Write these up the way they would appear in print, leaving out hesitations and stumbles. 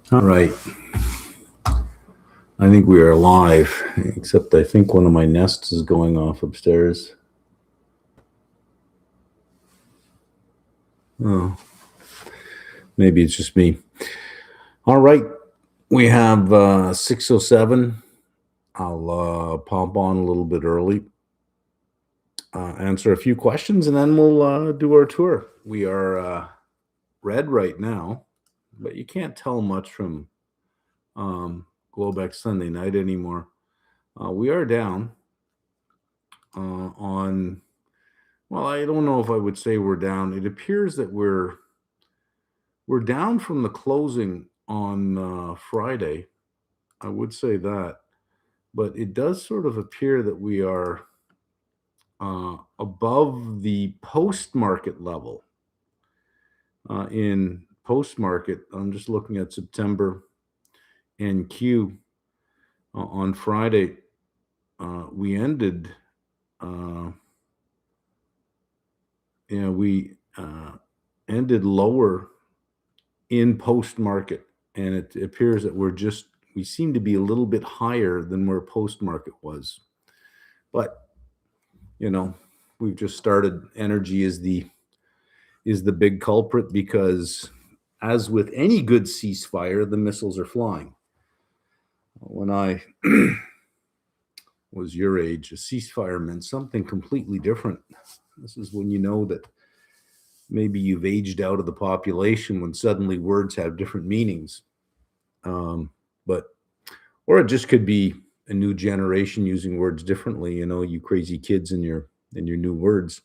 All right. I think we are live, except I think one of my nests is going off upstairs. Oh, maybe it's just me. All right. We have 6:07. I'll pop on a little bit early, answer a few questions, and then we'll do our tour. We are red right now, but you can't tell much from Globex Sunday night anymore. We are down on. Well, I don't know if I would say we're down. It appears that we're down from the closing on Friday. I would say that, but it does sort of appear that we are above the post market level. In post market, I'm just looking at September NQ. On Friday. We ended. Uh, we ended lower in post market, and it appears that we seem to be a little bit higher than where post market was. But we've just started. Energy is the big culprit, because as with any good ceasefire, the missiles are flying. When I was your age, a ceasefire meant something completely different. This is when you know that maybe you've aged out of the population, when suddenly words have different meanings. But or it just could be a new generation using words differently. You crazy kids and your new words.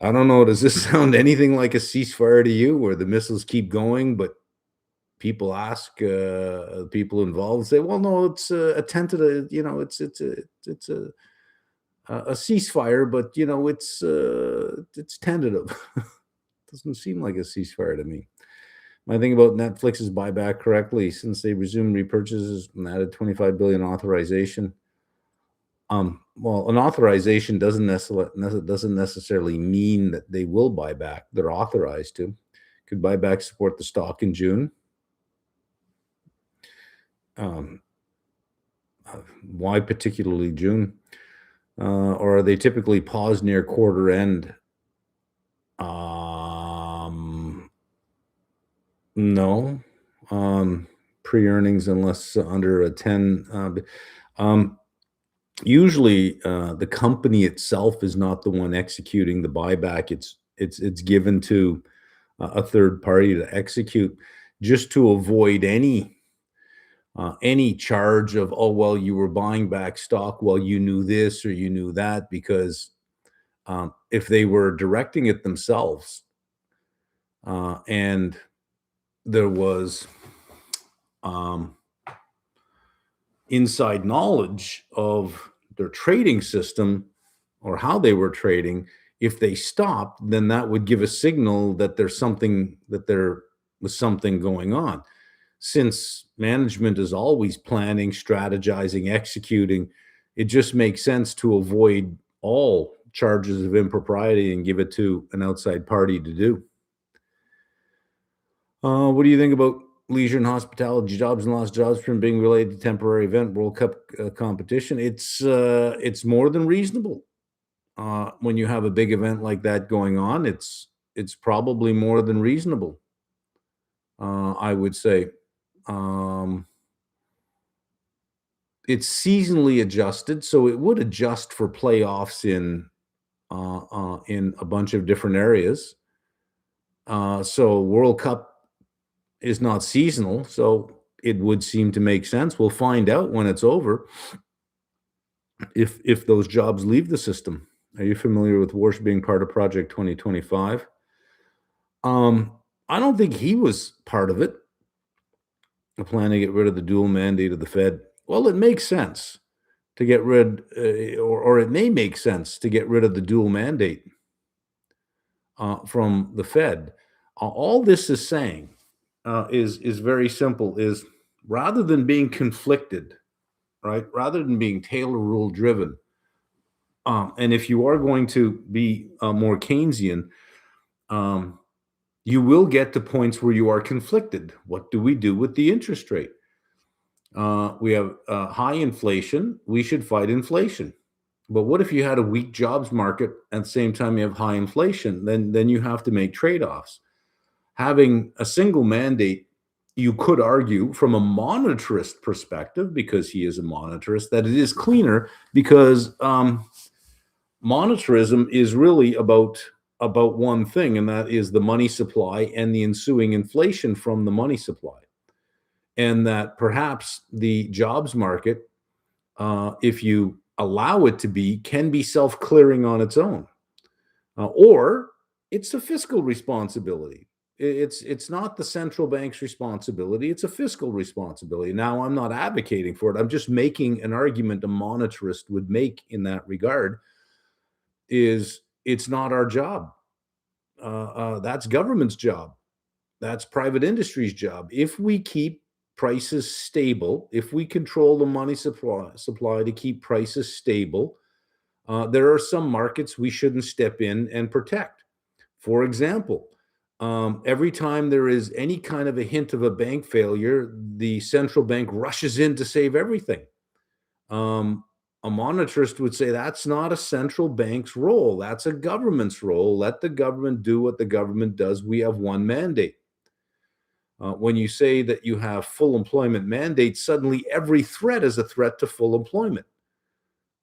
I don't know. Does this sound anything like a ceasefire to you, where the missiles keep going, but people ask people involved, say, "Well, no, it's a tentative. It's a ceasefire, but it's tentative." Doesn't seem like a ceasefire to me. Am I thinking about Netflix's buyback correctly? Since they resumed repurchases and added 25 billion authorization. Well, an authorization doesn't necessarily mean that they will buy back. They're authorized to. Could buyback support the stock in June? Um, why particularly June? Or are they typically paused near quarter end? No. Pre-earnings, unless under a 10. Usually, the company itself is not the one executing the buyback. It's given to a third party to execute, just to avoid any charge of, oh, well, you were buying back stock, well, you knew this or you knew that, because if they were directing it themselves, and there was inside knowledge of their trading system or how they were trading, if they stopped, then that would give a signal that there was something going on. Since management is always planning, strategizing, executing, it just makes sense to avoid all charges of impropriety and give it to an outside party to do. What do you think about leisure and hospitality jobs and lost jobs from being related to temporary event World Cup competition? It's more than reasonable. When you have a big event like that going on, it's probably more than reasonable. I would say. Um, it's seasonally adjusted, so it would adjust for playoffs in a bunch of different areas. So World Cup is not seasonal, so it would seem to make sense. We'll find out when it's over if those jobs leave the system. Are you familiar with Warsh being part of Project 2025? I don't think he was part of it. A plan to get rid of the dual mandate of the Fed. Well, it makes sense to get rid, or it may make sense to get rid of the dual mandate from the Fed. All this is saying is very simple: is rather than being conflicted, right? Rather than being Taylor rule driven, and if you are going to be more Keynesian, um, You will get to points where you are conflicted. What do we do with the interest rate? We have high inflation. We should fight inflation. But what if you had a weak jobs market at the same time you have high inflation? Then you have to make trade-offs. Having a single mandate, you could argue from a monetarist perspective, because he is a monetarist, that it is cleaner, because monetarism is really about one thing, and that is the money supply and the ensuing inflation from the money supply. And that perhaps the jobs market, if you allow it to be, can be self-clearing on its own. Or it's a fiscal responsibility. It's not the central bank's responsibility. It's a fiscal responsibility. Now, I'm not advocating for it. I'm just making an argument a monetarist would make in that regard, is it's not our job. That's government's job. That's private industry's job. If we keep prices stable, if we control the money supply to keep prices stable, there are some markets we shouldn't step in and protect. For example, every time there is any kind of a hint of a bank failure, the central bank rushes in to save everything. A monetarist would say that's not a central bank's role. That's a government's role. Let the government do what the government does. We have one mandate. When you say that you have full employment mandate, suddenly every threat is a threat to full employment,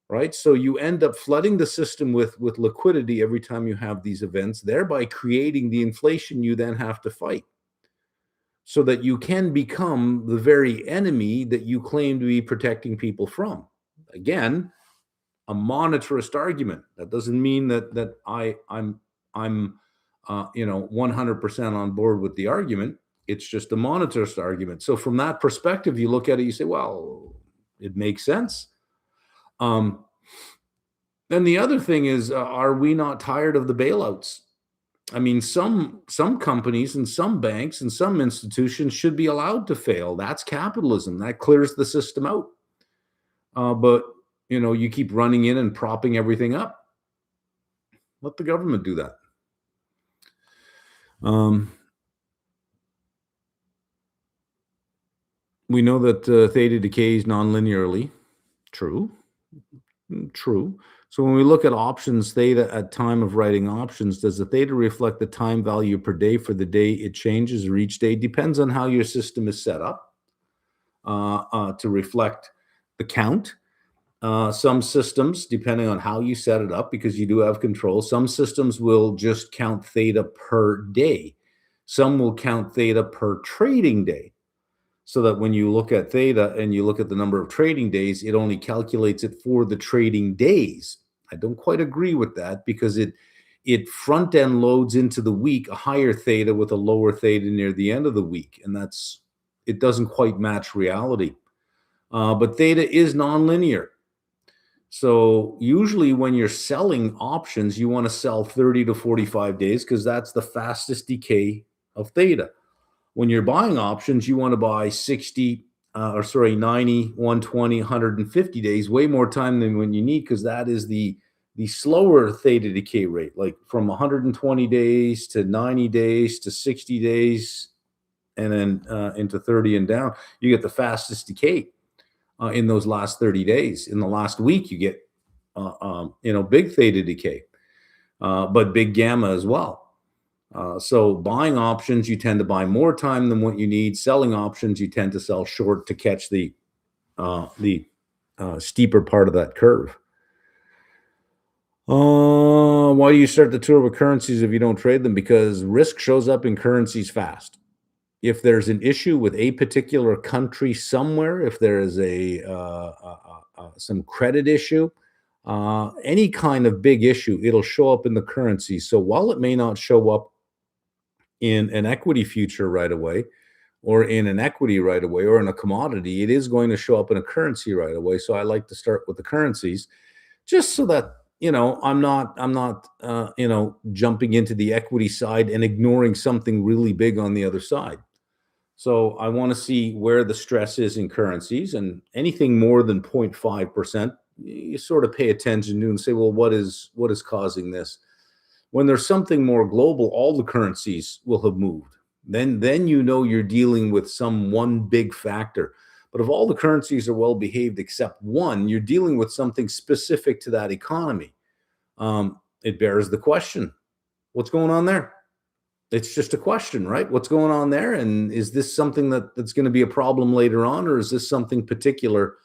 right? So you end up flooding the system with liquidity every time you have these events, thereby creating the inflation you then have to fight, so that you can become the very enemy that you claim to be protecting people from. Again, a monetarist argument. That doesn't mean that I'm 100% on board with the argument. It's just a monetarist argument. So from that perspective, you look at it, you say, well, it makes sense. Then the other thing is, are we not tired of the bailouts? I mean, some companies and some banks and some institutions should be allowed to fail. That's capitalism. That clears the system out. But you keep running in and propping everything up. Let the government do that. We know that theta decays nonlinearly. True. So when we look at options theta at time of writing options, does the theta reflect the time value per day for the day it changes, or each day? Depends on how your system is set up to reflect the count. Some systems, depending on how you set it up, because you do have control, some systems will just count theta per day. Some will count theta per trading day, so that when you look at theta and you look at the number of trading days, it only calculates it for the trading days. I don't quite agree with that, because it front end loads into the week a higher theta with a lower theta near the end of the week, and it doesn't quite match reality. But theta is nonlinear. So usually when you're selling options, you want to sell 30 to 45 days, because that's the fastest decay of theta. When you're buying options, you want to buy 90, 120, 150 days, way more time than when you need, because that is the slower theta decay rate, like from 120 days to 90 days to 60 days, and then into 30 and down. You get the fastest decay in those last 30 days. In the last week, you get big theta decay, but big gamma as well. So buying options, you tend to buy more time than what you need. Selling options, you tend to sell short to catch the steeper part of that curve. Why do you start the tour with currencies if you don't trade them? Because risk shows up in currencies fast. If there's an issue with a particular country somewhere, if there is some credit issue, any kind of big issue, it'll show up in the currency. So while it may not show up in an equity future right away, or in an equity right away, or in a commodity, it is going to show up in a currency right away. So I like to start with the currencies, just so that I'm not jumping into the equity side and ignoring something really big on the other side. So I want to see where the stress is in currencies, and anything more than 0.5%, you sort of pay attention to and say, well, what is causing this? When there's something more global, all the currencies will have moved. Then you know you're dealing with some one big factor. But if all the currencies are well behaved except one, you're dealing with something specific to that economy. It bears the question, what's going on there? It's just a question, right? What's going on there? And is this something that's going to be a problem later on, or is this something particular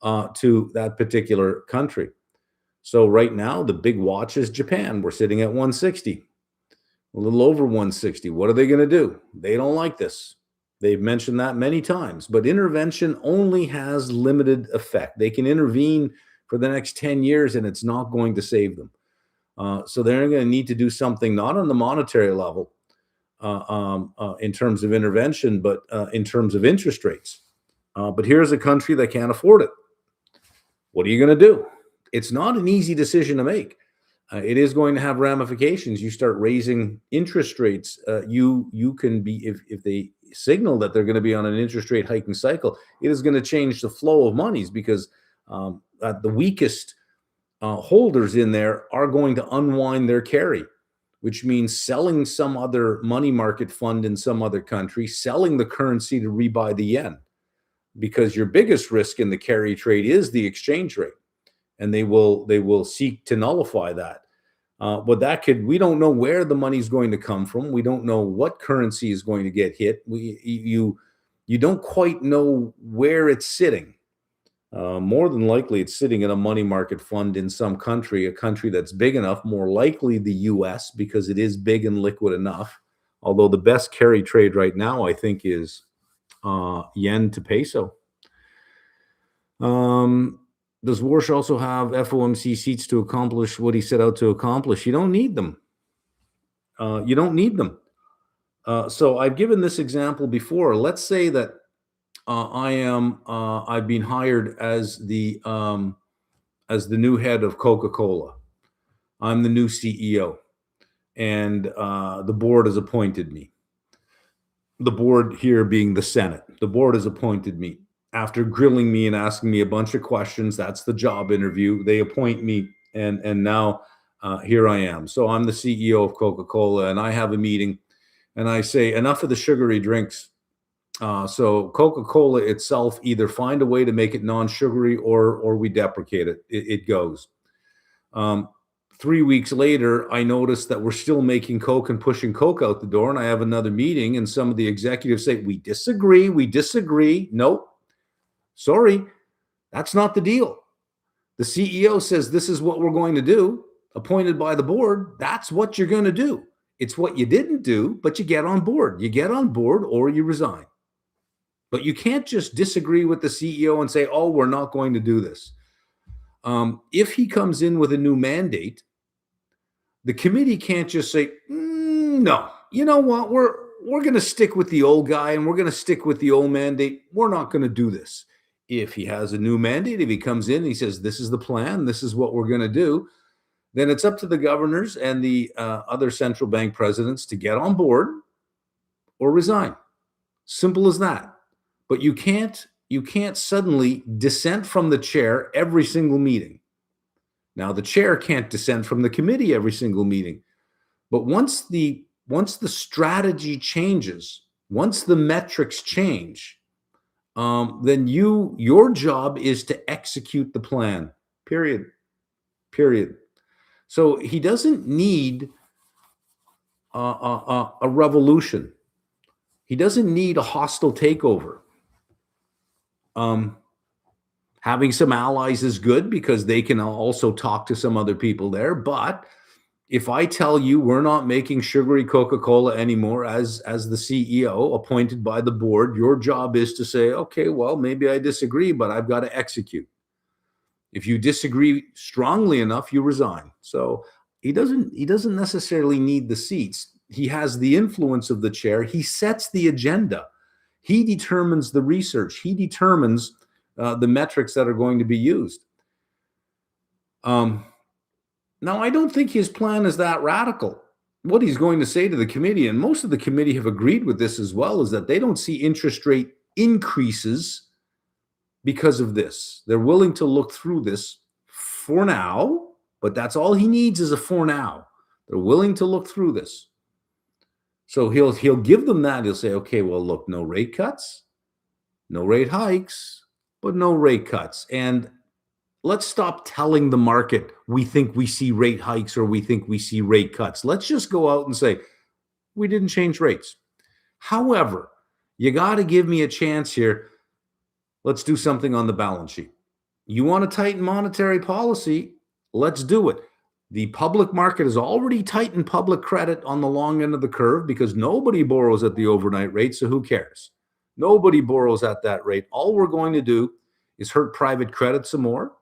to that particular country? So right now, the big watch is Japan. We're sitting at 160, a little over 160. What are they going to do? They don't like this. They've mentioned that many times, but intervention only has limited effect. They can intervene for the next 10 years and it's not going to save them. So they're going to need to do something not on the monetary level in terms of intervention, but in terms of interest rates. But here's a country that can't afford it. What are you going to do? It's not an easy decision to make. It is going to have ramifications. You start raising interest rates, you can be, if they signal that they're going to be on an interest rate hiking cycle, it is going to change the flow of monies because the weakest holders in there are going to unwind their carry, which means selling some other money market fund in some other country, selling the currency to rebuy the yen, because your biggest risk in the carry trade is the exchange rate. And they will seek to nullify that. But we don't know where the money's going to come from. We don't know what currency is going to get hit. You don't quite know where it's sitting. More than likely, it's sitting in a money market fund in some country, a country that's big enough, more likely the US, because it is big and liquid enough. Although the best carry trade right now, I think, is yen to peso. Does Warsh also have FOMC seats to accomplish what he set out to accomplish? You don't need them. You don't need them. So I've given this example before. Let's say that I've been hired as the new head of Coca-Cola. I'm the new CEO, and the board has appointed me. The board here being the Senate. The board has appointed me. After grilling me and asking me a bunch of questions, that's the job interview. They appoint me, and now here I am. So I'm the CEO of Coca-Cola, and I have a meeting, and I say, enough of the sugary drinks. So Coca-Cola itself, either find a way to make it non-sugary or we deprecate it. It goes. 3 weeks later, I noticed that we're still making Coke and pushing Coke out the door, and I have another meeting, and some of the executives say, we disagree. Nope. Sorry, that's not the deal. The CEO says this is what we're going to do, appointed by the board. That's what you're going to do. It's what you didn't do, but you get on board. You get on board or you resign. But you can't just disagree with the CEO and say, oh, we're not going to do this. If he comes in with a new mandate, the committee can't just say, no, you know what, we're going to stick with the old guy and we're going to stick with the old mandate. We're not going to do this. If he has a new mandate, if he comes in and he says, this is the plan, this is what we're going to do, then it's up to the governors and the other central bank presidents to get on board or resign. Simple as that. But you can't suddenly dissent from the chair every single meeting. Now, the chair can't dissent from the committee every single meeting. But once the strategy changes, once the metrics change, then your job is to execute the plan, period. So he doesn't need a revolution. He doesn't need a hostile takeover. Having some allies is good because they can also talk to some other people there. But if I tell you we're not making sugary Coca-Cola anymore as the CEO appointed by the board, your job is to say, okay, well, maybe I disagree, but I've got to execute. If you disagree strongly enough, you resign. So he doesn't necessarily need the seats. He has the influence of the chair. He sets the agenda. He determines the research. He determines the metrics that are going to be used. Now, I don't think his plan is that radical. What he's going to say to the committee, and most of the committee have agreed with this as well, is that they don't see interest rate increases because of this. They're willing to look through this for now, but that's all he needs is a for now. They're willing to look through this. So he'll give them that. He'll say, okay, well, look, no rate cuts, no rate hikes, but no rate cuts. And let's stop telling the market we think we see rate hikes or we think we see rate cuts. Let's just go out and say, we didn't change rates. However, you got to give me a chance here. Let's do something on the balance sheet. You want to tighten monetary policy? Let's do it. The public market has already tightened public credit on the long end of the curve because nobody borrows at the overnight rate, so who cares? Nobody borrows at that rate. All we're going to do is hurt private credit some more,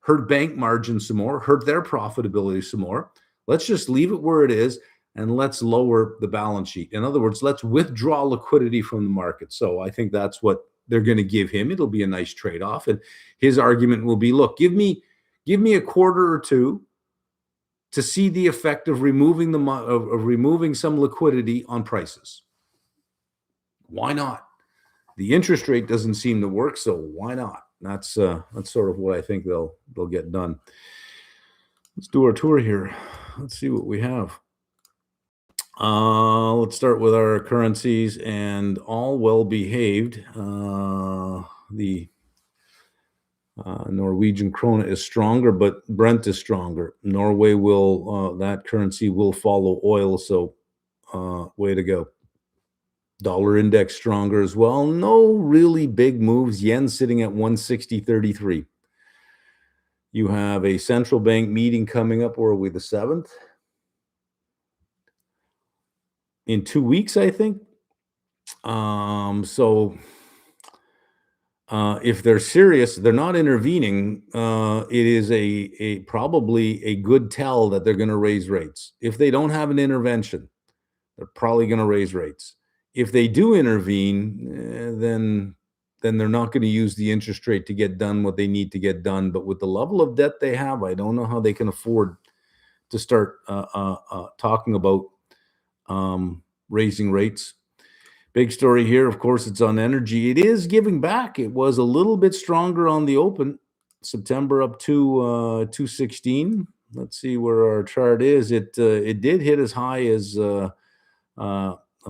hurt bank margins some more, hurt their profitability some more. Let's just leave it where it is and let's lower the balance sheet. In other words, let's withdraw liquidity from the market. So I think that's what they're going to give him. It'll be a nice trade-off. And his argument will be, look, give me a quarter or two to see the effect of removing removing some liquidity on prices. Why not? The interest rate doesn't seem to work, so why not? That's sort of what I think they'll get done. Let's do our tour here. Let's see what we have. Let's start with our currencies, and all well behaved. The Norwegian krona is stronger, but Brent is stronger. Norway will that currency will follow oil, so way to go. Dollar index stronger as well. No really big moves. Yen sitting at 160.33. You have a central bank meeting coming up. Where are we? The 7th? In 2 weeks, I think. If they're serious, they're not intervening. It is a probably a good tell that they're going to raise rates. If they don't have an intervention, they're probably going to raise rates. If they do intervene, then they're not going to use the interest rate to get done what they need to get done. But with the level of debt they have, I don't know how they can afford to start talking about raising rates. Big story here, of course, it's on energy. It is giving back. It was a little bit stronger on the open. September up to 216. Let's see where our chart is. It did hit as high as it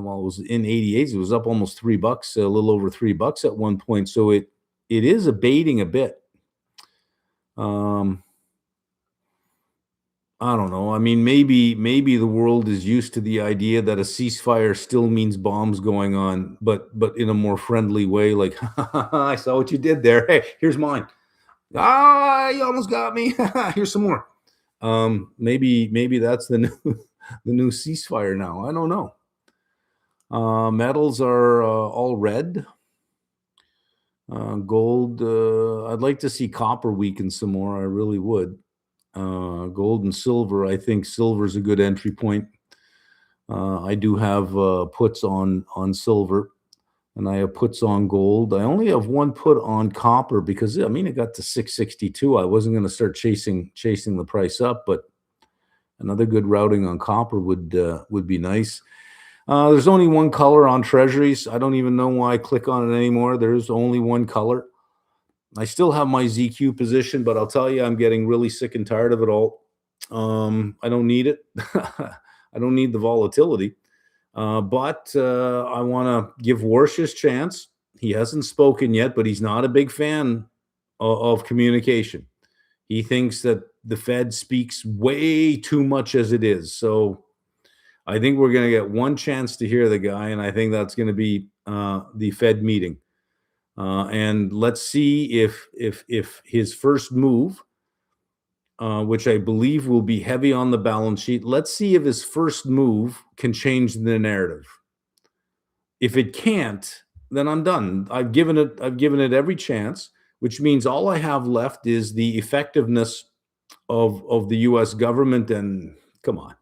was in 88. It was up almost $3, a little over $3 at one point. So it is abating a bit. I don't know. I mean, maybe the world is used to the idea that a ceasefire still means bombs going on, but in a more friendly way. Like, I saw what you did there. Hey, here's mine. You almost got me. Here's some more. Maybe that's the new ceasefire now. I don't know. Metals are all red. Gold. I'd like to see copper weaken some more. I really would. Gold and silver. I think silver is a good entry point. I do have puts on silver, and I have puts on gold. I only have one put on copper because it got to 662. I wasn't going to start chasing the price up, but another good routing on copper would be nice. There's only one color on treasuries. I don't even know why I click on it anymore. There's only one color. I still have my ZQ position, but I'll tell you, I'm getting really sick and tired of it all. I don't need it. I don't need the volatility. But I want to give Warsh his chance. He hasn't spoken yet, but he's not a big fan of communication. He thinks that the Fed speaks way too much as it is. So I think we're going to get one chance to hear the guy, and I think that's going to be the Fed meeting. And let's see if his first move, which I believe will be heavy on the balance sheet, let's see if his first move can change the narrative. If it can't, then I'm done. I've given it every chance, which means all I have left is the effectiveness of the U.S. government. And come on.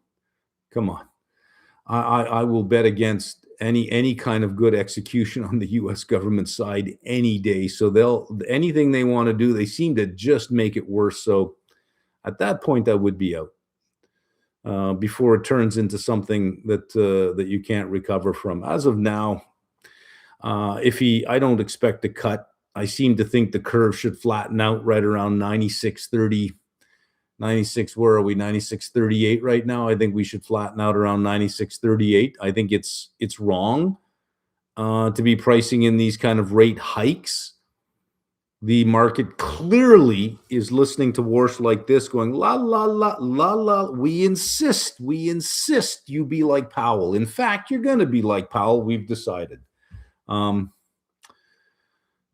I will bet against any kind of good execution on the U.S. government side any day. So anything they want to do, they seem to just make it worse. So at that point, I would be out before it turns into something that you can't recover from. As of now, I don't expect a cut. I seem to think the curve should flatten out right around 96.30. 96, where are we? 96.38 right now. I think we should flatten out around 96.38. I think it's wrong to be pricing in these kind of rate hikes. The market clearly is listening to wars like this, going, la, la, la, la, la. We insist you be like Powell. In fact, you're going to be like Powell. We've decided.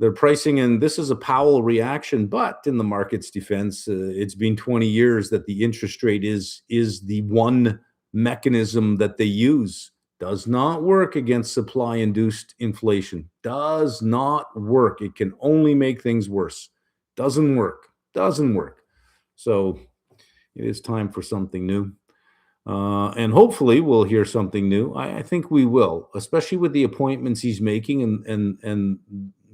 They're pricing in, this is a Powell reaction, but in the market's defense, it's been 20 years that the interest rate is the one mechanism that they use. Does not work against supply-induced inflation. Does not work. It can only make things worse. Doesn't work. So it is time for something new. And hopefully we'll hear something new. I think we will, especially with the appointments he's making and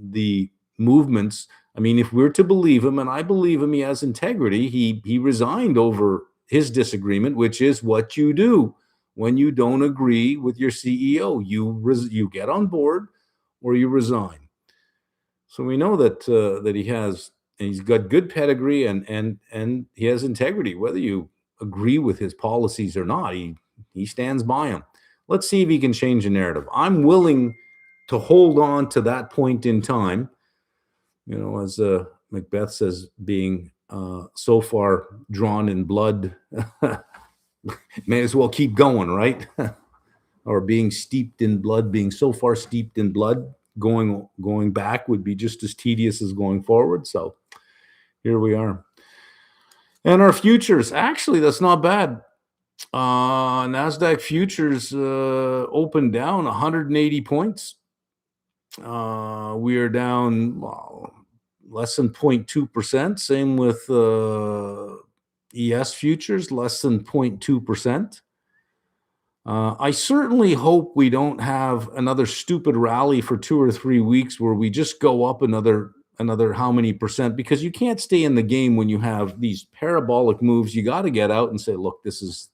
the movements. I mean, if we're to believe him, and I believe him, he has integrity. He resigned over his disagreement, which is what you do when you don't agree with your CEO. You get on board or you resign. So we know that he's got good pedigree and he has integrity. Whether you agree with his policies or not, he stands by them. Let's see if he can change the narrative. I'm willing to hold on to that point in time, as Macbeth says, being so far drawn in blood, may as well keep going, right? Or being steeped in blood, being so far steeped in blood, going back would be just as tedious as going forward. So here we are. And our futures, actually, that's not bad. NASDAQ futures opened down 180 points. We are down less than 0.2%. Same with ES futures, less than 0.2%. I certainly hope we don't have another stupid rally for 2 or 3 weeks where we just go up another how many percent, because you can't stay in the game when you have these parabolic moves. You got to get out and say, look, this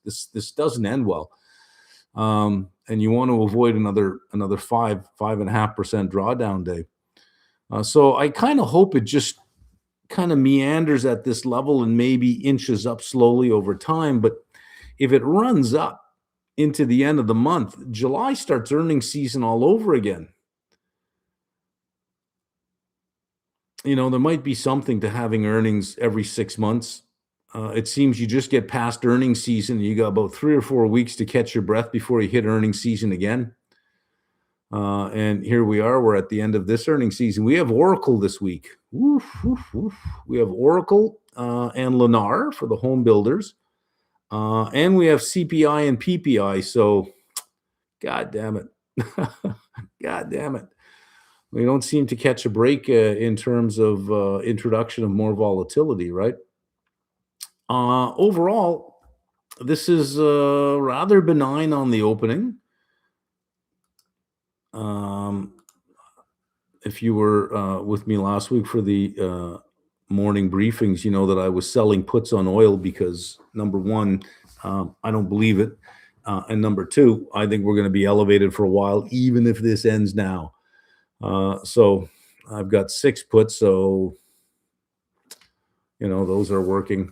doesn't end well. And you want to avoid another 5.5% drawdown day. So I kind of hope it just kind of meanders at this level and maybe inches up slowly over time. But if it runs up into the end of the month, July starts earnings season all over again. There might be something to having earnings every 6 months. It seems you just get past earnings season and you got about 3 or 4 weeks to catch your breath before you hit earnings season again. And here we are. We're at the end of this earnings season. We have Oracle this week. Oof, oof, oof. We have Oracle and Lennar for the home builders. And we have CPI and PPI. So, God damn it. God damn it. We don't seem to catch a break in terms of introduction of more volatility, right? Overall, this is rather benign on the opening. If you were with me last week for the morning briefings, you know that I was selling puts on oil because, number one, I don't believe it. And number two, I think we're going to be elevated for a while, even if this ends now. So I've got 6 puts, so, those are working.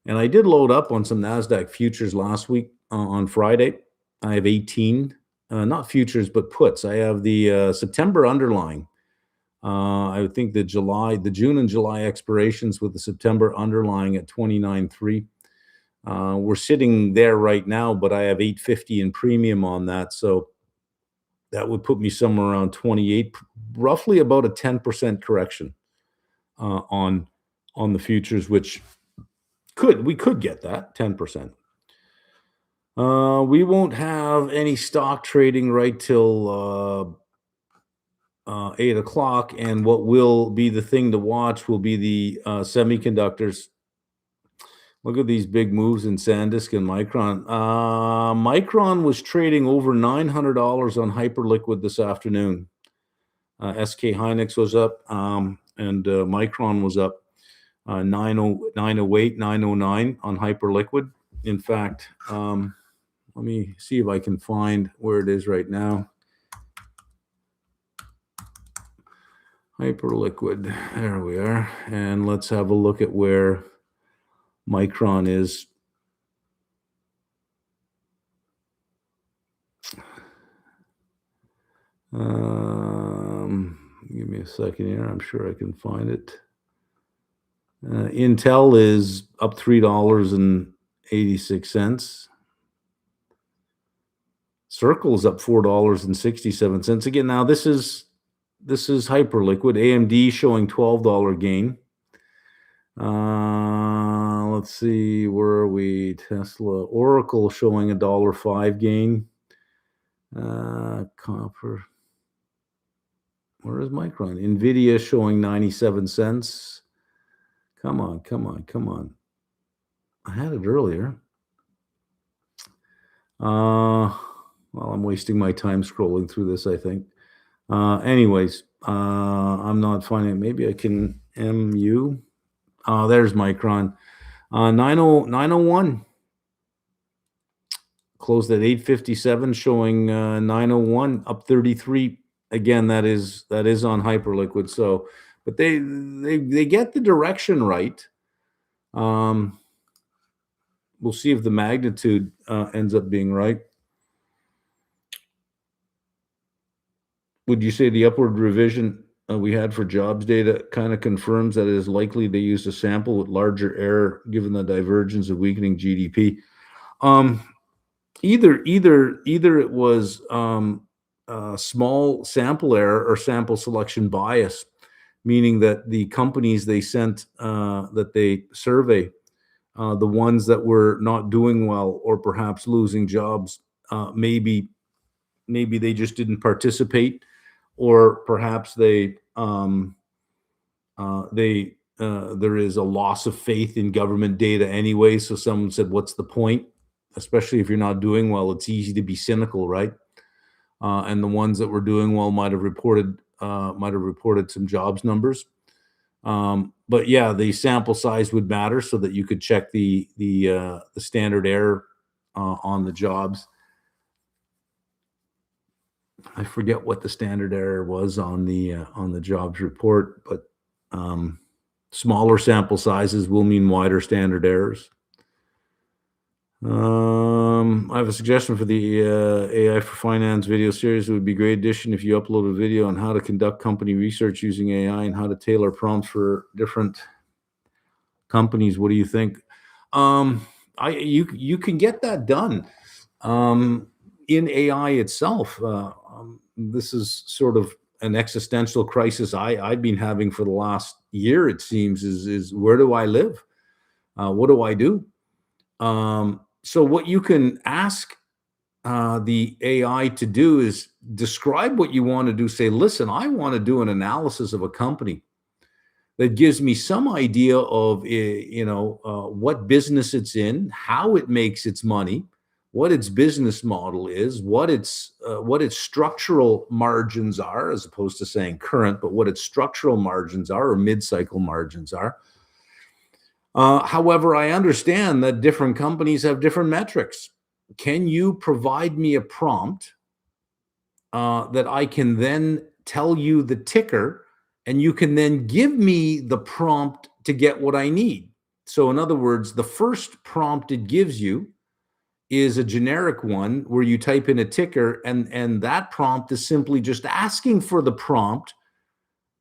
And I did load up on some NASDAQ futures last week on Friday. I have 18, not futures, but puts. I have the September underlying. I think the June and July expirations with the September underlying at 29.3. We're sitting there right now, but I have 850 in premium on that. So that would put me somewhere around 28, roughly about a 10% correction on the futures, which we could get that 10%. We won't have any stock trading right till 8 o'clock, and what will be the thing to watch will be the semiconductors. Look at these big moves in SanDisk and Micron. Micron was trading over $900 on Hyperliquid this afternoon. SK Hynix was up, and Micron was up 908, 909 on Hyperliquid. In fact, let me see if I can find where it is right now. Hyperliquid, there we are. And let's have a look at where Micron is. Give me a second here. I'm sure I can find it. Intel is up $3.86. Circle is up $4.67. Again, now this is Hyperliquid. AMD showing $12 gain. Let's see, where are we? Tesla, Oracle showing $1.05 gain. Copper. Where is Micron? Nvidia showing 97 cents. Come on. I had it earlier. Well, I'm wasting my time scrolling through this, I think. Anyways, I'm not finding it. Maybe I can MU. There's Micron. 901. Closed at 857, showing 901, up 33. Again, that is on Hyperliquid. So, but they get the direction right. We'll see if the magnitude ends up being right. Would you say the upward revision we had for jobs data kind of confirms that it is likely they used a sample with larger error given the divergence of weakening GDP? Either it was a small sample error or sample selection bias, meaning that the companies they sent that they survey, the ones that were not doing well or perhaps losing jobs, maybe they just didn't participate, or perhaps there is a loss of faith in government data anyway. So someone said, "What's the point?" Especially if you're not doing well, it's easy to be cynical, right? And the ones that were doing well might have reported some jobs numbers. But yeah, the sample size would matter so that you could check the standard error on the jobs. I forget what the standard error was on the jobs report, but smaller sample sizes will mean wider standard errors. I have a suggestion for the AI for Finance video series. It would be a great addition if you upload a video on how to conduct company research using AI and how to tailor prompts for different companies. What do you think? You can get that done in AI itself. This is sort of an existential crisis I've been having for the last year, it seems, is where do I live? What do I do? So what you can ask the AI to do is describe what you want to do. Say, listen, I want to do an analysis of a company that gives me some idea of what business it's in, how it makes its money, what its business model is, what its structural margins are, as opposed to saying current, but what its structural margins are or mid-cycle margins are. However, I understand that different companies have different metrics. Can you provide me a prompt that I can then tell you the ticker, and you can then give me the prompt to get what I need? So in other words, the first prompt it gives you is a generic one where you type in a ticker, and that prompt is simply just asking for the prompt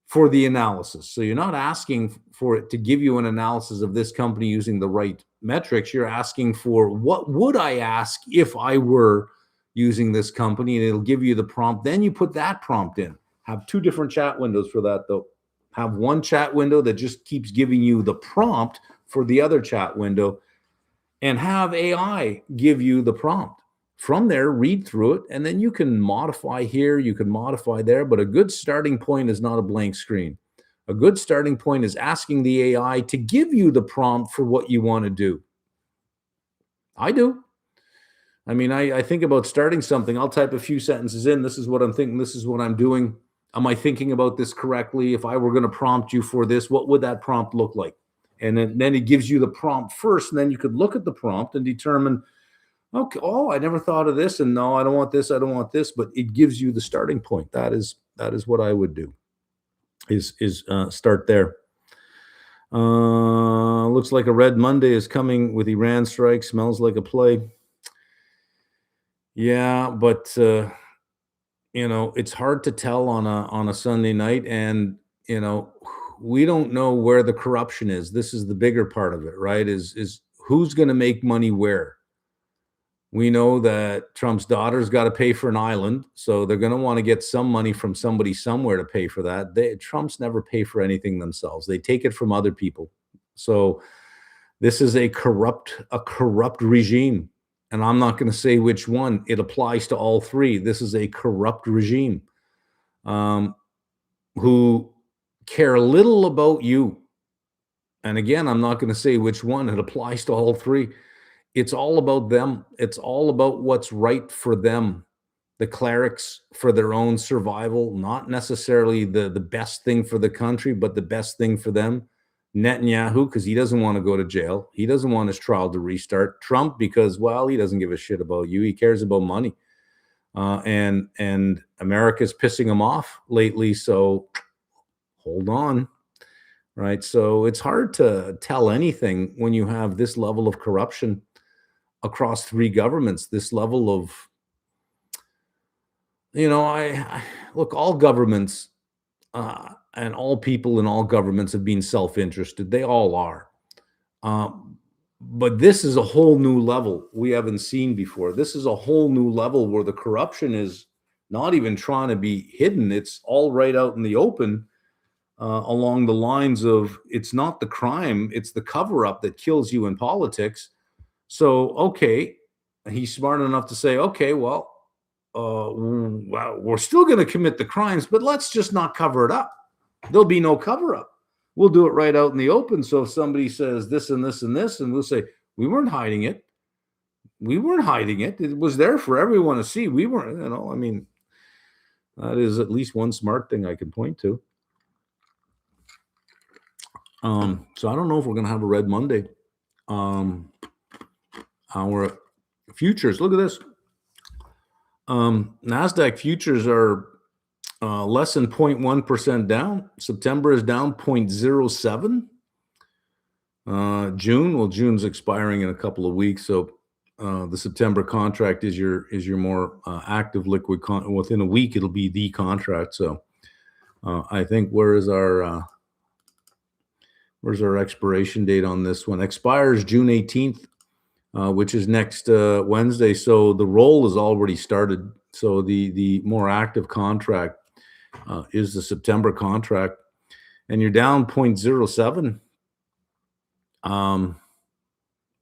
for the analysis. So you're not asking for it to give you an analysis of this company using the right metrics. You're asking for, what would I ask if I were using this company, and it'll give you the prompt. Then you put that prompt in. Have two different chat windows for that, though. Have one chat window that just keeps giving you the prompt for the other chat window, and have AI give you the prompt. From there, read through it, and then you can modify here, you can modify there, but a good starting point is not a blank screen. A good starting point is asking the AI to give you the prompt for what you want to do. I do. I mean, I think about starting something. I'll type a few sentences in. This is what I'm thinking. This is what I'm doing. Am I thinking about this correctly? If I were going to prompt you for this, what would that prompt look like? And then it gives you the prompt first, and then you could look at the prompt and determine, okay, oh, I never thought of this, and no, I don't want this, but it gives you the starting point. That is what I would do, is start there. Looks like a red Monday is coming with Iran strike. Smells like a play. Yeah, but it's hard to tell on a Sunday night, and you know, we don't know where the corruption is. This is the bigger part of it, right? Is who's going to make money where? We know that Trump's daughter's got to pay for an island, so they're going to want to get some money from somebody somewhere to pay for that. Trumps never pay for anything themselves. They take it from other people. So this is a corrupt regime. And I'm not going to say which one. It applies to all three. This is a corrupt regime um, who care little about you. And again, I'm not going to say which one. It applies to all three. It's all about them. It's all about what's right for them. The clerics for their own survival, not necessarily the best thing for the country, but the best thing for them. Netanyahu, because he doesn't want to go to jail. He doesn't want his trial to restart. Trump, because, well, he doesn't give a shit about you. He cares about money. And America's pissing him off lately. So hold on. Right. So it's hard to tell anything when you have this level of corruption across three governments, this level of, I look, all governments and all people in all governments have been self-interested. They all are. But this is a whole new level we haven't seen before. This is a whole new level where the corruption is not even trying to be hidden. It's all right out in the open, along the lines of it's not the crime, it's the cover-up that kills you in politics. So, okay, he's smart enough to say, okay, well, we're still going to commit the crimes, but let's just not cover it up. There'll be no cover up. We'll do it right out in the open. So if somebody says this and this and this, and we'll say, we weren't hiding it. We weren't hiding it. It was there for everyone to see. We weren't, that is at least one smart thing I can point to. So I don't know if we're going to have a red Monday. Our futures, look at this. NASDAQ futures are less than 0.1% down. September is down 0.07. June's expiring in a couple of weeks, so the September contract is your more active liquid. Within a week, it'll be the contract. So I think where's our expiration date on this one? Expires June 18th. Which is next Wednesday. So the roll has already started. So the more active contract is the September contract, and you're down 0.07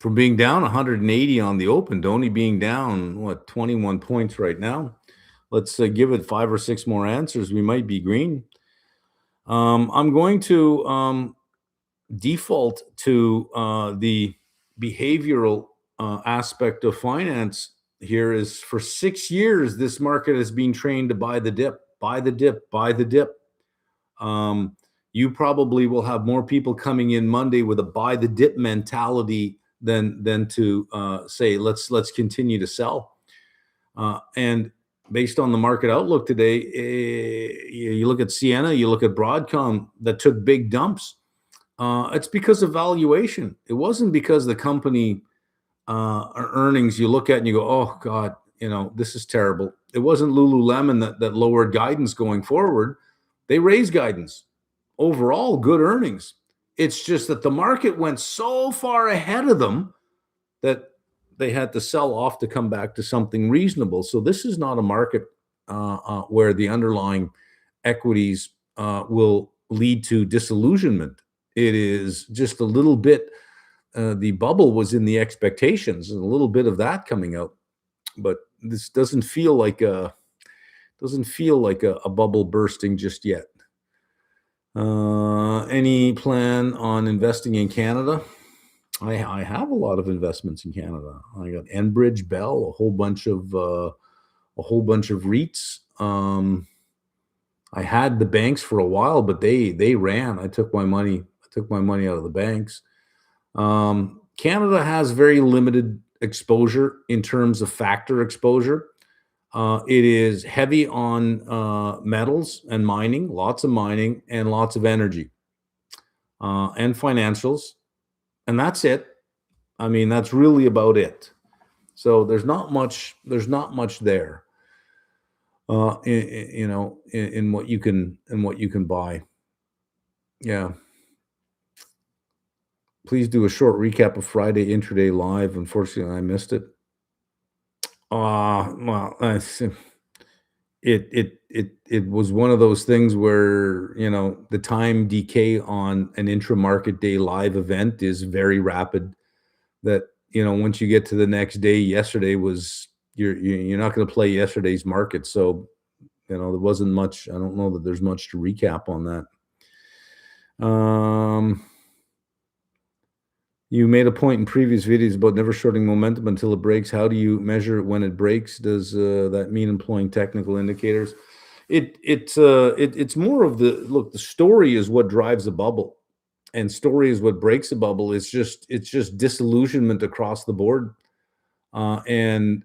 from being down 180 on the open to only being down 21 points right now. Let's give it 5 or 6 more answers. We might be green. I'm going to default to the behavioral aspect of finance. Here is, for 6 years, this market has been trained to buy the dip, buy the dip, buy the dip. You probably will have more people coming in Monday with a buy the dip mentality than to say let's continue to sell. And based on the market outlook today, you look at Sienna, you look at Broadcom that took big dumps. It's because of valuation. It wasn't because the company earnings you look at and you go, oh God, this is terrible. It wasn't Lululemon that lowered guidance going forward. They raised guidance. Overall, good earnings. It's just that the market went so far ahead of them that they had to sell off to come back to something reasonable. So this is not a market where the underlying equities will lead to disillusionment. It is just a little bit. The bubble was in the expectations, and a little bit of that coming out, but this doesn't feel like a bubble bursting just yet. Any plan on investing in Canada? I have a lot of investments in Canada. I got Enbridge, Bell, a whole bunch of REITs. I had the banks for a while, but they ran. I took my money out of the banks. Canada has very limited exposure in terms of factor exposure. It is heavy on metals and mining, lots of mining and lots of energy. and financials, and that's it. I mean, that's really about it. So there's not much. There's not much there. In what you can buy. Yeah. Please do a short recap of Friday intraday live. Unfortunately, I missed it. Well, it was one of those things where, the time decay on an intra-market day live event is very rapid. That, once you get to the next day, yesterday was you're not going to play yesterday's market. So, there wasn't much. I don't know that there's much to recap on that. You made a point in previous videos about never shorting momentum until it breaks. How do you measure when it breaks? Does that mean employing technical indicators? It's more of the story is what drives a bubble, and story is what breaks a bubble. It's just disillusionment across the board, and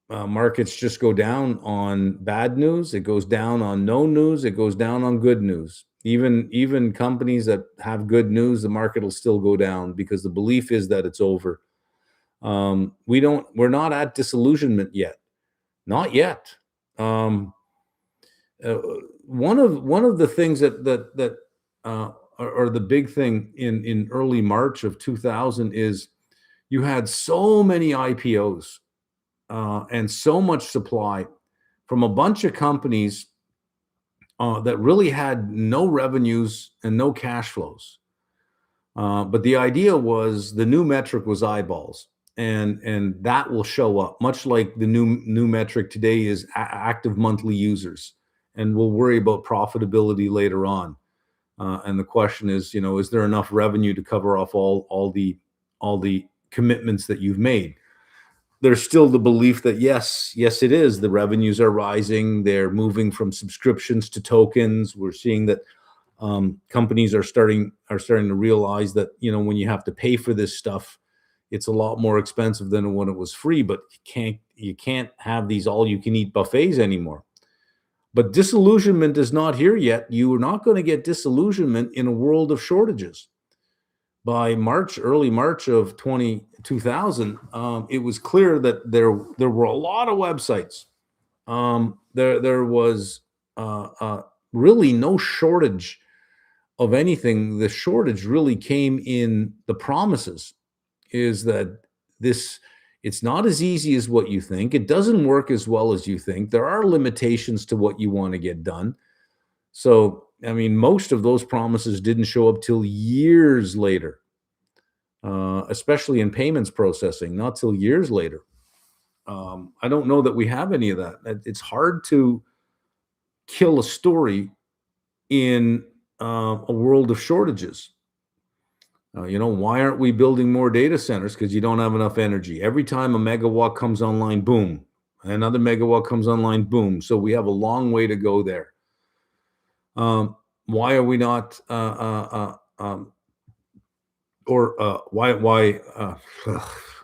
markets just go down on bad news. It goes down on no news. It goes down on good news. Even companies that have good news, the market will still go down because the belief is that it's over. We're not at disillusionment yet, not yet. One of the things that or the big thing in early March of 2000 is you had so many IPOs and so much supply from a bunch of companies that really had no revenues and no cash flows. But the idea was the new metric was eyeballs, and that will show up much like the new metric today is active monthly users, and we'll worry about profitability later on. And the question is, is there enough revenue to cover off all the commitments that you've made? There's still the belief that yes, it is. The revenues are rising. They're moving from subscriptions to tokens. We're seeing that companies are starting to realize that when you have to pay for this stuff, it's a lot more expensive than when it was free. But you can't have these all-you-can-eat buffets anymore. But disillusionment is not here yet. You are not going to get disillusionment in a world of shortages. By early March of 2000, it was clear that there were a lot of websites. There was really no shortage of anything. The shortage really came in the promises. Is that it's not as easy as what you think. It doesn't work as well as you think. There are limitations to what you want to get done. So, I mean, most of those promises didn't show up till years later, especially in payments processing, not till years later. I don't know that we have any of that. It's hard to kill a story in a world of shortages. Why aren't we building more data centers? Because you don't have enough energy. Every time a megawatt comes online, boom, another megawatt comes online, boom. So we have a long way to go there. Why are we not? Why?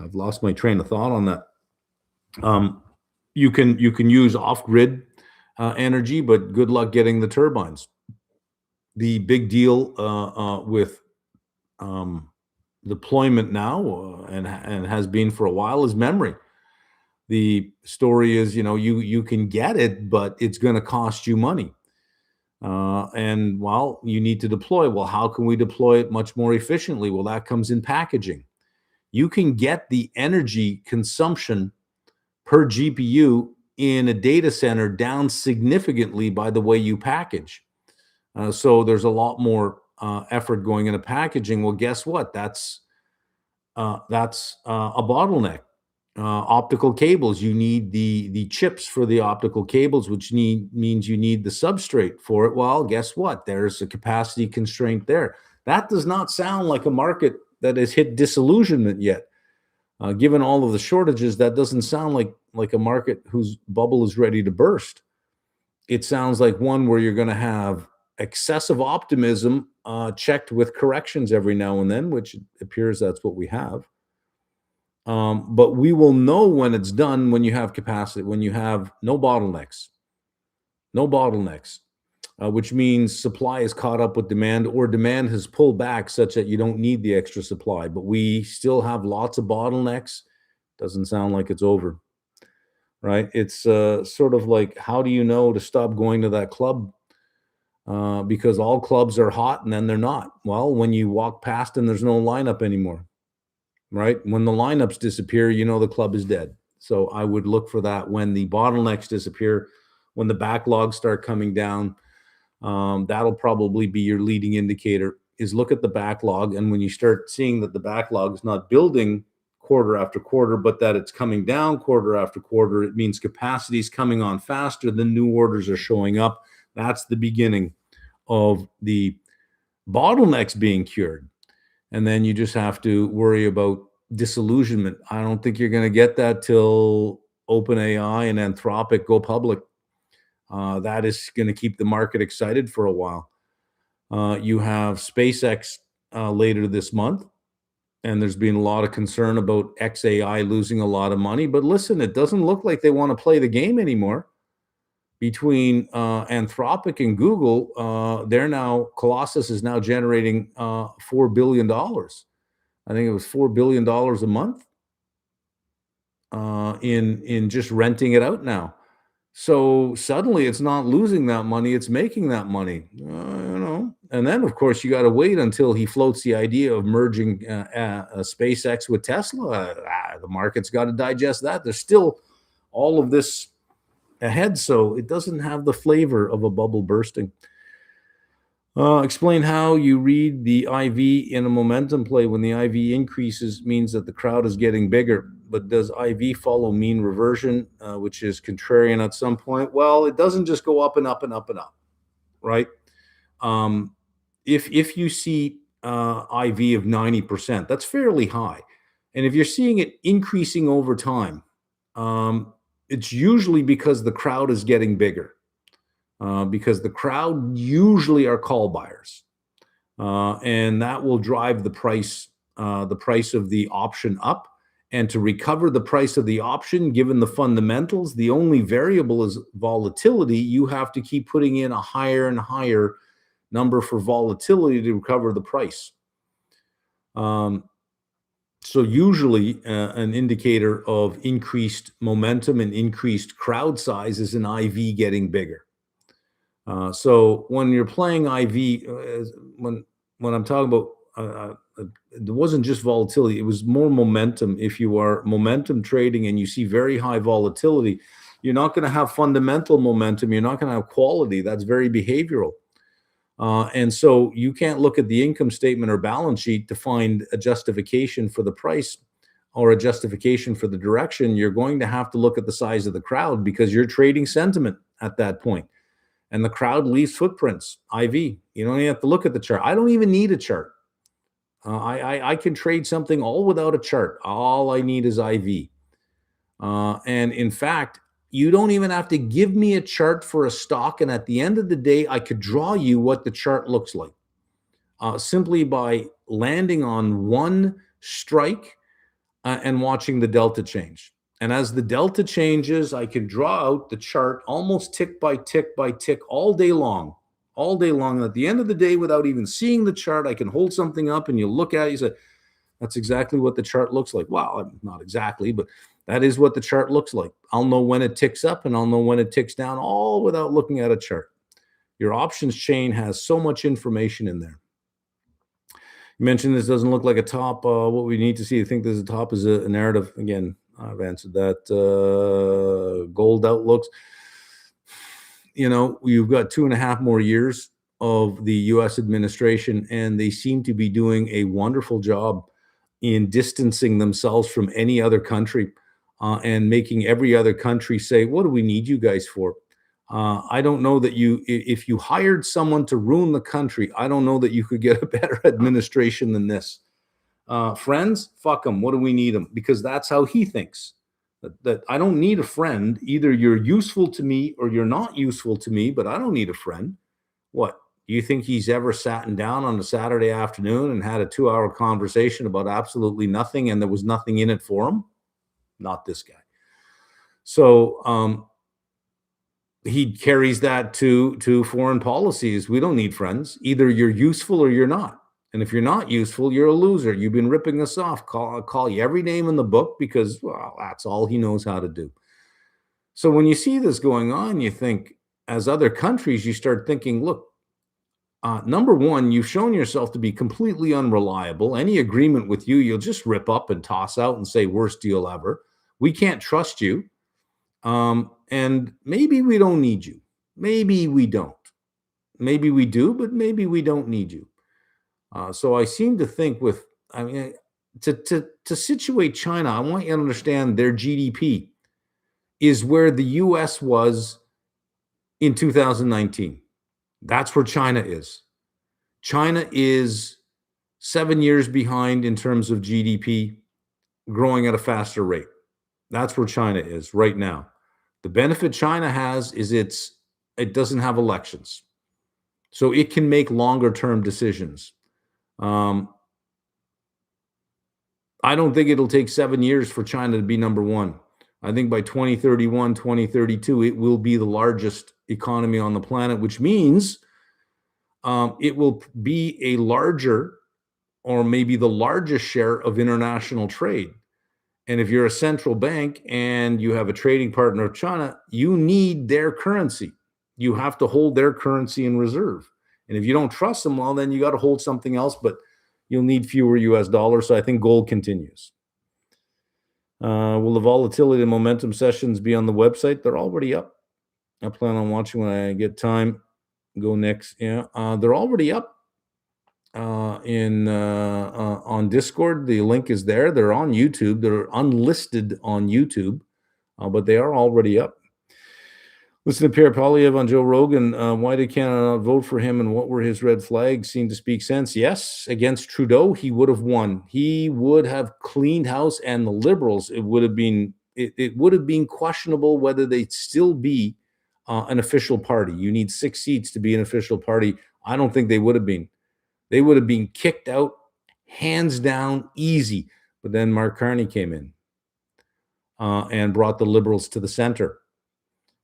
I've lost my train of thought on that. You can use off-grid energy, but good luck getting the turbines. The big deal with deployment now and has been for a while is memory. The story is, you can get it, but it's going to cost you money. And you need to deploy. Well, how can we deploy it much more efficiently? Well, that comes in packaging. You can get the energy consumption per GPU in a data center down significantly by the way you package. So there's a lot more effort going into packaging. Well, guess what? That's a bottleneck. Optical cables, you need the chips for the optical cables, which means you need the substrate for it. Well, guess what? There's a capacity constraint there. That does not sound like a market that has hit disillusionment yet. Given all of the shortages, that doesn't sound like a market whose bubble is ready to burst. It sounds like one where you're going to have excessive optimism checked with corrections every now and then, which appears that's what we have. But we will know when it's done when you have capacity, when you have no bottlenecks. which means supply is caught up with demand, or demand has pulled back such that you don't need the extra supply. But we still have lots of bottlenecks. Doesn't sound like it's over, right? It's sort of like, how do you know to stop going to that club? Because all clubs are hot and then they're not. Well, when you walk past and there's no lineup anymore, right? When the lineups disappear, you know the club is dead. So I would look for that when the bottlenecks disappear, when the backlogs start coming down. That'll probably be your leading indicator, is look at the backlog. And when you start seeing that the backlog is not building quarter after quarter, but that it's coming down quarter after quarter, it means capacity is coming on faster than new orders are showing up. That's the beginning of the bottlenecks being cured. And then you just have to worry about disillusionment. I don't think you're going to get that till OpenAI and Anthropic go public. That is going to keep the market excited for a while. You have SpaceX later this month, and there's been a lot of concern about XAI losing a lot of money. But listen, it doesn't look like they want to play the game anymore. Between Anthropic and Google, Colossus is now generating $4 billion. I think it was $4 billion a month in just renting it out now. So suddenly it's not losing that money, it's making that money, And then, of course, you got to wait until he floats the idea of merging SpaceX with Tesla. The market's got to digest that. There's still all of this ahead, so it doesn't have the flavor of a bubble bursting. Explain how you read the IV in a momentum play. When the IV increases, means that the crowd is getting bigger. But does IV follow mean reversion, which is contrarian at some point? Well, it doesn't just go up and up and up and up, right? If you see IV of 90%, that's fairly high. And if you're seeing it increasing over time, it's usually because the crowd is getting bigger. Because the crowd usually are call buyers, and that will drive the price of the option up. And to recover the price of the option, given the fundamentals, the only variable is volatility. You have to keep putting in a higher and higher number for volatility to recover the price. So usually an indicator of increased momentum and increased crowd size is an IV getting bigger. So when you're playing IV, when I'm talking about, it wasn't just volatility, it was more momentum. If you are momentum trading and you see very high volatility, you're not going to have fundamental momentum. You're not going to have quality. That's very behavioral. And so you can't look at the income statement or balance sheet to find a justification for the price or a justification for the direction. You're going to have to look at the size of the crowd, because you're trading sentiment at that point. And the crowd leaves footprints. IV. You don't even have to look at the chart. I don't even need a chart. I can trade something all without a chart. All I need is IV. And in fact, you don't even have to give me a chart for a stock. And at the end of the day, I could draw you what the chart looks like simply by landing on one strike and watching the delta change. And as the delta changes, I can draw out the chart almost tick by tick by tick all day long. And at the end of the day, without even seeing the chart, I can hold something up and you look at it, you say, that's exactly what the chart looks like. Well, not exactly, but that is what the chart looks like. I'll know when it ticks up and I'll know when it ticks down, all without looking at a chart. Your options chain has so much information in there. You mentioned this doesn't look like a top. What we need to see, I think there's a top is a narrative. Again, I've answered that. Gold outlooks. You've got 2.5 more years of the U.S. administration, and they seem to be doing a wonderful job in distancing themselves from any other country and making every other country say, what do we need you guys for? I don't know that if you hired someone to ruin the country, I don't know that you could get a better administration than this. Friends, fuck them. What do we need them? Because that's how he thinks. That I don't need a friend. Either you're useful to me or you're not useful to me, but I don't need a friend. What? Do you think he's ever sat down on a Saturday afternoon and had a 2-hour conversation about absolutely nothing and there was nothing in it for him? Not this guy. So he carries that to foreign policies. We don't need friends. Either you're useful or you're not. And if you're not useful, you're a loser. You've been ripping us off. Call you every name in the book because, well, that's all he knows how to do. So when you see this going on, you think, as other countries, you start thinking, look, number one, you've shown yourself to be completely unreliable. Any agreement with you, you'll just rip up and toss out and say, worst deal ever. We can't trust you. And maybe we don't need you. Maybe we don't. Maybe we do, but maybe we don't need you. So I seem to think to situate China, I want you to understand their GDP is where the US was in 2019. That's where China is. China is 7 years behind in terms of GDP, growing at a faster rate. That's where China is right now. The benefit China has is it doesn't have elections. So it can make longer term decisions. I don't think it'll take 7 years for China to be number one. I think by 2031, 2032, it will be the largest economy on the planet, which means it will be a larger or maybe the largest share of international trade. And if you're a central bank and you have a trading partner of China, you need their currency. You have to hold their currency in reserve. And if you don't trust them, well, then you got to hold something else, but you'll need fewer US dollars. So I think gold continues. Will the volatility and momentum sessions be on the website? They're already up. I plan on watching when I get time. Go next. Yeah, they're already up on Discord. The link is there. They're on YouTube. They're unlisted on YouTube, but they are already up. Listen to Pierre Poilievre on Joe Rogan. Why did Canada not vote for him, and what were his red flags? Seemed to speak sense. Yes, against Trudeau, he would have won. He would have cleaned house, and the Liberals, it would have been questionable whether they'd still be an official party. You need 6 seats to be an official party. I don't think they would have been. They would have been kicked out, hands down, easy. But then Mark Carney came in and brought the Liberals to the center.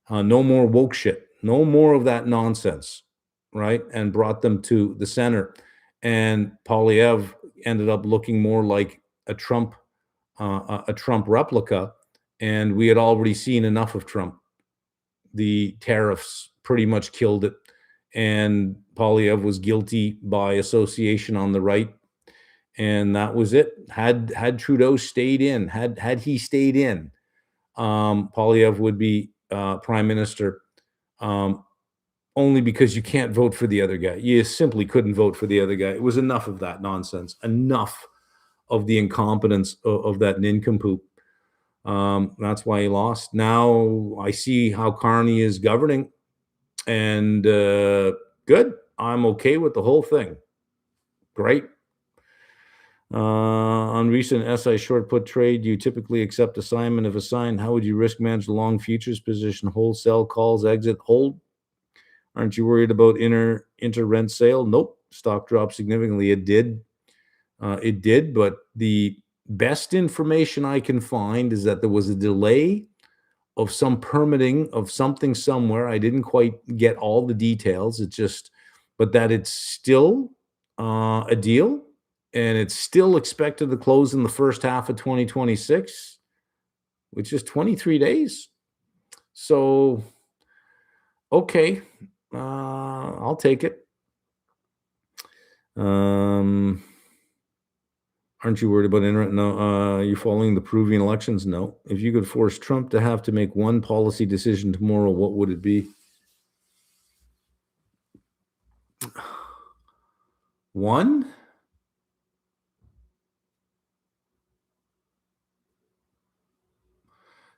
No more woke shit. No more of that nonsense, right? And brought them to the center. And Poilievre ended up looking more like a Trump replica. And we had already seen enough of Trump. The tariffs pretty much killed it. And Poilievre was guilty by association on the right. And that was it. Had Trudeau stayed in, had he stayed in, Poilievre would be prime minister, only because you can't vote for the other guy. You simply couldn't vote for the other guy. It was enough of that nonsense, enough of the incompetence of that nincompoop. That's why he lost. Now I see how Carney is governing, and good. I'm okay with the whole thing. Great. On recent SI short put trade, you typically accept assignment. If assigned, how would you risk manage the long futures position? Hold, sell, calls, exit, hold. Aren't you worried about inter rent sale? Nope. Stock dropped significantly. It did. But the best information I can find is that there was a delay of some permitting of something somewhere. I didn't quite get all the details. But that it's still a deal. And it's still expected to close in the first half of 2026, which is 23 days. So, okay, I'll take it. Aren't you worried about internet? No. Are you following the Peruvian elections? No. If you could force Trump to have to make one policy decision tomorrow, what would it be? One?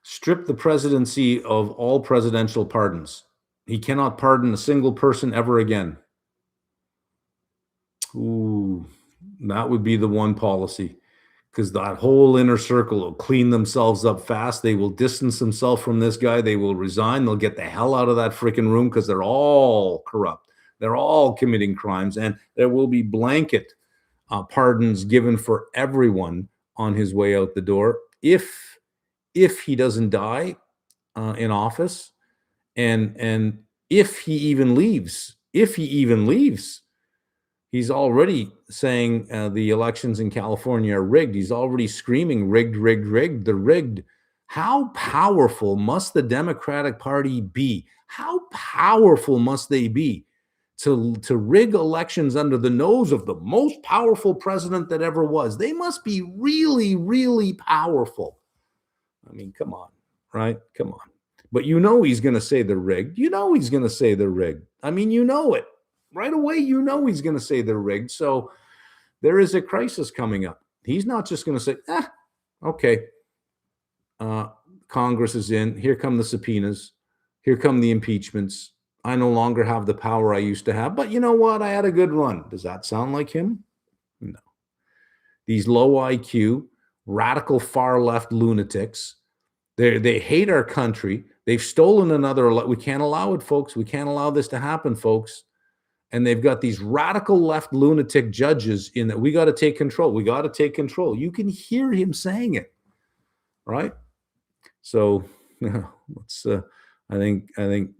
Strip the presidency of all presidential pardons. He cannot pardon a single person ever again. Ooh, that would be the one policy, because that whole inner circle will clean themselves up fast. They will distance themselves from this guy. They will resign. They'll get the hell out of that freaking room because they're all corrupt. They're all committing crimes, and there will be blanket pardons given for everyone on his way out the door if he doesn't die in office, And if he even leaves, he's already saying the elections in California are rigged. He's already screaming rigged, rigged, rigged. They're rigged. How powerful must the Democratic Party be? How powerful must they be to rig elections under the nose of the most powerful president that ever was? They must be really, really powerful. I mean, come on, right? Come on. But you know he's going to say they're rigged. You know he's going to say they're rigged. I mean, you know it. Right away, you know he's going to say they're rigged. So there is a crisis coming up. He's not just going to say, okay, Congress is in. Here come the subpoenas. Here come the impeachments. I no longer have the power I used to have. But you know what? I had a good run. Does that sound like him? No. These low IQ, radical far left lunatics, they hate our country. They've stolen another. We can't allow it, folks. We can't allow this to happen, folks. And they've got these radical left lunatic judges in that we got to take control. We got to take control. You can hear him saying it, right? So let's. I think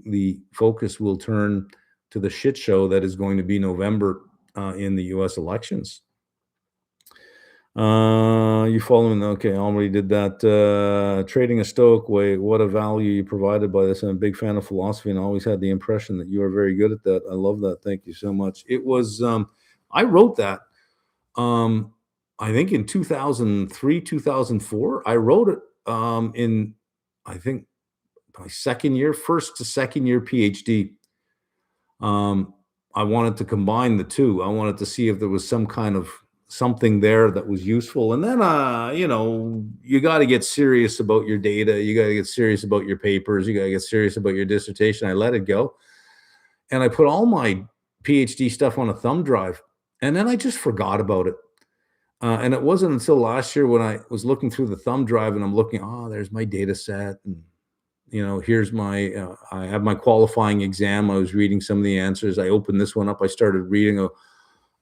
the focus will turn to the shit show that is going to be November in the U.S. elections. You following? Okay, I already did that. Trading a stoic way. What a value you provided by this. I'm a big fan of philosophy and always had the impression that you are very good at that. I love that. Thank you so much. It was, I wrote that, I think in 2003, 2004. I wrote it in, I think, my first to second year PhD. I wanted to combine the two. I wanted to see if there was some kind of something there that was useful. And then, you got to get serious about your data. You got to get serious about your papers. You got to get serious about your dissertation. I let it go. And I put all my PhD stuff on a thumb drive. And then I just forgot about it. And it wasn't until last year when I was looking through the thumb drive and I'm looking, there's my data set. And, here's my, I have my qualifying exam. I was reading some of the answers. I opened this one up. I started reading.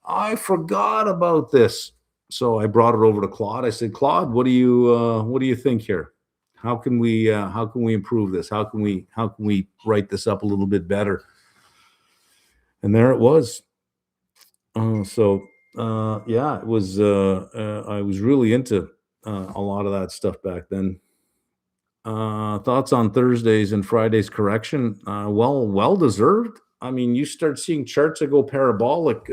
I forgot about this. So I brought it over to Claude. I said, Claude, what do you think here? How can we improve this? How can we write this up a little bit better? And there it was. It was, I was really into a lot of that stuff back then. Thoughts on Thursdays and Fridays correction? Well deserved. I mean, you start seeing charts that go parabolic,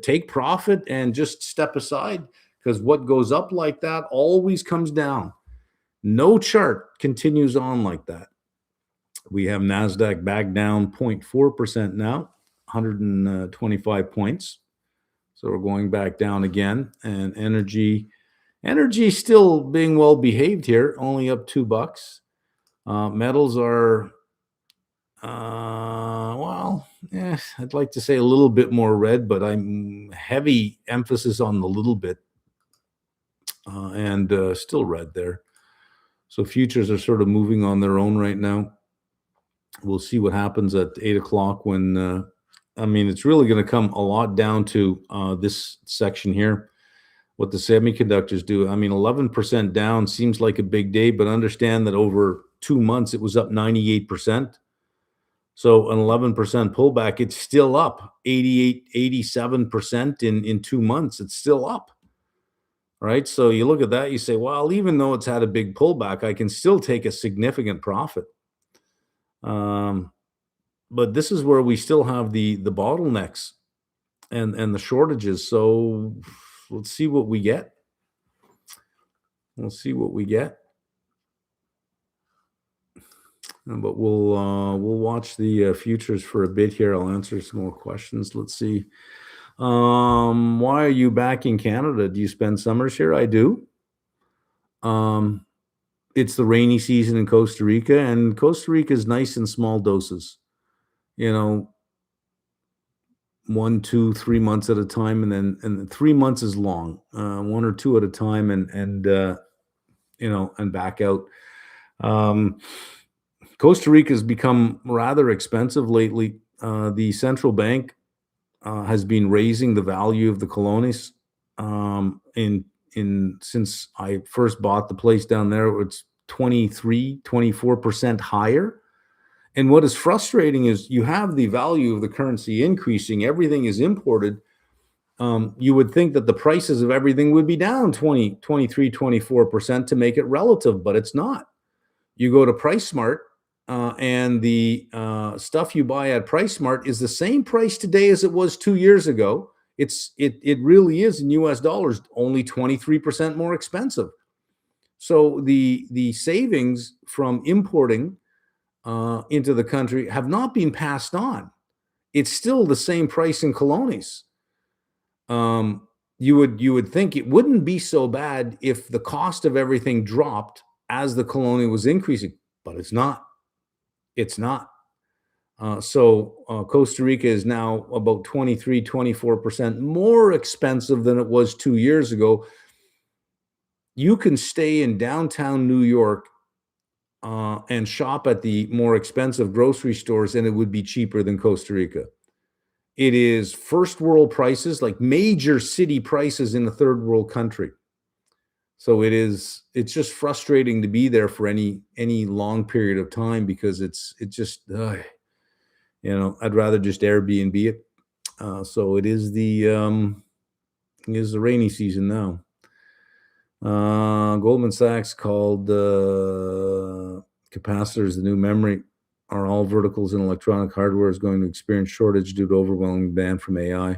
take profit and just step aside, because what goes up like that always comes down. No chart continues on like that. We have NASDAQ back down 0.4% now, 125 points. So we're going back down again. And energy still being well behaved here, only up $2. Metals are, I'd like to say a little bit more red, but I'm heavy emphasis on the little bit, and still red there. So futures are sort of moving on their own right now. We'll see what happens at 8 o'clock when, it's really going to come a lot down to this section here, what the semiconductors do. 11% down seems like a big day, but understand that over 2 months, it was up 98%. So an 11% pullback, it's still up 88, 87% in 2 months. It's still up, right? So you look at that, you say, well, even though it's had a big pullback, I can still take a significant profit. But this is where we still have the bottlenecks and the shortages. So let's see what we get. We'll see what we get. But we'll watch the futures for a bit here. I'll answer some more questions. Let's see. Why are you back in Canada? Do you spend summers here? I do. It's the rainy season in Costa Rica, and Costa Rica is nice in small doses. 1, 2, 3 months at a time, and 3 months is long. 1 or 2 at a time, and back out. Costa Rica has become rather expensive lately. The central bank has been raising the value of the colones. Since I first bought the place down there, it's 23, 24% higher. And what is frustrating is you have the value of the currency increasing, everything is imported. You would think that the prices of everything would be down 20, 23, 24% to make it relative, but it's not. You go to PriceSmart, and the stuff you buy at PriceSmart is the same price today as it was 2 years ago. It really is in US dollars, only 23% more expensive. So the savings from importing into the country have not been passed on. It's still the same price in colonies. You would think it wouldn't be so bad if the cost of everything dropped as the colonia was increasing, but it's not. It's not. So Costa Rica is now about 23, 24% more expensive than it was 2 years ago. You can stay in downtown New York and shop at the more expensive grocery stores, and it would be cheaper than Costa Rica. It is first world prices, like major city prices in a third world country. So it's just frustrating to be there for any long period of time because I'd rather just Airbnb it. So it is the rainy season now. Goldman Sachs called capacitors the new memory. Are all verticals in electronic hardware is going to experience shortage due to overwhelming demand from AI?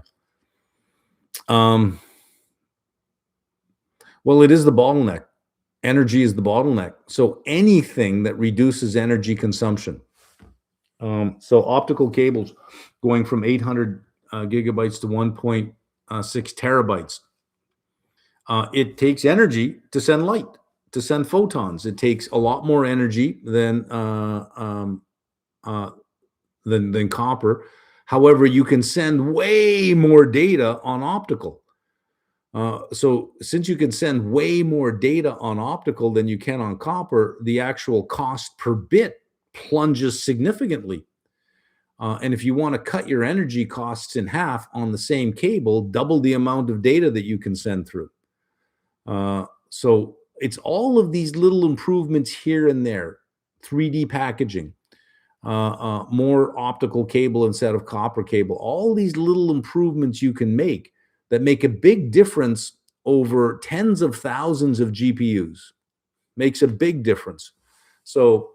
Well, it is the bottleneck. Energy is the bottleneck. So anything that reduces energy consumption. So optical cables going from 800 gigabytes to 1.6 terabytes. It takes energy to send light, to send photons. It takes a lot more energy than copper. However, you can send way more data on optical. So since you can send way more data on optical than you can on copper, the actual cost per bit plunges significantly. And if you want to cut your energy costs in half on the same cable, double the amount of data that you can send through. So it's all of these little improvements here and there, 3D packaging, more optical cable instead of copper cable, all these little improvements you can make that make a big difference over tens of thousands of GPUs. Makes a big difference. So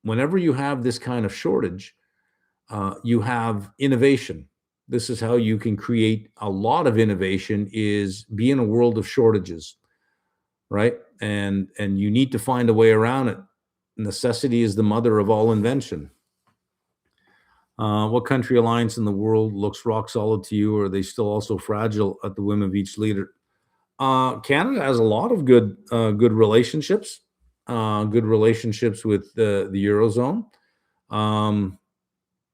whenever you have this kind of shortage, you have innovation. This is how you can create a lot of innovation, is be in a world of shortages, right? And you need to find a way around it. Necessity is the mother of all invention. What country alliance in the world looks rock solid to you, or are they still also fragile at the whim of each leader? Canada has a lot of good relationships, with the Eurozone.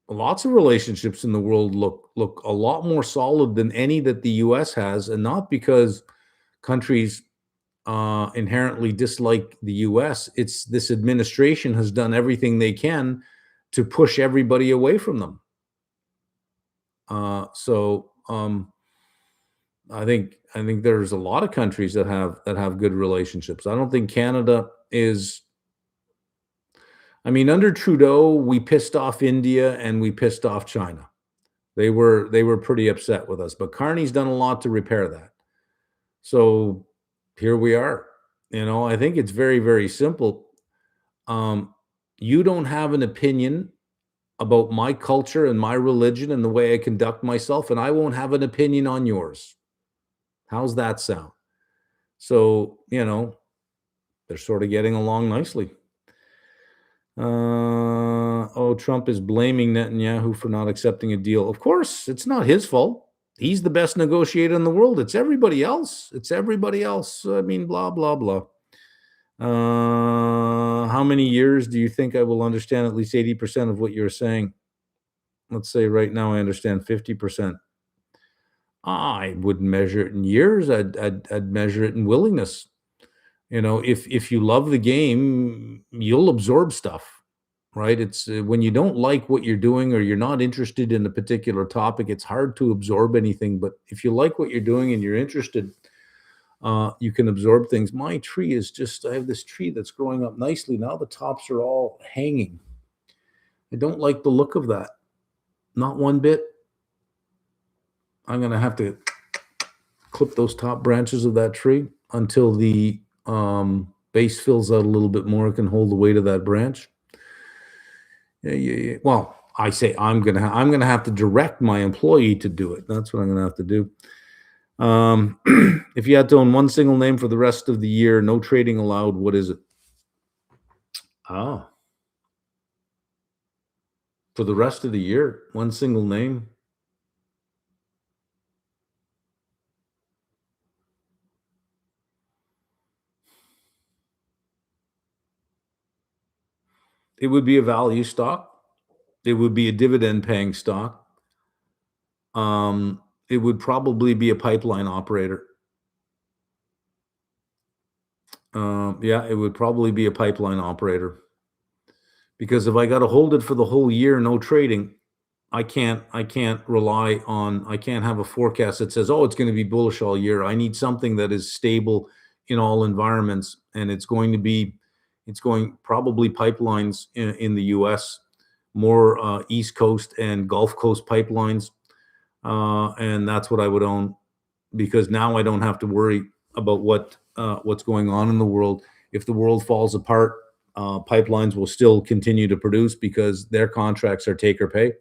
Lots of relationships in the world look a lot more solid than any that the U.S. has, and not because countries inherently dislike the U.S. It's this administration has done everything they can to push everybody away from them. So I think there's a lot of countries that have good relationships. I don't think Canada is. I mean, under Trudeau, we pissed off India and we pissed off China. They were pretty upset with us, but Carney's done a lot to repair that. So here we are. I think it's very, very simple. You don't have an opinion about my culture and my religion and the way I conduct myself, and I won't have an opinion on yours. How's that sound? So, they're sort of getting along nicely. Trump is blaming Netanyahu for not accepting a deal. Of course, it's not his fault. He's the best negotiator in the world. It's everybody else. I mean, blah, blah, blah. How many years do you think I will understand at least 80% of what you're saying? Let's say right now I understand 50%. I wouldn't measure it in years. I'd measure it in willingness. If you love the game, you'll absorb stuff, right? It's when you don't like what you're doing or you're not interested in a particular topic, it's hard to absorb anything. But if you like what you're doing and you're interested, you can absorb things. My tree I have this tree that's growing up nicely. Now the tops are all hanging. I don't like the look of that. Not one bit. I'm going to have to clip those top branches of that tree until the base fills out a little bit more. It can hold the weight of that branch. Yeah. Well, I say I'm gonna have to direct my employee to do it. That's what I'm gonna have to do. If you had to own one single name for the rest of the year, no trading allowed, what is it? Ah, for the rest of the year, one single name. It would be a value stock. It would be a dividend paying stock. It would probably be a pipeline operator. Yeah, it would probably be a pipeline operator. Because if I got to hold it for the whole year, no trading, I can't rely on, I can't have a forecast that says, oh, it's going to be bullish all year. I need something that is stable in all environments. And it's going probably pipelines in the US, more East Coast and Gulf Coast pipelines. And that's what I would own, because now I don't have to worry about what's going on in the world. If the world falls apart, pipelines will still continue to produce because their contracts are take or pay.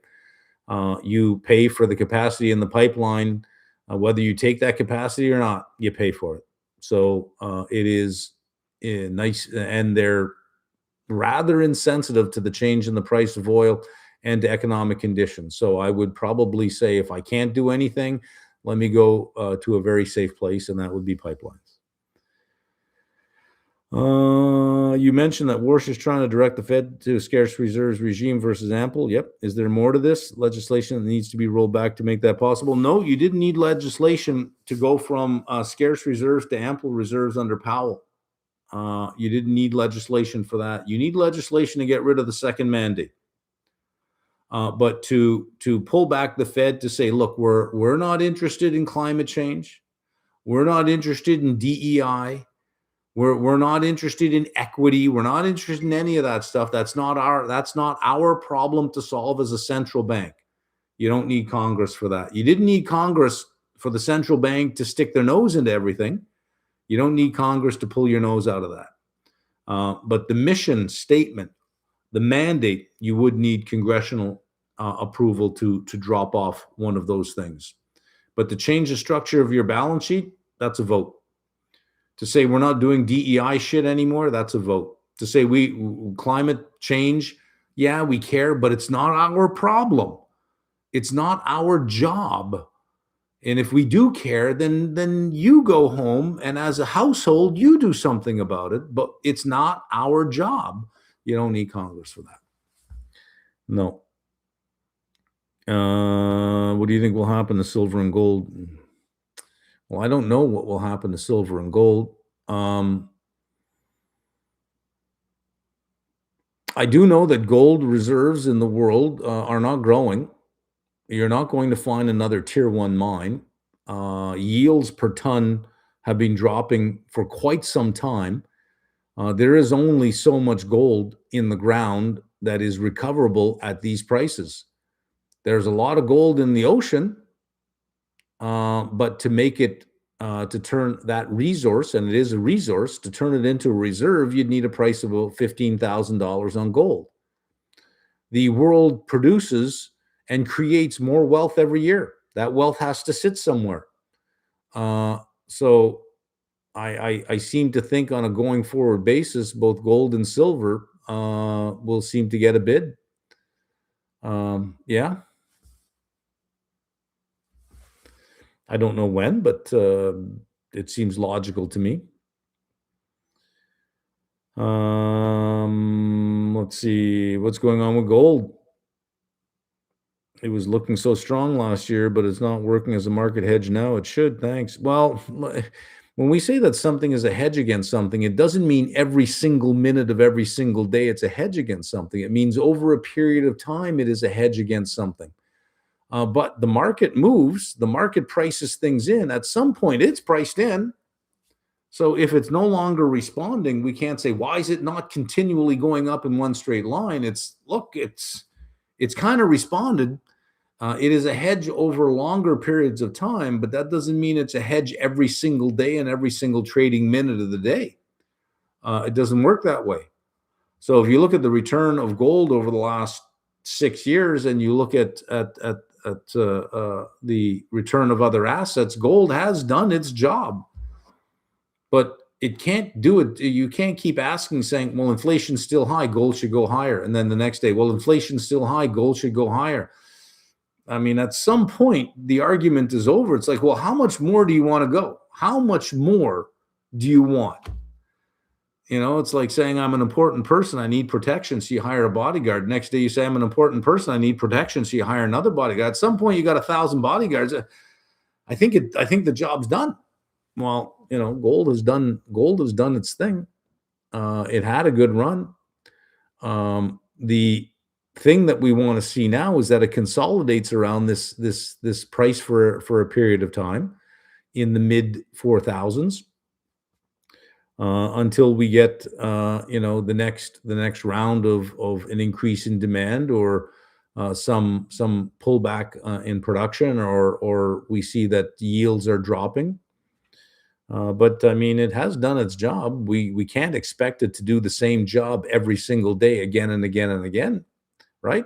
You pay for the capacity in the pipeline, whether you take that capacity or not, you pay for it. So it is nice, and they're rather insensitive to the change in the price of oil and to economic conditions. So I would probably say, if I can't do anything, let me go to a very safe place, and that would be pipelines. You mentioned that Warsh is trying to direct the Fed to a scarce reserves regime versus ample. Yep. Is there more to this legislation that needs to be rolled back to make that possible? No, you didn't need legislation to go from scarce reserves to ample reserves under Powell. You didn't need legislation for that. You need legislation to get rid of the second mandate. But to pull back the Fed to say, look, we're not interested in climate change. We're not interested in DEI. We're not interested in equity. We're not interested in any of that stuff. That's not our problem to solve as a central bank. You don't need Congress for that. You didn't need Congress for the central bank to stick their nose into everything. You don't need Congress to pull your nose out of that. But the mission statement, the mandate, you would need congressional approval to drop off one of those things. But to change the structure of your balance sheet, that's a vote. To say we're not doing DEI shit anymore, that's a vote. To say climate change, yeah, we care, but it's not our problem. It's not our job. And if we do care, then you go home and as a household, you do something about it, but it's not our job. You don't need Congress for that. No. What do you think will happen to silver and gold? Well, I don't know what will happen to silver and gold. I do know that gold reserves in the world are not growing. You're not going to find another tier one mine. Yields per ton have been dropping for quite some time. There is only so much gold in the ground that is recoverable at these prices. There's a lot of gold in the ocean, but to make it, to turn that resource, and it is a resource, to turn it into a reserve, you'd need a price of about $15,000 on gold. The world produces and creates more wealth every year. That wealth has to sit somewhere. So I seem to think on a going forward basis, both gold and silver will seem to get a bid. Yeah. I don't know when, but it seems logical to me. Let's see what's going on with gold. It was looking so strong last year, but it's not working as a market hedge now. It should. Thanks. Well, when we say that something is a hedge against something, it doesn't mean every single minute of every single day it's a hedge against something. It means over a period of time it is a hedge against something. But the market moves, the market prices things in. At some point, it's priced in. So if it's no longer responding, we can't say, why is it not continually going up in one straight line? It's It's kind of responded. It is a hedge over longer periods of time, but that doesn't mean it's a hedge every single day and every single trading minute of the day. It doesn't work that way. So if you look at the return of gold over the last 6 years, and you look at the return of other assets, gold has done its job, but it can't do it. You can't keep asking, saying, well, inflation's still high, gold should go higher. And then the next day, well, inflation's still high, gold should go higher. I mean, at some point, the argument is over. It's like, well, how much more do you want to go? How much more do you want? You know, it's like saying, I'm an important person, I need protection, so you hire a bodyguard. Next day you say, I'm an important person, I need protection, so you hire another bodyguard. At some point, you got 1,000 bodyguards. I think the job's done. Well, you know, gold has done its thing. It had a good run. The thing that we want to see now is that it consolidates around this price for a period of time in the mid 4,000s. Until we get the next round of an increase in demand, or some pullback in production, or we see that yields are dropping. But I mean, it has done its job. We can't expect it to do the same job every single day, again and again and again, right?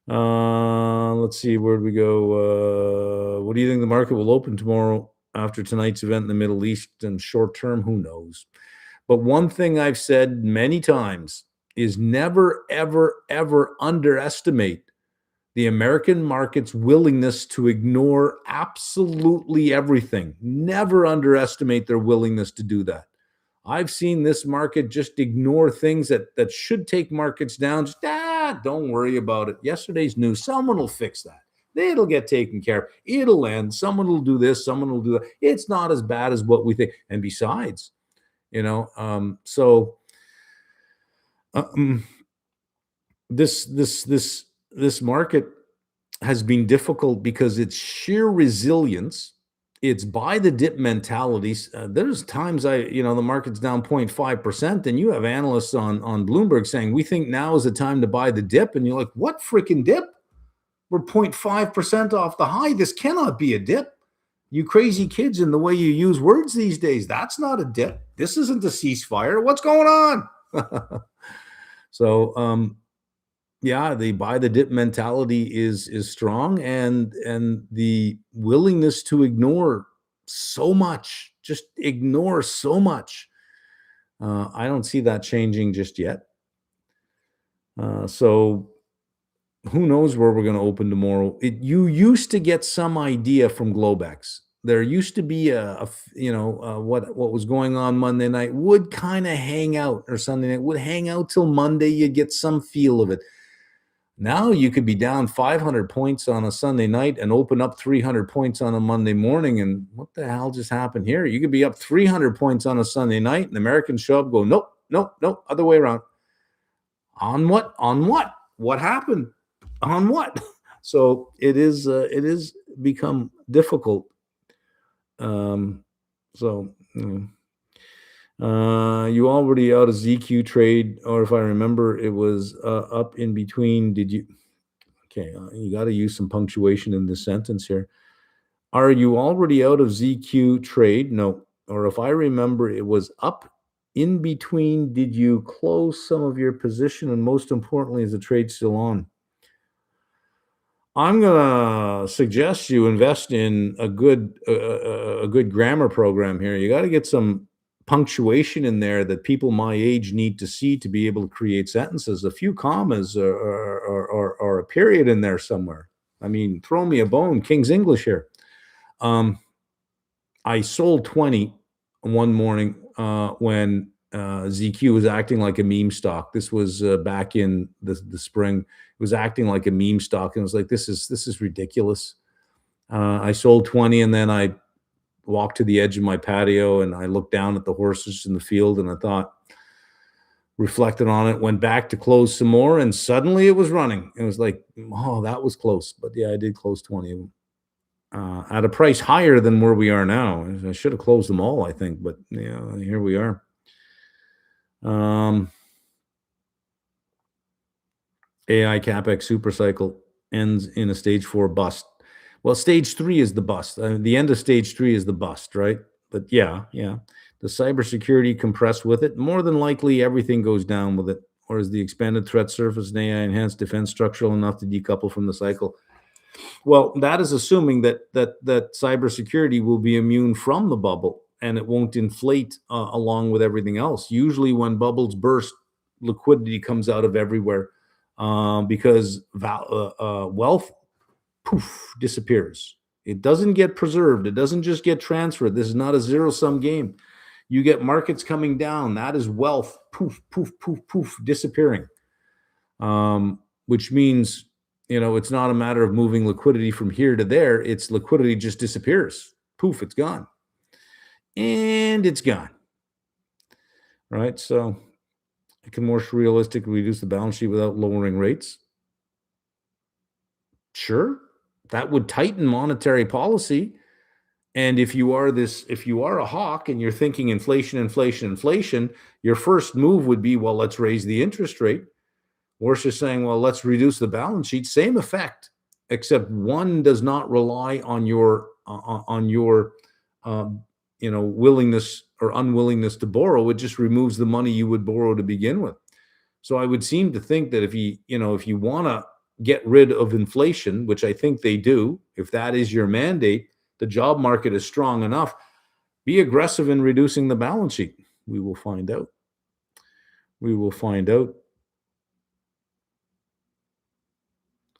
Let's see, where'd we go? What do you think the market will open tomorrow after tonight's event in the Middle East? And short term, who knows? But one thing I've said many times is never, ever, ever underestimate the American market's willingness to ignore absolutely everything. Never underestimate their willingness to do that. I've seen this market just ignore things that should take markets down. Just, don't worry about it. Yesterday's news, someone will fix that. It'll get taken care of. It'll end. Someone will do this. Someone will do that. It's not as bad as what we think. And besides, this market has been difficult because it's sheer resilience. It's buy the dip mentalities. There's times the market's down 0.5%, and you have analysts on Bloomberg saying, we think now is the time to buy the dip. And you're like, what freaking dip? We're 0.5% off the high. This cannot be a dip. You crazy kids, in the way you use words these days, that's not a dip. This isn't a ceasefire. What's going on? So, the buy the dip mentality is strong, and the willingness to ignore so much, just ignore so much. I don't see that changing just yet. So who knows where we're going to open tomorrow? You used to get some idea from Globex. There used to be what was going on Monday night would kind of hang out, or Sunday night would hang out till Monday. You get some feel of it. Now you could be down 500 points on a Sunday night and open up 300 points on a Monday morning. And what the hell just happened here? You could be up 300 points on a Sunday night, and Americans show up, go, nope, other way around. On what? What happened? On what? So it is become difficult. You already out of ZQ trade, or if I remember, it was up in between. Did you? Okay, you got to use some punctuation in this sentence here. Are you already out of ZQ trade? No. Or if I remember, it was up in between. Did you close some of your position? And most importantly, is the trade still on? I'm gonna suggest you invest in a good grammar program here. You got to get some punctuation in there that people my age need to see to be able to create sentences. A few commas or a period in there somewhere. I mean, throw me a bone, King's English here. I sold 20 one morning when ZQ was acting like a meme stock. This was back in the spring. It was acting like a meme stock, and it was like, this is ridiculous. I sold 20, and then I walked to the edge of my patio, and I looked down at the horses in the field, and I thought, reflected on it, went back to close some more, and suddenly it was running. It was like, oh, that was close. But yeah, I did close 20 of them at a price higher than where we are now. I should have closed them all, I think, but here we are. AI CapEx supercycle ends in a stage 4 bust. Well, stage 3 is the bust. The end of stage 3 is the bust, right? But yeah. The cybersecurity compressed with it. More than likely, everything goes down with it. Or is the expanded threat surface and AI enhanced defense structural enough to decouple from the cycle? Well, that is assuming that cybersecurity will be immune from the bubble and it won't inflate along with everything else. Usually, when bubbles burst, liquidity comes out of everywhere because wealth poof disappears. It doesn't get preserved. It doesn't just get transferred. This is not a zero sum game. You get markets coming down. That is wealth poof poof poof poof disappearing, which means it's not a matter of moving liquidity from here to there. It's liquidity just disappears. Poof, it's gone. And it's gone. Right? So it can more realistically reduce the balance sheet without lowering rates. Sure. That would tighten monetary policy. And if you are a hawk and you're thinking inflation, your first move would be, well, let's raise the interest rate. Or it's just saying, well, let's reduce the balance sheet. Same effect, except one does not rely on your willingness or unwillingness to borrow. It just removes the money you would borrow to begin with. So I would seem to think that if you want to get rid of inflation, which I think they do, if that is your mandate, the job market is strong enough. Be aggressive in reducing the balance sheet. We will find out.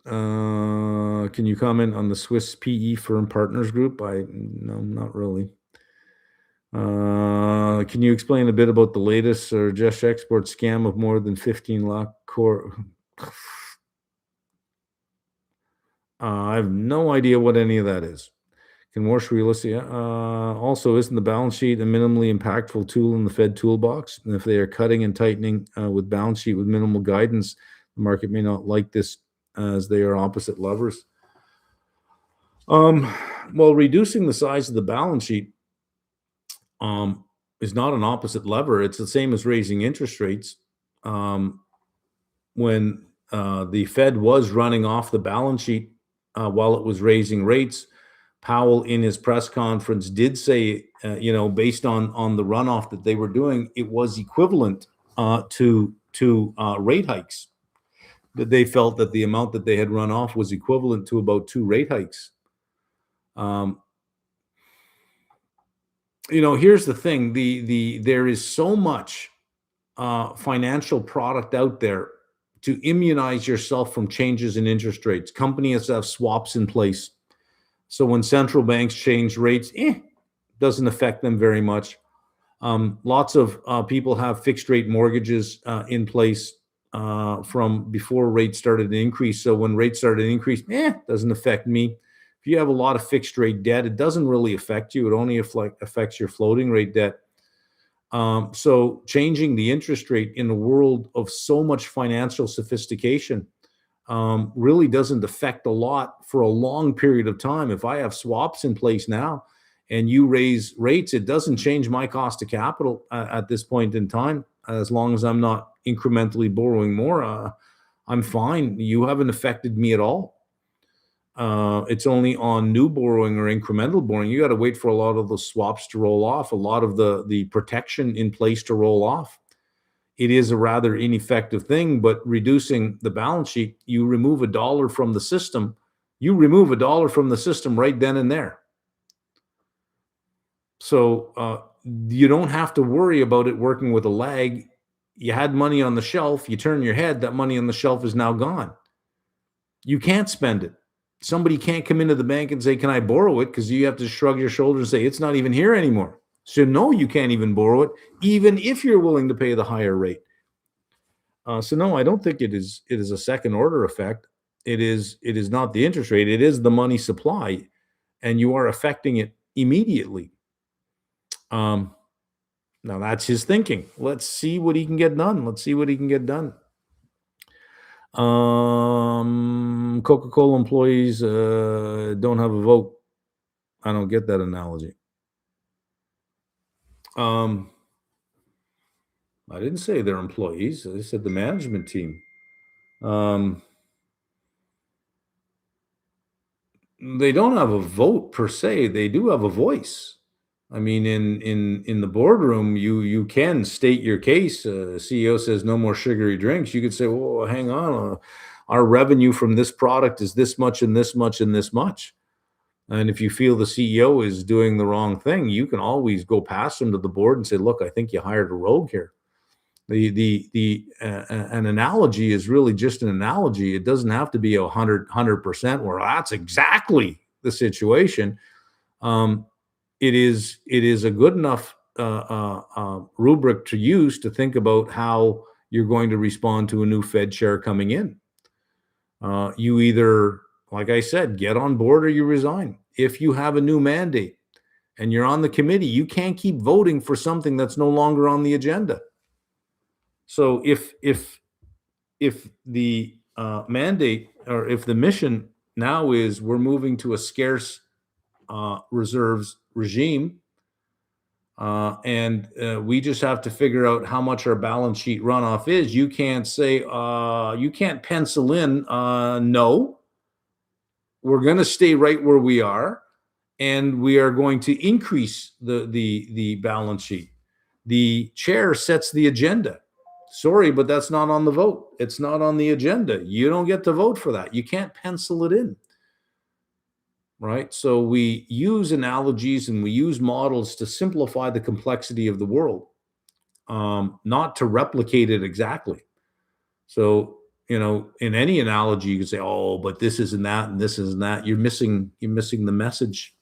Can you comment on the Swiss PE firm Partners Group? No, not really. Can you explain a bit about the latest just export scam of more than 15 lakh core? I have no idea what any of that is. Can more realistic? Also, isn't the balance sheet a minimally impactful tool in the Fed toolbox? And if they are cutting and tightening with balance sheet with minimal guidance, the market may not like this as they are opposite levers. Well, reducing the size of the balance sheet is not an opposite lever. It's the same as raising interest rates. When the Fed was running off the balance sheet while it was raising rates, Powell in his press conference did say, based on the runoff that they were doing, it was equivalent to rate hikes. That they felt that the amount that they had run off was equivalent to about 2 rate hikes. Here's the thing: there is so much financial product out there to immunize yourself from changes in interest rates. Companies have swaps in place. So when central banks change rates, doesn't affect them very much. Lots of people have fixed rate mortgages in place from before rates started to increase. So when rates started to increase, doesn't affect me. If you have a lot of fixed rate debt, it doesn't really affect you. It only affects your floating rate debt. So changing the interest rate in a world of so much financial sophistication really doesn't affect a lot for a long period of time. If I have swaps in place now and you raise rates, it doesn't change my cost of capital at this point in time. As long as I'm not incrementally borrowing more, I'm fine. You haven't affected me at all. It's only on new borrowing or incremental borrowing. You got to wait for a lot of the swaps to roll off, a lot of the protection in place to roll off. It is a rather ineffective thing, but reducing the balance sheet, you remove a dollar from the system. You remove a dollar from the system right then and there. So you don't have to worry about it working with a lag. You had money on the shelf. You turn your head, that money on the shelf is now gone. You can't spend it. Somebody can't come into the bank and say, can I borrow it? Because you have to shrug your shoulders and say, it's not even here anymore. So no, you can't even borrow it, even if you're willing to pay the higher rate. So no, I don't think it is a second order effect. It is not the interest rate. It is the money supply, and you are affecting it immediately. Now that's his thinking. Let's see what he can get done. Coca-Cola employees don't have a vote. I don't get that analogy. I didn't say they're employees. I said the management team. Um, they don't have a vote per se. They do have a voice. I mean, in the boardroom, you can state your case. CEO says no more sugary drinks. You could say, "Well, hang on, our revenue from this product is this much and this much and this much." And if you feel the CEO is doing the wrong thing, you can always go past them to the board and say, "Look, I think you hired a rogue here." An analogy is really just an analogy. It doesn't have to be 100% where that's exactly the situation. Um, it is a good enough rubric to use to think about how you're going to respond to a new Fed chair coming in. You either, like I said, get on board or you resign. If you have a new mandate and you're on the committee, you can't keep voting for something that's no longer on the agenda. So if the mandate or if the mission now is we're moving to a scarce reserves regime, and we just have to figure out how much our balance sheet runoff is. You can't say, you can't pencil in, no, we're going to stay right where we are, and we are going to increase the balance sheet. The chair sets the agenda. Sorry, but that's not on the vote. It's not on the agenda. You don't get to vote for that. You can't pencil it in. Right? So we use analogies and we use models to simplify the complexity of the world, not to replicate it exactly. So, in any analogy, you can say, "Oh, but this isn't that, and this isn't that." You're missing the message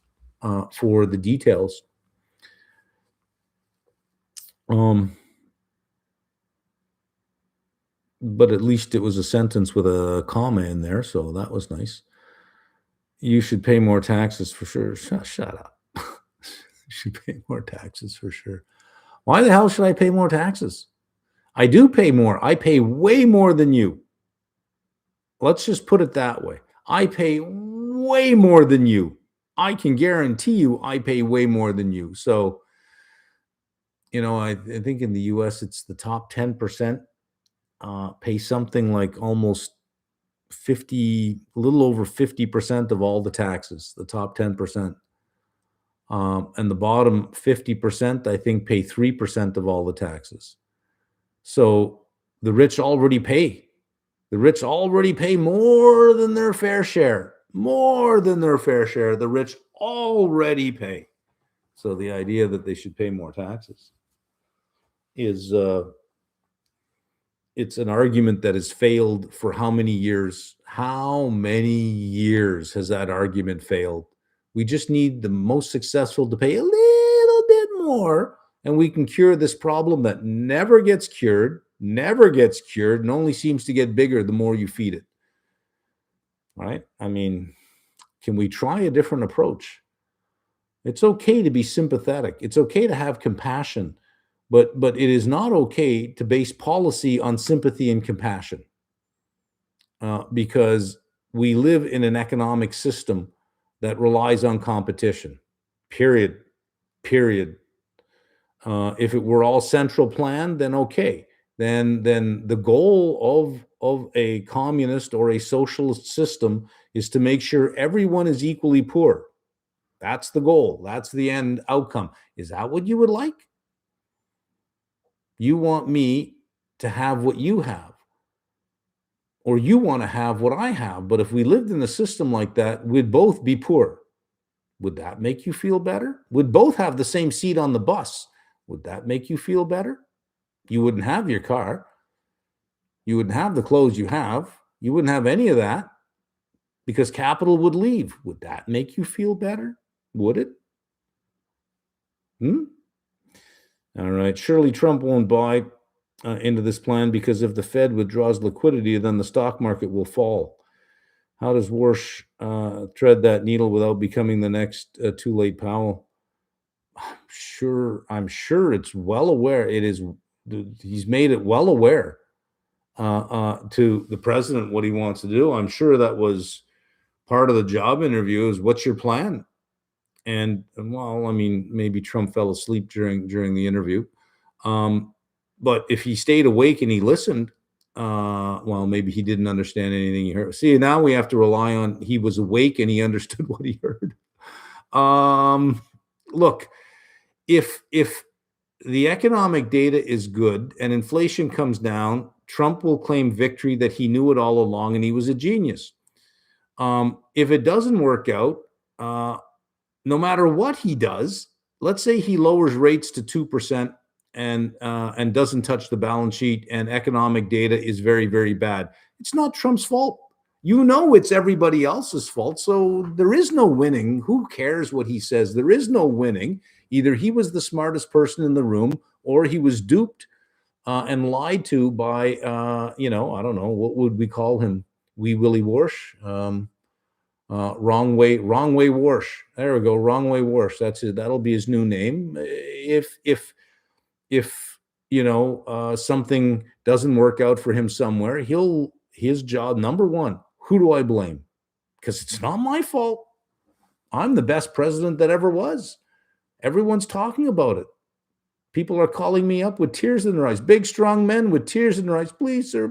for the details. But at least it was a sentence with a comma in there, so that was nice. You should pay more taxes for sure. Shut up. You should pay more taxes for sure. Why the hell should I pay more taxes? I do pay more. I pay way more than you. Let's just put it that way. I pay way more than you. I can guarantee you I pay way more than you. So, I think in the US, it's the top 10% pay something like almost 50, a little over 50% of all the taxes, the top 10%. And the bottom 50%, I think, pay 3% of all the taxes. So the rich already pay. The rich already pay more than their fair share. More than their fair share. The rich already pay. So the idea that they should pay more taxes is it's an argument that has failed for how many years? How many years has that argument failed? We just need the most successful to pay a little bit more, and we can cure this problem that never gets cured, and only seems to get bigger the more you feed it. Right? I mean, can we try a different approach? It's okay to be sympathetic. It's okay to have compassion, but it is not okay to base policy on sympathy and compassion, because we live in an economic system that relies on competition. Period. Period. If it were all central planned, then okay. Then the goal of a communist or a socialist system is to make sure everyone is equally poor. That's the goal. That's the end outcome. Is that what you would like? You want me to have what you have, or you want to have what I have. But if we lived in a system like that, we'd both be poor. Would that make you feel better? We'd both have the same seat on the bus. Would that make you feel better? You wouldn't have your car. You wouldn't have the clothes you have. You wouldn't have any of that because capital would leave. Would that make you feel better? Would it? All right. Surely Trump won't buy into this plan because if the Fed withdraws liquidity, then the stock market will fall. How does Warsh thread that needle without becoming the next too late Powell? I'm sure it's well aware. He's made it well aware to the president what he wants to do. I'm sure that was part of the job interview is what's your plan? And well, I mean, maybe Trump fell asleep during the interview. But if he stayed awake and he listened, Well, maybe he didn't understand anything he heard. See, now we have to rely on he was awake and he understood what he heard. Look, if the economic data is good and inflation comes down, Trump will claim victory that he knew it all along and he was a genius. If it doesn't work out, no matter what he does, let's say he lowers rates to 2% and doesn't touch the balance sheet and economic data is very, very bad. It's not Trump's fault. You know it's everybody else's fault. So there is no winning. Who cares what he says? There is no winning. Either he was the smartest person in the room or he was duped and lied to by, I don't know, what would we call him? Wee Willie Warsh? Wrong way Warsh. There we go. Wrong way Warsh. That's it. That'll be his new name. If something doesn't work out for him somewhere, his job number one. Who do I blame? Because it's not my fault. I'm the best president that ever was. Everyone's talking about it. People are calling me up with tears in their eyes. Big, strong men with tears in their eyes. Please, sir,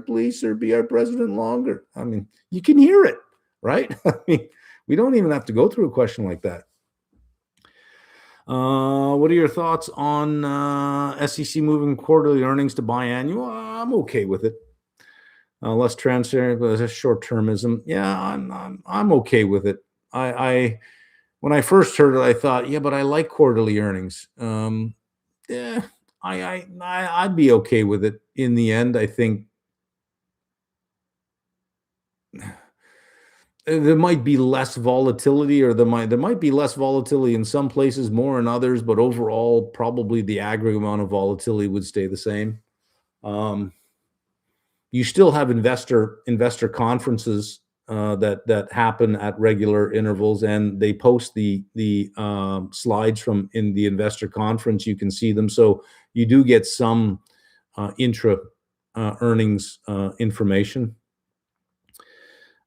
be our president longer. I mean, you can hear it, right? I mean, we don't even have to go through a question like that. What are your thoughts on SEC moving quarterly earnings to biannual? I'm okay with it. Less transparent, but less short-termism. Yeah, I'm okay with it. I when I first heard it, I thought, yeah, but I like quarterly earnings. Yeah, I'd be okay with it. In the end, I think there might be less volatility, or there might be less volatility in some places, more in others, but overall, probably the aggregate amount of volatility would stay the same. You still have investor conferences that happen at regular intervals, and they post the slides from in the investor conference. You can see them, so you do get some intra earnings information.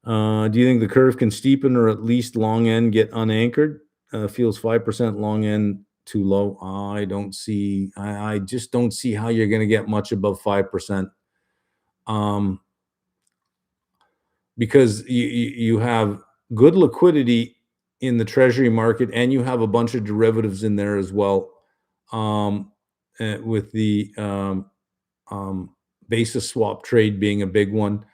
Do you think the curve can steepen or at least long end get unanchored? Feels 5% long end too low. I don't see. I just don't see how you're going to get much above 5%. Because you have good liquidity in the treasury market and you have a bunch of derivatives in there as well, with the basis swap trade being a big one.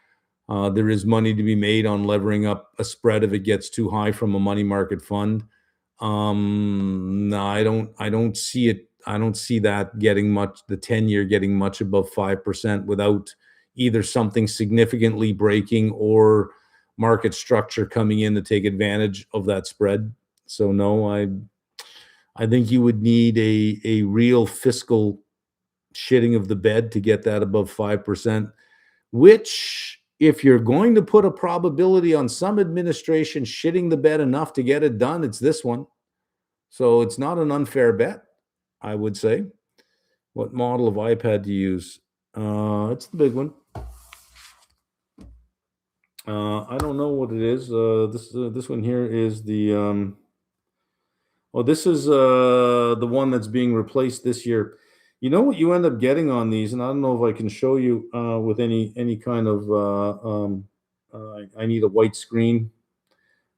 There is money to be made on levering up a spread if it gets too high from a money market fund. No, I don't see it. I don't see that getting much, the 10-year getting much above 5% without either something significantly breaking or market structure coming in to take advantage of that spread. So no, I think you would need a real fiscal shitting of the bed to get that above 5%, which, if you're going to put a probability on some administration shitting the bed enough to get it done, it's this one. So it's not an unfair bet, I would say. What model of iPad do you use? It's the big one. I don't know what it is. This one here is the this is the one that's being replaced this year. You know what you end up getting on these, and I don't know if I can show you with any kind of. I need a white screen.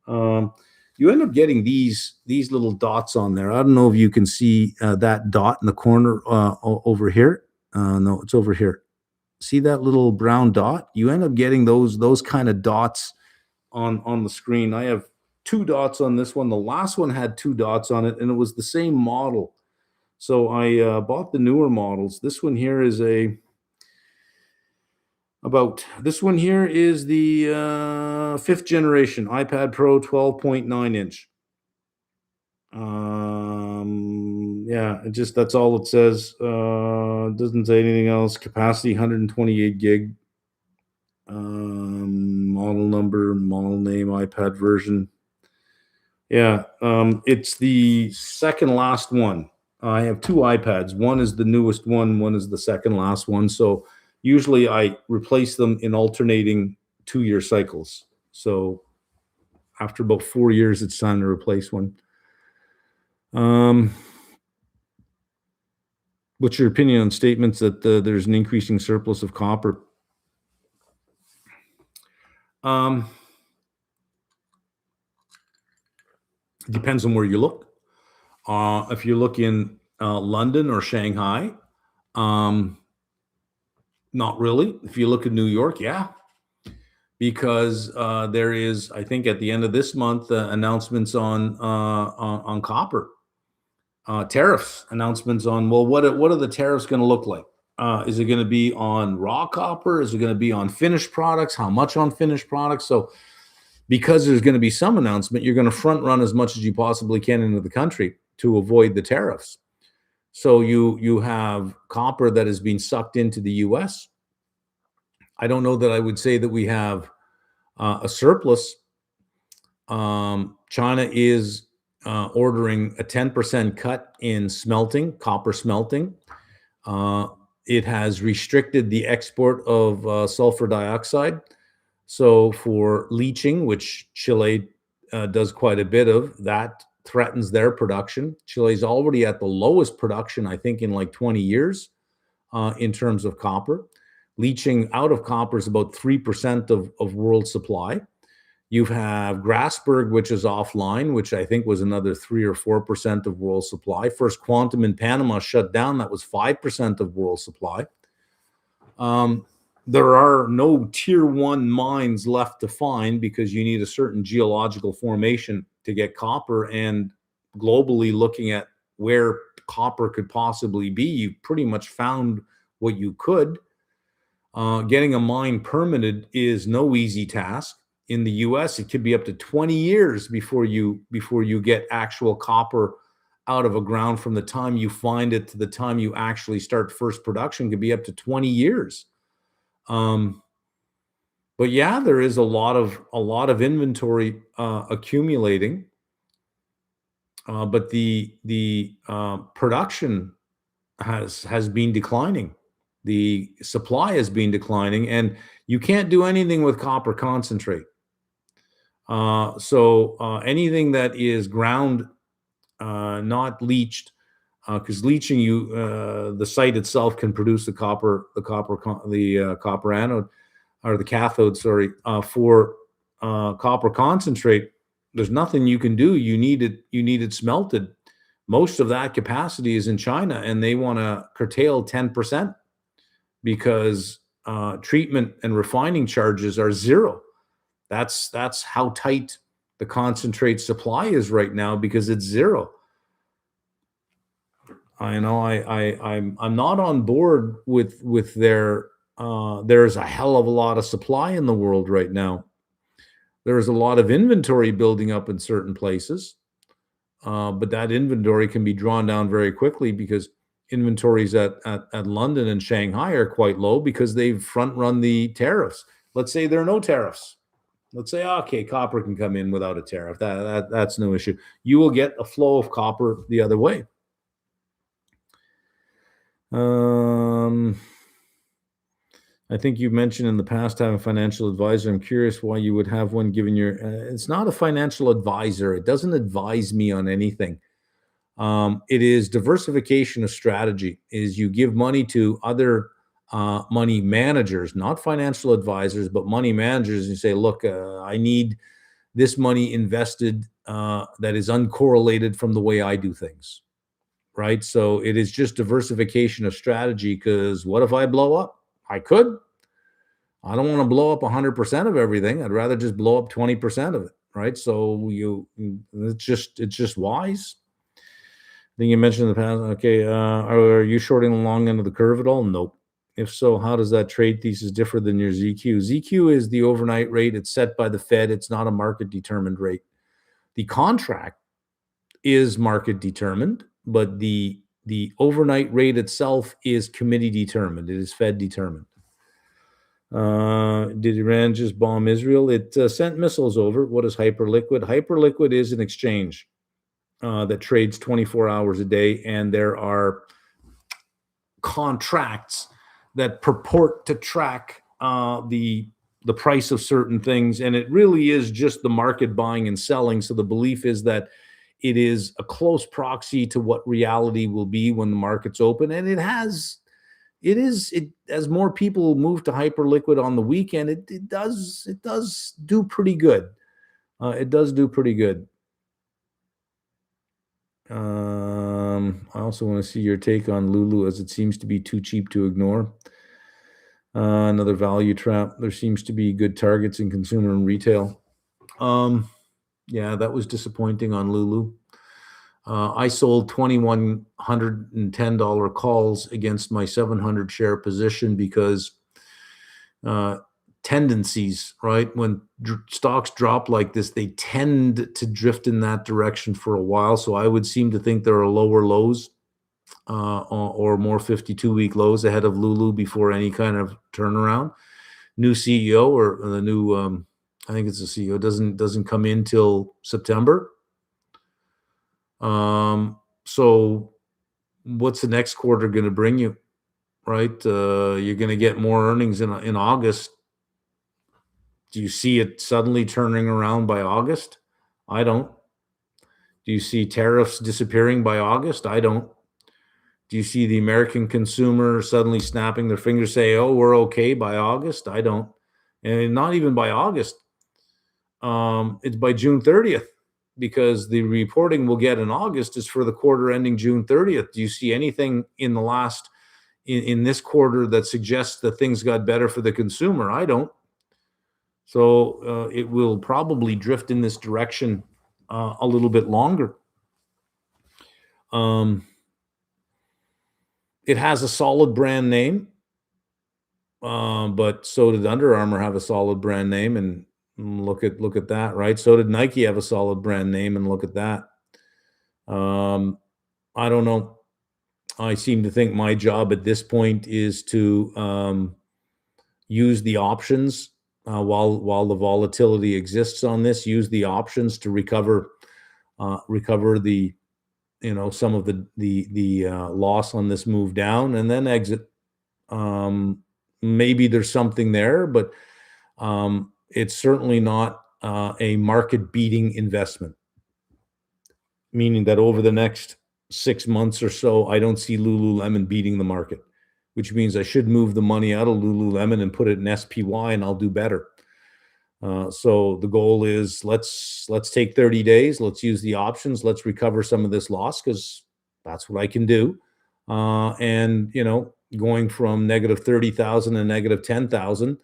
You end up getting these little dots on there. I don't know if you can see that dot in the corner over here. No, it's over here. See that little brown dot? You end up getting those kind of dots on the screen. I have 2 dots on this one. The last one had 2 dots on it, and it was the same model. So I bought the newer models. This one here is this one here is the 5th generation iPad Pro 12.9 inch. Yeah, that's all it says. It doesn't say anything else. Capacity 128 gig. Model number, model name, iPad version. Yeah, it's the second last one. I have 2 iPads. One is the newest one is the second last one. So usually I replace them in alternating 2-year cycles. So after about 4 years, it's time to replace one. What's your opinion on statements that there's an increasing surplus of copper? Um, it depends on where you look. If you look in London or Shanghai, um, not really. If you look at New York, yeah, because there is, I think, at the end of this month, announcements on copper, tariffs announcements on. Well, what are the tariffs going to look like? Is it going to be on raw copper? Is it going to be on finished products? How much on finished products? So, because there's going to be some announcement, you're going to front run as much as you possibly can into the country to avoid the tariffs. So you have copper that is being sucked into the U.S. I don't know that I would say that we have a surplus. China is ordering a 10% cut in smelting, copper smelting. It has restricted the export of sulfur dioxide. So for leaching, which Chile does quite a bit of, that threatens their production. Chile's already at the lowest production, I think, in like 20 years in terms of copper. Leaching out of copper is about 3% of world supply. You have Grasberg, which is offline, which I think was another 3 or 4% of world supply. First Quantum in Panama shut down. That was 5% of world supply. There are no tier one mines left to find because you need a certain geological formation to get copper. And globally, looking at where copper could possibly be, you've pretty much found what you could. Getting a mine permitted is no easy task. In the US, it could be up to 20 years before you get actual copper out of a ground. From the time you find it to the time you actually start first production could be up to 20 years. But yeah, there is a lot of inventory accumulating. But the production has been declining. The supply has been declining, and you can't do anything with copper concentrate. So anything that is ground, not leached, because leaching the site itself can produce the copper anode or the cathode. Sorry, for copper concentrate, there's nothing you can do. You need it smelted. Most of that capacity is in China, and they want to curtail 10% because treatment and refining charges are zero. That's how tight the concentrate supply is right now because it's zero. I'm not on board with their. There's a hell of a lot of supply in the world right now. There's a lot of inventory building up in certain places, but that inventory can be drawn down very quickly because inventories at London and Shanghai are quite low because they've front run the tariffs. Let's say there are no tariffs. Let's say, okay, copper can come in without a tariff. That's no issue. You will get a flow of copper the other way. I think you've mentioned in the past having a financial advisor. I'm curious why you would have one given your, it's not a financial advisor. It doesn't advise me on anything. It is diversification of strategy. Is you give money to other money managers, not financial advisors, but money managers. You say, look, I need this money invested that is uncorrelated from the way I do things, right? So it is just diversification of strategy because what if I blow up? I could. I don't want to blow up 100% of everything. I'd rather just blow up 20% of it, right? So it's just wise. I think you mentioned in the past, okay, are you shorting the long end of the curve at all? Nope. If so, how does that trade thesis differ than your ZQ? ZQ is the overnight rate. It's set by the Fed. It's not a market determined rate. The contract is market determined, but the overnight rate itself is committee determined. It is Fed determined. Did Iran just bomb Israel? It sent missiles over. What is Hyperliquid? Hyperliquid is an exchange that trades 24 hours a day, and there are contracts that purport to track the price of certain things, and it really is just the market buying and selling. So the belief is that it is a close proxy to what reality will be when the market's open, and it has it is, it, as more people move to hyperliquid on the weekend, it does do pretty good. It does do pretty good. I also want to see your take on Lulu, as it seems to be too cheap to ignore. Another value trap. There seems to be good targets in consumer and retail. Yeah, that was disappointing on Lulu. I sold $2,110 calls against my 700 share position because tendencies, right? When stocks drop like this, they tend to drift in that direction for a while. So I would seem to think there are lower lows or more 52-week lows ahead of Lulu before any kind of turnaround. New CEO, or the new, I think it's the CEO, doesn't come in till September. So what's the next quarter going to bring you, right? You're going to get more earnings in August. Do you see it suddenly turning around by August? I don't. Do you see tariffs disappearing by August? I don't. Do you see the American consumer suddenly snapping their fingers, say, "Oh, we're okay" by August? I don't. And not even by August. It's by June 30th, because the reporting we'll get in August is for the quarter ending June 30th. Do you see anything in the last in this quarter that suggests that things got better for the consumer? I don't. So it will probably drift in this direction a little bit longer. It has a solid brand name, but so did Under Armour have a solid brand name, and look at that, right? So did Nike have a solid brand name, and look at that. I don't know. I seem to think my job at this point is to use the options while the volatility exists on this. Use the options to recover the some of the loss on this move down, and then exit. Maybe there's something there, but it's certainly not a market beating investment. Meaning that over the next 6 months or so, I don't see Lululemon beating the market, which means I should move the money out of Lululemon and put it in SPY, and I'll do better. So the goal is let's take 30 days. Let's use the options. Let's recover some of this loss, because that's what I can do. And going from negative 30,000 to negative 10,000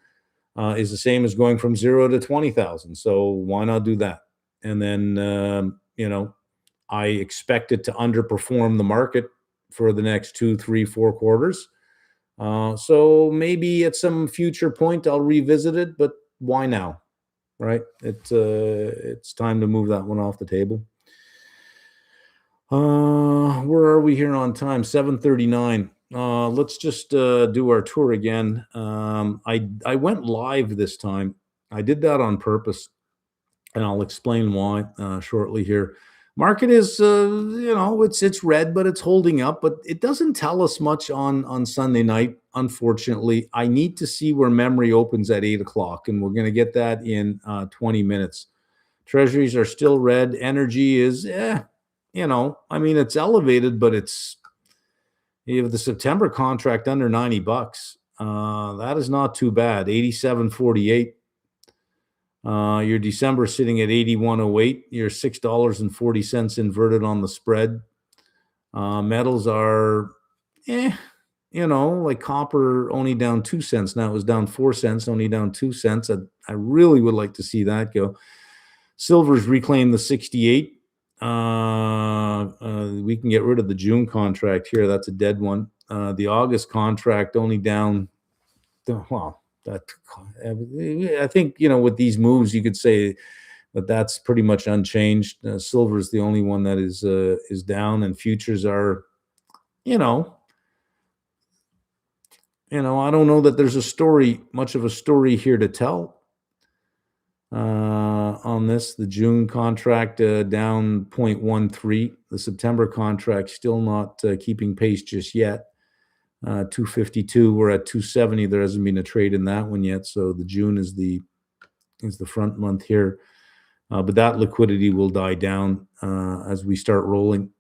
is the same as going from 0 to 20,000. So why not do that? And then I expect it to underperform the market for the next 2, 3, 4 quarters. So maybe at some future point I'll revisit it, but why now? Right? It's time to move that one off the table. Where are we here on time? 7:39. Let's just do our tour again. I went live this time. I did that on purpose, and I'll explain why shortly here. Market is, it's red, but it's holding up, but it doesn't tell us much on Sunday night. Unfortunately, I need to see where memory opens at 8 o'clock, and we're going to get that in 20 minutes. Treasuries are still red. Energy is, it's elevated, but you have the September contract under $90. That is not too bad. 87.48. Your December sitting at 81.08. You're $6.40 inverted on the spread. Metals are, like copper, only down 2 cents. Now it was down 4 cents, only down 2 cents. I really would like to see that go. Silver's reclaimed the 68. We can get rid of the June contract here. That's a dead one. The August contract only down, I think, with these moves, you could say that that's pretty much unchanged. Silver is the only one that is down, and futures are, I don't know that there's much of a story here to tell on this. The June contract down 0.13. The September contract still not keeping pace just yet. 252. We're at 270. There hasn't been a trade in that one yet. So the June is the front month here, but that liquidity will die down as we start rolling.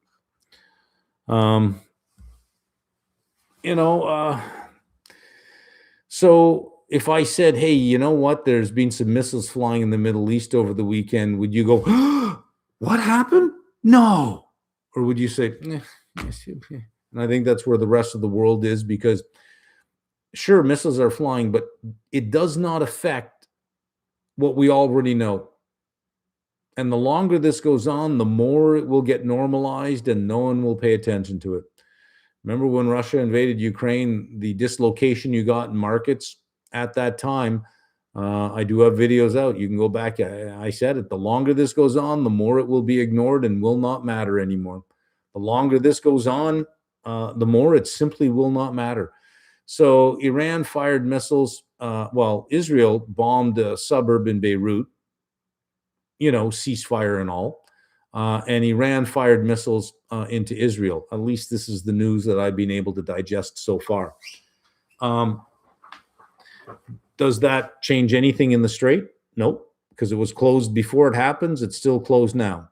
So if I said, hey, you know what? There's been some missiles flying in the Middle East over the weekend. Would you go, what happened? No. Or would you say, yes, and I think that's where the rest of the world is, because sure, missiles are flying, but it does not affect what we already know. And the longer this goes on, the more it will get normalized and no one will pay attention to it. Remember when Russia invaded Ukraine, the dislocation you got in markets at that time? I do have videos out. You can go back. I said it. The longer this goes on, the more it will be ignored and will not matter anymore. The longer this goes on, the more it simply will not matter. So Iran fired missiles. Israel bombed a suburb in Beirut, ceasefire and all. And Iran fired missiles into Israel. At least this is the news that I've been able to digest so far. Does that change anything in the Strait? Nope, because it was closed before it happens. It's still closed now.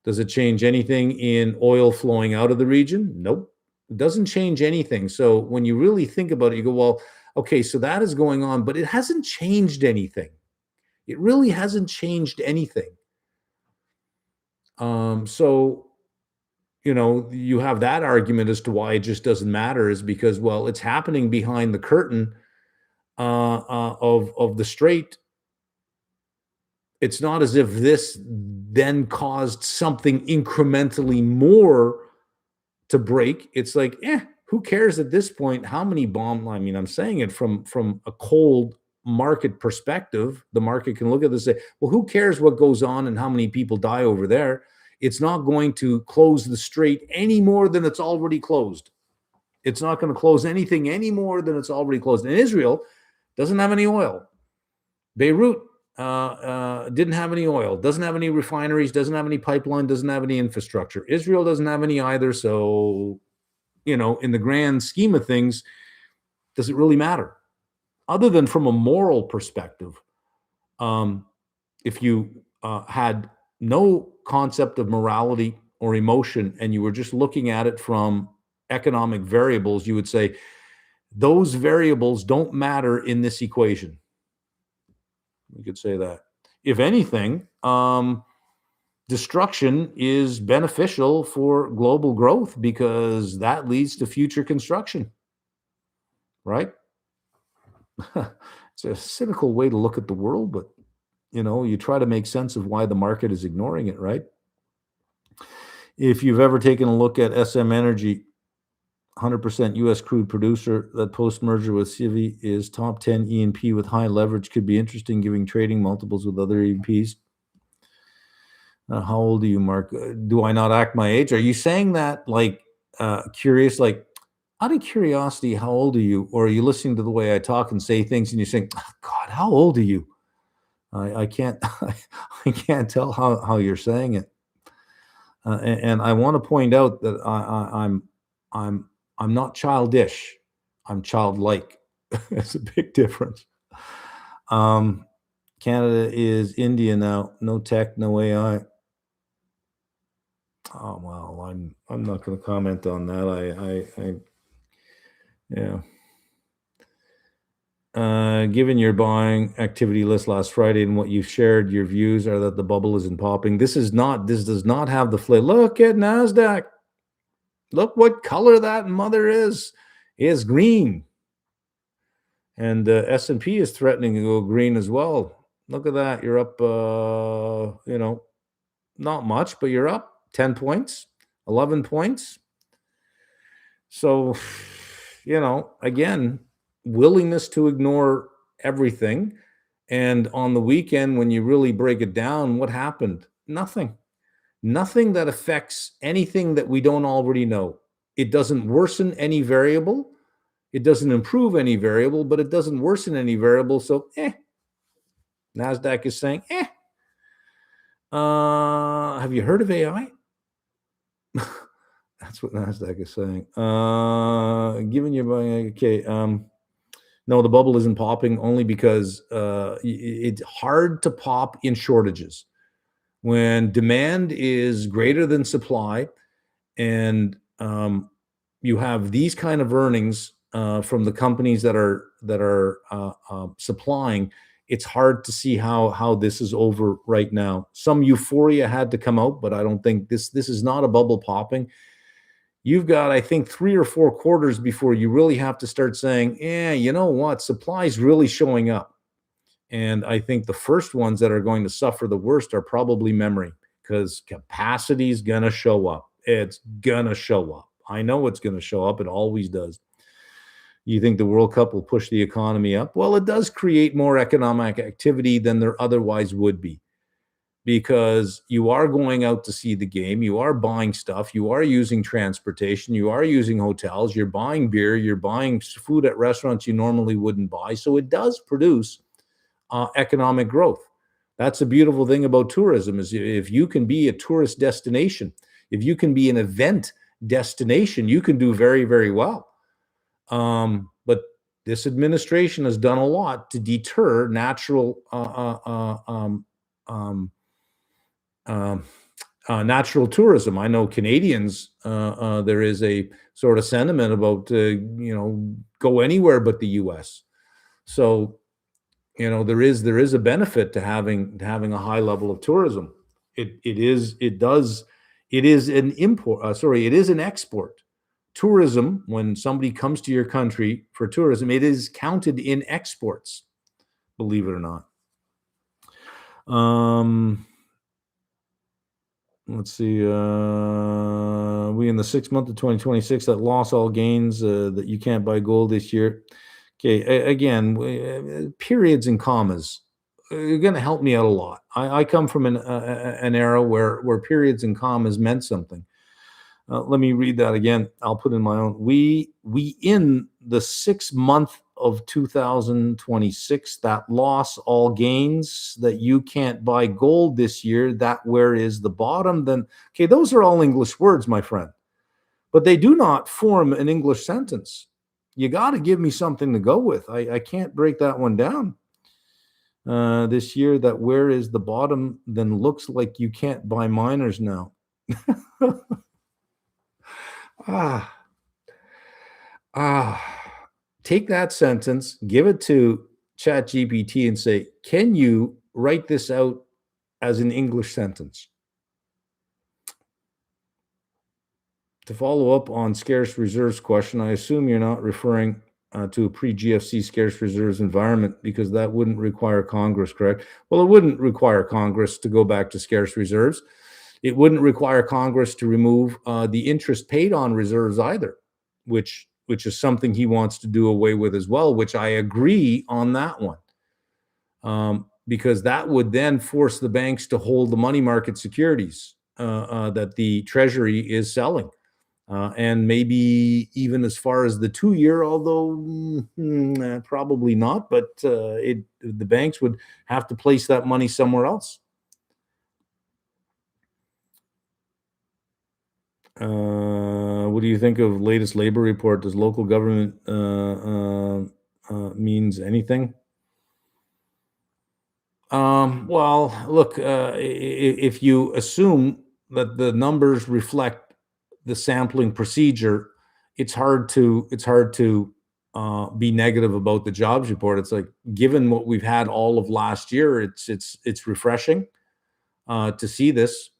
Does it change anything in oil flowing out of the region? Nope, it doesn't change anything. So when you really think about it, you go, well, okay, so that is going on, but it hasn't changed anything. It really hasn't changed anything. So, you have that argument as to why it just doesn't matter, is because, well, it's happening behind the curtain of the Strait. It's not as if this then caused something incrementally more to break. It's like, who cares at this point? How many I'm saying it from a cold market perspective. The market can look at this and say, well, who cares what goes on and how many people die over there? It's not going to close the Strait any more than it's already closed. It's not going to close anything any more than it's already closed. And Israel doesn't have any oil. Beirut didn't have any oil, doesn't have any refineries, doesn't have any pipeline, doesn't have any infrastructure. Israel doesn't have any either. So, in the grand scheme of things, does it really matter? Other than from a moral perspective, if you had no concept of morality or emotion and you were just looking at it from economic variables, you would say those variables don't matter in this equation. You could say that. If anything, destruction is beneficial for global growth because that leads to future construction, right? It's a cynical way to look at the world, but you try to make sense of why the market is ignoring it, right? If you've ever taken a look at SM Energy, 100% U.S. crude producer, that post-merger with Civi is top 10 E&P with high leverage, could be interesting, giving trading multiples with other E&Ps. How old are you, Mark? Do I not act my age? Are you saying that curious, like out of curiosity, how old are you? Or are you listening to the way I talk and say things and you're saying, oh, God, how old are you? I can't I can't tell how you're saying it. And I want to point out that I'm not childish. I'm childlike. It's a big difference. Canada is India now. No tech, no AI. Oh well, I'm not going to comment on that. Yeah. Given your buying activity list last Friday and what you've shared, your views are that the bubble isn't popping. This does not have the flip. Look at NASDAQ. Look what color that mother is. It's green. And S&P is threatening to go green as well. Look at that. You're up, not much, but you're up 10 points, 11 points. So, again, willingness to ignore everything. And on the weekend, when you really break it down, what happened? Nothing that affects anything that we don't already know. It doesn't worsen any variable. It doesn't improve any variable, but it doesn't worsen any variable. So, NASDAQ is saying, have you heard of AI? That's what NASDAQ is saying. Given your buying, okay. No, the bubble isn't popping only because it's hard to pop in shortages. When demand is greater than supply and you have these kind of earnings from the companies that are supplying, it's hard to see how this is over right now. Some euphoria had to come out, but I don't think this is not a bubble popping. You've got, I think, 3 or 4 quarters before you really have to start saying, "Yeah, you know what? Supply's really showing up." And I think the first ones that are going to suffer the worst are probably memory, because capacity is going to show up. It's going to show up. I know it's going to show up. It always does. You think the World Cup will push the economy up? Well, it does create more economic activity than there otherwise would be, because you are going out to see the game, you are buying stuff, you are using transportation, you are using hotels, you're buying beer, you're buying food at restaurants you normally wouldn't buy. So it does produce economic growth. That's a beautiful thing about tourism, is if you can be a tourist destination, if you can be an event destination, you can do very, very well. But this administration has done a lot to deter um, natural tourism. I know Canadians, there is a sort of sentiment about, go anywhere but the US. So, there is a benefit to having a high level of tourism. It is an it is an export. Tourism, when somebody comes to your country for tourism, it is counted in exports, believe it or not. Let's see. We in the 6th month of 2026 that lost all gains, that you can't buy gold this year. Okay, again, periods and commas are going to help me out a lot. I come from an era where periods and commas meant something. Let me read that again. I'll put in my own. We in the 6th month of 2026 that lost all gains, that you can't buy gold this year, that where is the bottom, then okay, those are all English words, my friend, but they do not form an English sentence. You got to give me something to go with. I can't break that one down. This year, that where is the bottom, then looks like you can't buy miners now. ah Take that sentence, give it to ChatGPT and say, can you write this out as an English sentence? To follow up on scarce reserves question, I assume you're not referring to a pre-GFC scarce reserves environment, because that wouldn't require Congress, correct? Well, it wouldn't require Congress to go back to scarce reserves. It wouldn't require Congress to remove the interest paid on reserves either, which is something he wants to do away with as well, which I agree on that one, because that would then force the banks to hold the money market securities that the Treasury is selling. And maybe even as far as the 2-year, although probably not, but the banks would have to place that money somewhere else. What do you think of latest labor report? Does local government means anything? Well, look, if you assume that the numbers reflect the sampling procedure, it's hard to be negative about the jobs report. It's like, given what we've had all of last year, it's refreshing to see this.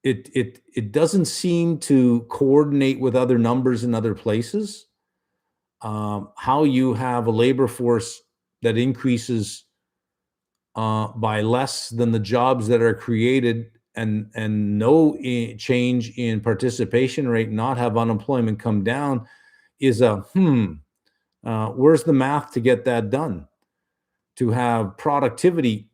It doesn't seem to coordinate with other numbers in other places. How you have a labor force that increases by less than the jobs that are created, and no change in participation rate, not have unemployment come down, is where's the math to get that done? To have productivity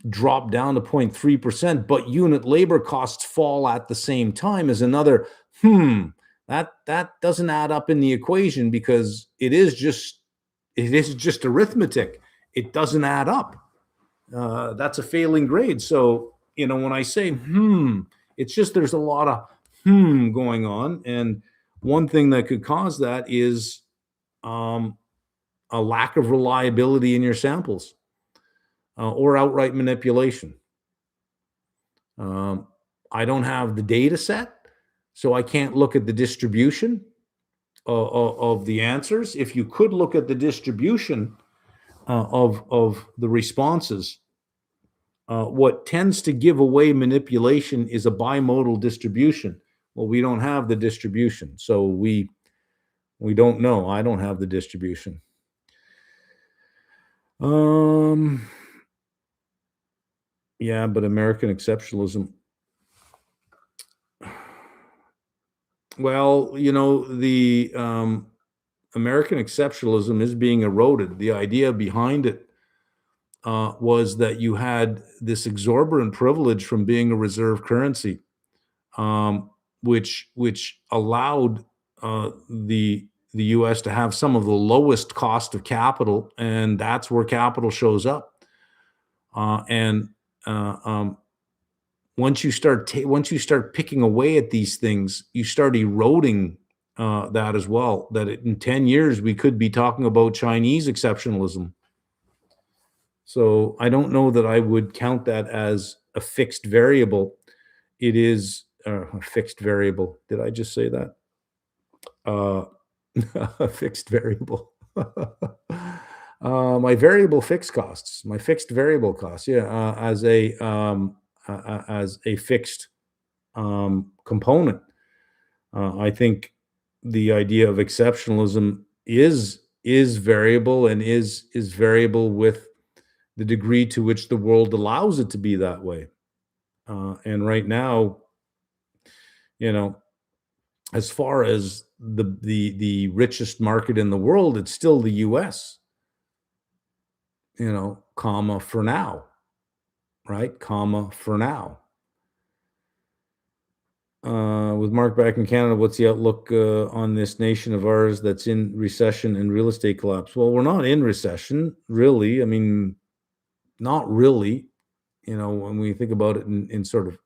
drop down to 0.3%, but unit labor costs fall at the same time, is another that doesn't add up in the equation, because it is just arithmetic. It doesn't add up. That's a failing grade. So, when I say it's just, there's a lot of going on, and one thing that could cause that is a lack of reliability in your samples, or outright manipulation. I don't have the data set. So I can't look at the distribution of the answers. If you could look at the distribution of the responses, what tends to give away manipulation is a bimodal distribution. Well, we don't have the distribution, so we don't know. I don't have the distribution. Yeah, but American exceptionalism. Well, the American exceptionalism is being eroded. The idea behind it was that you had this exorbitant privilege from being a reserve currency, which allowed the U.S. to have some of the lowest cost of capital, and that's where capital shows up. And once you start picking away at these things, you start eroding that as well. That in 10 years we could be talking about Chinese exceptionalism. So I don't know that I would count that as a fixed variable. It is a fixed variable. Did I just say that? A fixed variable. My variable fixed costs, my fixed variable costs, yeah, as a fixed component. I think the idea of exceptionalism is variable and is variable with the degree to which the world allows it to be that way. And right now, as far as the richest market in the world, it's still the U.S. Comma for now, right? Comma for now. With Mark back in Canada, what's the outlook on this nation of ours that's in recession and real estate collapse? Well, we're not in recession, really. I mean, not really. When we think about it in sort of,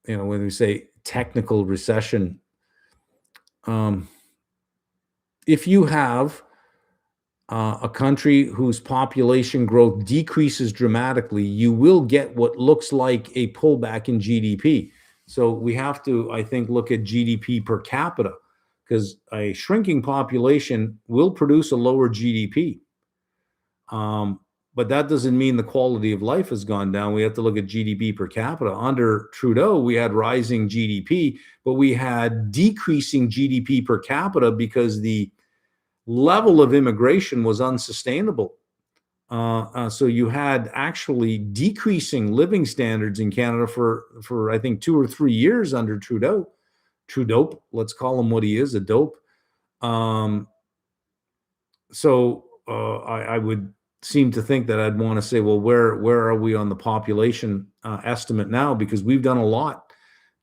when we say technical recession, if you have a country whose population growth decreases dramatically, you will get what looks like a pullback in GDP. So we have to, I think, look at GDP per capita, because a shrinking population will produce a lower GDP. But that doesn't mean the quality of life has gone down. We have to look at GDP per capita. Under Trudeau, we had rising GDP, but we had decreasing GDP per capita because the level of immigration was unsustainable. So you had actually decreasing living standards in Canada for I think 2 or 3 years under Trudeau. Trudeau, let's call him what he is, a dope. So I would seem to think that I'd want to say, well, where are we on the population estimate now? Because we've done a lot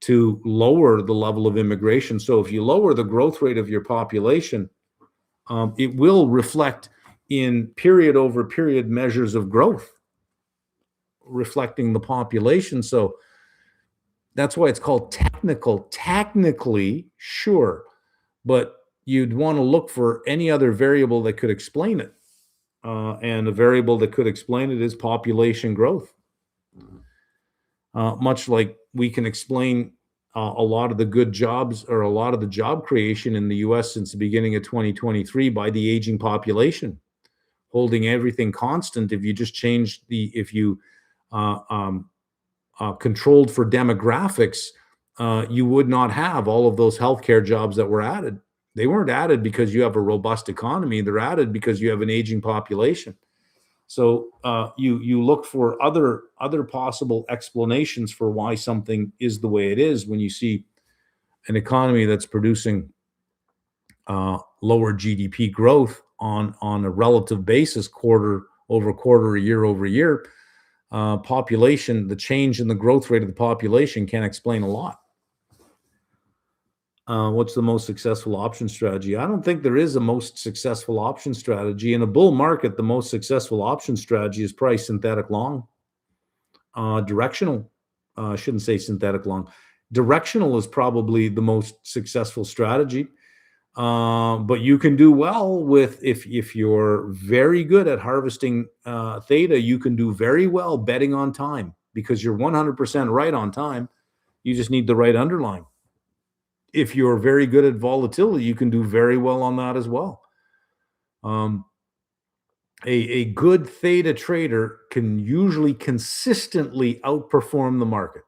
to lower the level of immigration. So if you lower the growth rate of your population, it will reflect in period over period measures of growth, reflecting the population. So that's why it's called technical. Technically, sure, but you'd want to look for any other variable that could explain it. And a variable that could explain it is population growth. Much like we can explain a lot of the good jobs or a lot of the job creation in the U.S. since the beginning of 2023 by the aging population, holding everything constant. If you just changed if you controlled for demographics, you would not have all of those healthcare jobs that were added. They weren't added because you have a robust economy. They're added because you have an aging population. So you look for other possible explanations for why something is the way it is when you see an economy that's producing lower GDP growth on a relative basis, quarter over quarter, year over year. Population, the change in the growth rate of the population can explain a lot. What's the most successful option strategy? I don't think there is a most successful option strategy. In a bull market, the most successful option strategy is price synthetic long. Directional, I shouldn't say synthetic long. Directional is probably the most successful strategy. But you can do well with, if you're very good at harvesting theta, you can do very well betting on time, because you're 100% right on time. You just need the right underlying. If you're very good at volatility, you can do very well on that as well. A good theta trader can usually consistently outperform the market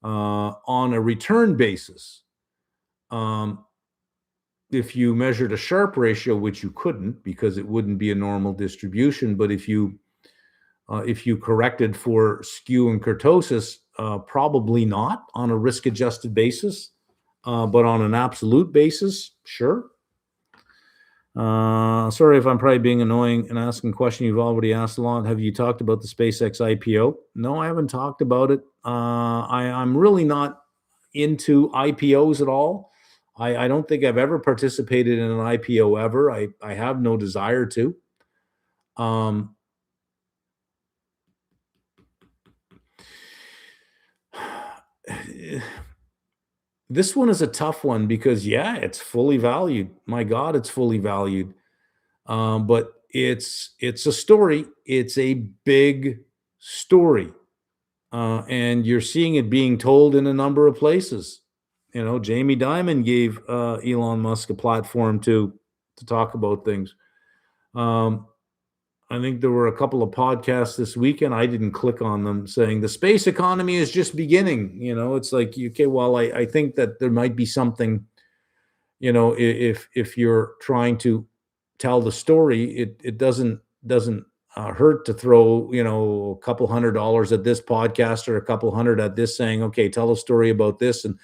on a return basis. If you measured a Sharpe ratio, which you couldn't because it wouldn't be a normal distribution, but if you corrected for skew and kurtosis, probably not on a risk-adjusted basis, but on an absolute basis, sure. Sorry if I'm probably being annoying and asking a question you've already asked a lot. Have you talked about the SpaceX IPO? No, I haven't talked about it. I'm really not into IPOs at all. I don't think I've ever participated in an IPO ever. I have no desire to. This one is a tough one because, yeah, it's fully valued. My God, it's fully valued. But it's a story. It's a big story. And you're seeing it being told in a number of places. You know, Jamie Dimon gave Elon Musk a platform to talk about things. I think there were a couple of podcasts this weekend. I didn't click on them saying the space economy is just beginning. You know, it's like, okay, well, I think that there might be something, you know, if you're trying to tell the story, it doesn't hurt to throw, you know, a couple $100 at this podcast or a couple hundred at this, saying, okay, tell a story about this, and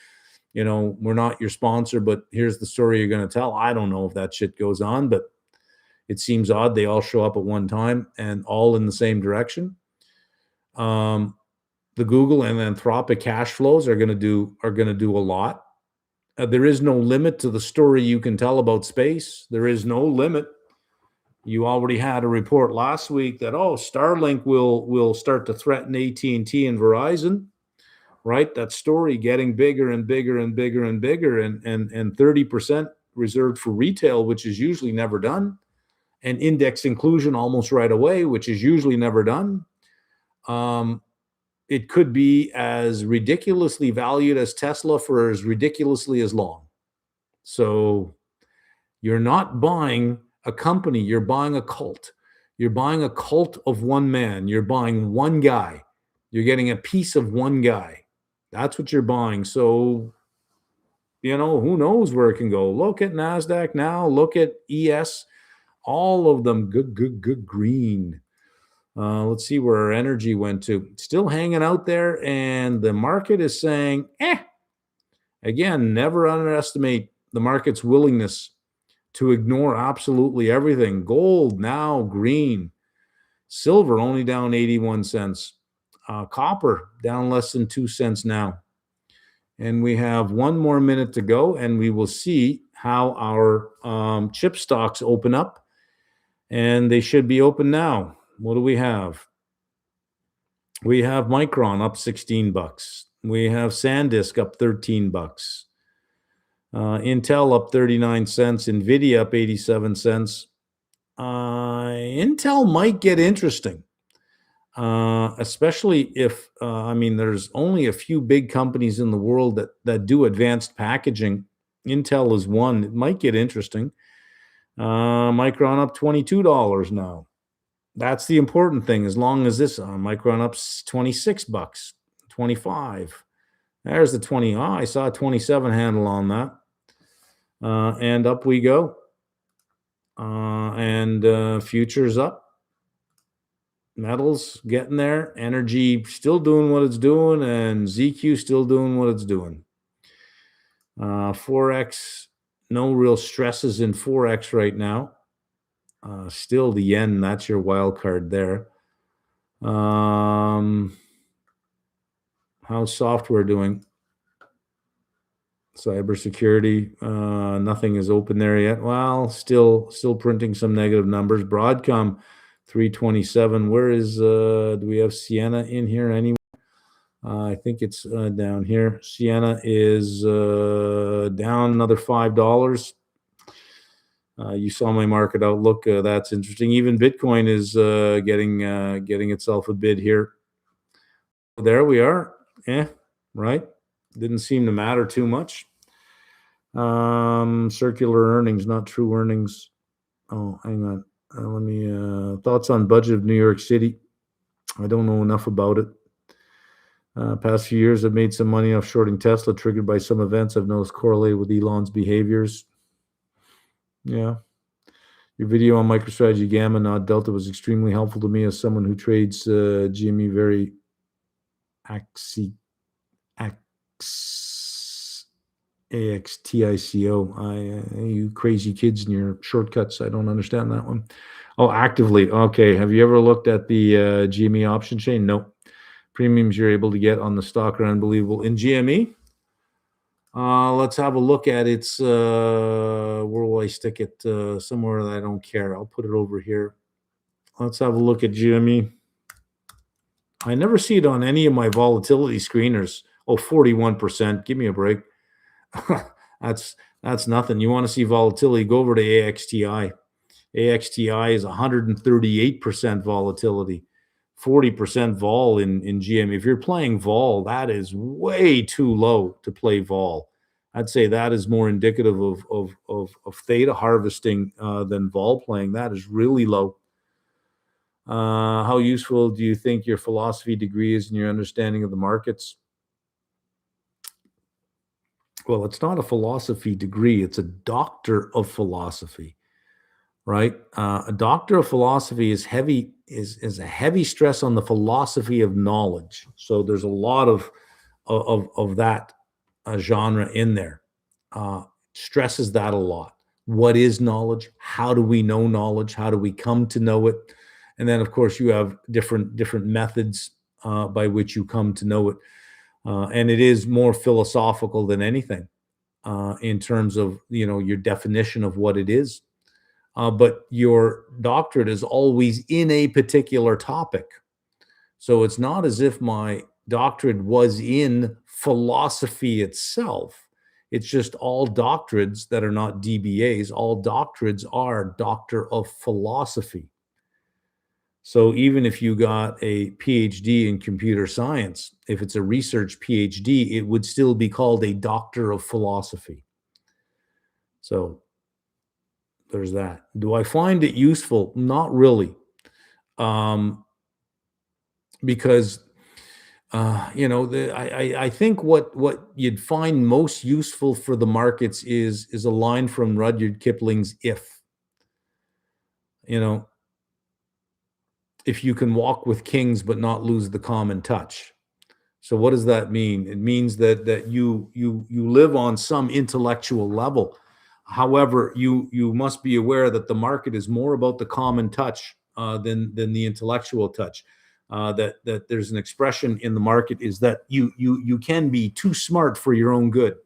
you know, we're not your sponsor, but here's the story you're going to tell. I don't know if that shit goes on, but it seems odd they all show up at one time and all in the same direction. The Google and Anthropic cash flows are going to do a lot. There is no limit to the story you can tell about space. There is no limit. You already had a report last week that, Starlink will start to threaten AT&T and Verizon, right? That story getting bigger and bigger and bigger and bigger, and 30% reserved for retail, which is usually never done, and index inclusion almost right away, which is usually never done. It could be as ridiculously valued as Tesla for as ridiculously as long. So you're not buying a company, you're buying a cult. You're buying a cult of one man. You're buying one guy. You're getting a piece of one guy. That's what you're buying. So, you know, who knows where it can go. Look at NASDAQ now. Look at ES. All of them good green. Let's see where our energy went to. Still hanging out there, and the market is saying, Again, never underestimate the market's willingness to ignore absolutely everything. Gold now green. Silver only down 81 cents. Copper down less than 2 cents now. And we have one more minute to go, and we will see how our chip stocks open up. And they should be open now. What do we have? We have Micron up $16. We have SanDisk up $13. Intel up 39 cents. NVIDIA up 87 cents. Intel might get interesting, especially if, there's only a few big companies in the world that do advanced packaging. Intel is one. It might get interesting. Micron up $22 now. That's the important thing. As long as this Micron up $26, 25. There's the 20. I saw a 27 handle on that. And up we go. And futures up. Metals getting there. Energy still doing what it's doing, and ZQ still doing what it's doing. Forex, no real stresses in Forex right now. Still the yen, that's your wild card there. How's software doing? Cybersecurity, nothing is open there yet. Well, still printing some negative numbers. Broadcom, 327. Where is, do we have Sienna in here anywhere? I think it's down here. Sienna is down another $5. You saw my market outlook. That's interesting. Even Bitcoin is getting itself a bid here. There we are. right? Didn't seem to matter too much. Circular earnings, not true earnings. Oh, hang on. Let me thoughts on budget of New York City. I don't know enough about it. Past few years, I've made some money off shorting Tesla, triggered by some events I've noticed correlated with Elon's behaviors. Yeah. Your video on MicroStrategy Gamma, not Delta, was extremely helpful to me as someone who trades GME very AXTICO. You crazy kids and your shortcuts. I don't understand that one. Oh, actively. Okay. Have you ever looked at the GME option chain? No. Premiums you're able to get on the stock are unbelievable. In GME, let's have a look at its, where will I stick it? Somewhere that I don't care. I'll put it over here. Let's have a look at GME. I never see it on any of my volatility screeners. Oh, 41%. Give me a break. That's nothing. You want to see volatility, go over to AXTI. AXTI is 138% volatility. 40% vol in GM. If you're playing vol, that is way too low to play vol. I'd say that is more indicative of theta harvesting than vol playing. That is really low. How useful do you think your philosophy degree is in your understanding of the markets? Well, it's not a philosophy degree. It's a doctor of philosophy, right? A doctor of philosophy is heavy, is a heavy stress on the philosophy of knowledge. So there's a lot of that genre in there. Stresses that a lot. What is knowledge? How do we know knowledge? How do we come to know it? And then, of course, you have different methods by which you come to know it. And it is more philosophical than anything in terms of, your definition of what it is. But your doctorate is always in a particular topic. So it's not as if my doctorate was in philosophy itself. It's just all doctorates that are not DBAs. All doctorates are doctor of philosophy. So even if you got a PhD in computer science, if it's a research PhD, it would still be called a doctor of philosophy. So there's that. Do I find it useful? Not really. Because I think what you'd find most useful for the markets is a line from Rudyard Kipling's "If." If you can walk with kings but not lose the common touch. So what does that mean? It means that you live on some intellectual level. However, you must be aware that the market is more about the common touch than the intellectual touch. That there's an expression in the market is that you can be too smart for your own good.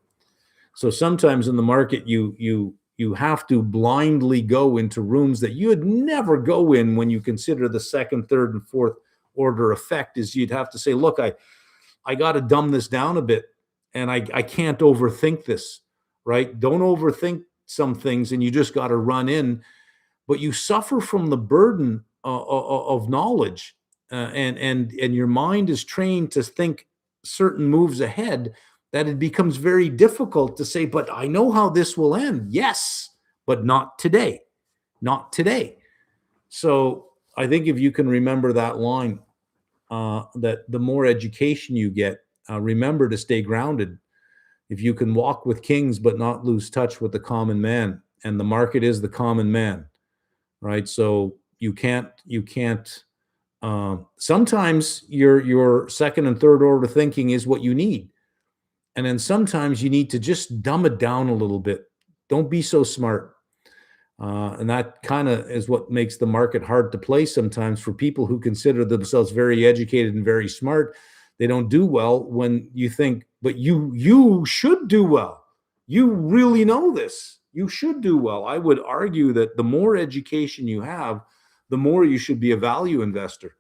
So sometimes in the market you have to blindly go into rooms that you would never go in when you consider the second, third, and fourth order effect. Is you'd have to say, look, I got to dumb this down a bit, and I can't overthink this, right? Don't overthink some things, and you just got to run in, but you suffer from the burden of knowledge, and your mind is trained to think certain moves ahead, that it becomes very difficult to say, but I know how this will end. Yes, but not today. Not today. So I think if you can remember that line, that the more education you get, remember to stay grounded. If you can walk with kings but not lose touch with the common man, and the market is the common man, right? So you can't. Sometimes your second and third order thinking is what you need. And then sometimes you need to just dumb it down a little bit. Don't be so smart. And that kind of is what makes the market hard to play sometimes for people who consider themselves very educated and very smart. They don't do well when you think, but you should do well. You really know this. You should do well. I would argue that the more education you have, the more you should be a value investor.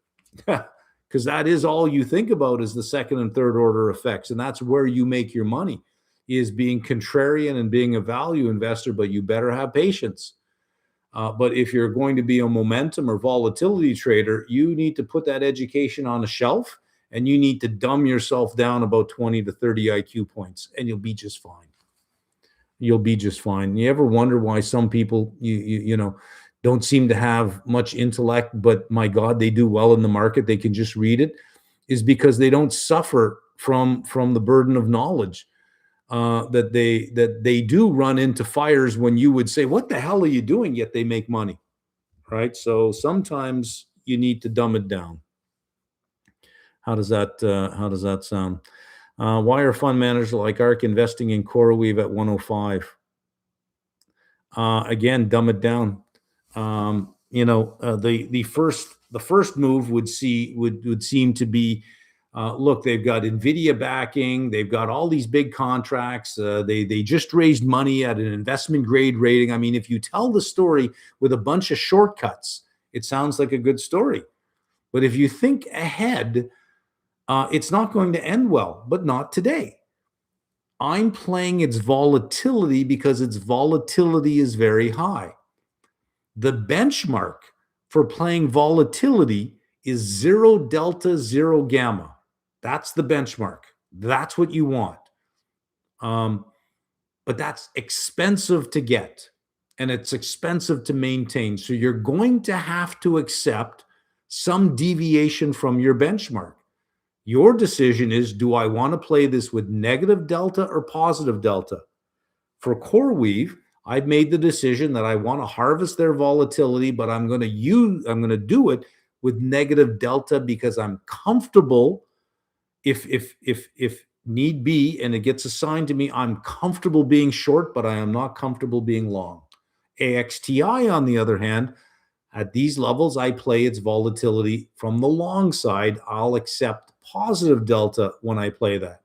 Because that is all you think about is the second and third order effects. And that's where you make your money, is being contrarian and being a value investor, but you better have patience. But if you're going to be a momentum or volatility trader, you need to put that education on a shelf and you need to dumb yourself down about 20 to 30 IQ points, and you'll be just fine. You'll be just fine. You ever wonder why some people, you know, don't seem to have much intellect, but my God, they do well in the market. They can just read it. Is because they don't suffer from the burden of knowledge. That they do run into fires when you would say, "What the hell are you doing?" Yet they make money, right? So sometimes you need to dumb it down. How does that sound? Why are fund managers like ARC investing in CoreWeave at 105? Again, dumb it down. The first move would seem to be, look, they've got Nvidia backing, they've got all these big contracts, they just raised money at an investment grade rating. I mean, if you tell the story with a bunch of shortcuts, it sounds like a good story. But if you think ahead, it's not going to end well, but not today. I'm playing its volatility because its volatility is very high. The benchmark for playing volatility is 0 delta, 0 gamma. That's the benchmark. That's what you want. But that's expensive to get, and it's expensive to maintain. So you're going to have to accept some deviation from your benchmark. Your decision is, do I want to play this with negative delta or positive delta? For CoreWeave, I've made the decision that I want to harvest their volatility, but I'm going to do it with negative delta because I'm comfortable. If need be, and it gets assigned to me, I'm comfortable being short, but I am not comfortable being long. AXTI, on the other hand, at these levels, I play its volatility from the long side. I'll accept positive delta when I play that.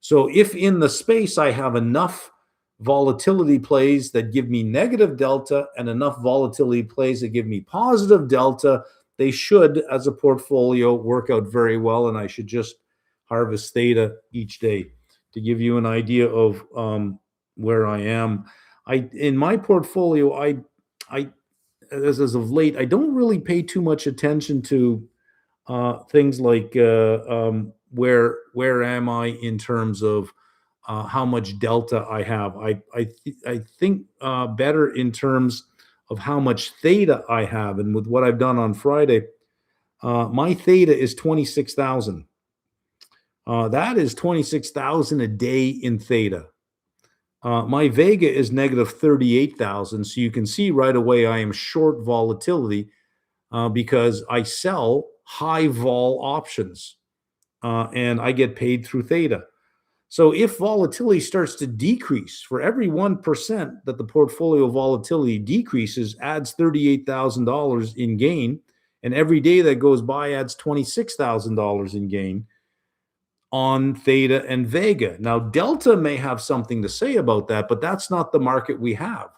So if in the space I have enough volatility plays that give me negative delta and enough volatility plays that give me positive delta, they should, as a portfolio, work out very well, and I should just harvest theta each day. To give you an idea of where I am, in my portfolio, I as of late, I don't really pay too much attention to things like where am I in terms of how much delta I have. I think better in terms of how much theta I have, and with what I've done on Friday, my theta is 26,000. That is 26,000 a day in theta. My Vega is negative 38,000. So you can see right away I am short volatility because I sell high vol options and I get paid through theta. So if volatility starts to decrease, for every 1% that the portfolio volatility decreases, adds $38,000 in gain. And every day that goes by adds $26,000 in gain on theta and Vega. Now, delta may have something to say about that, but that's not the market we have.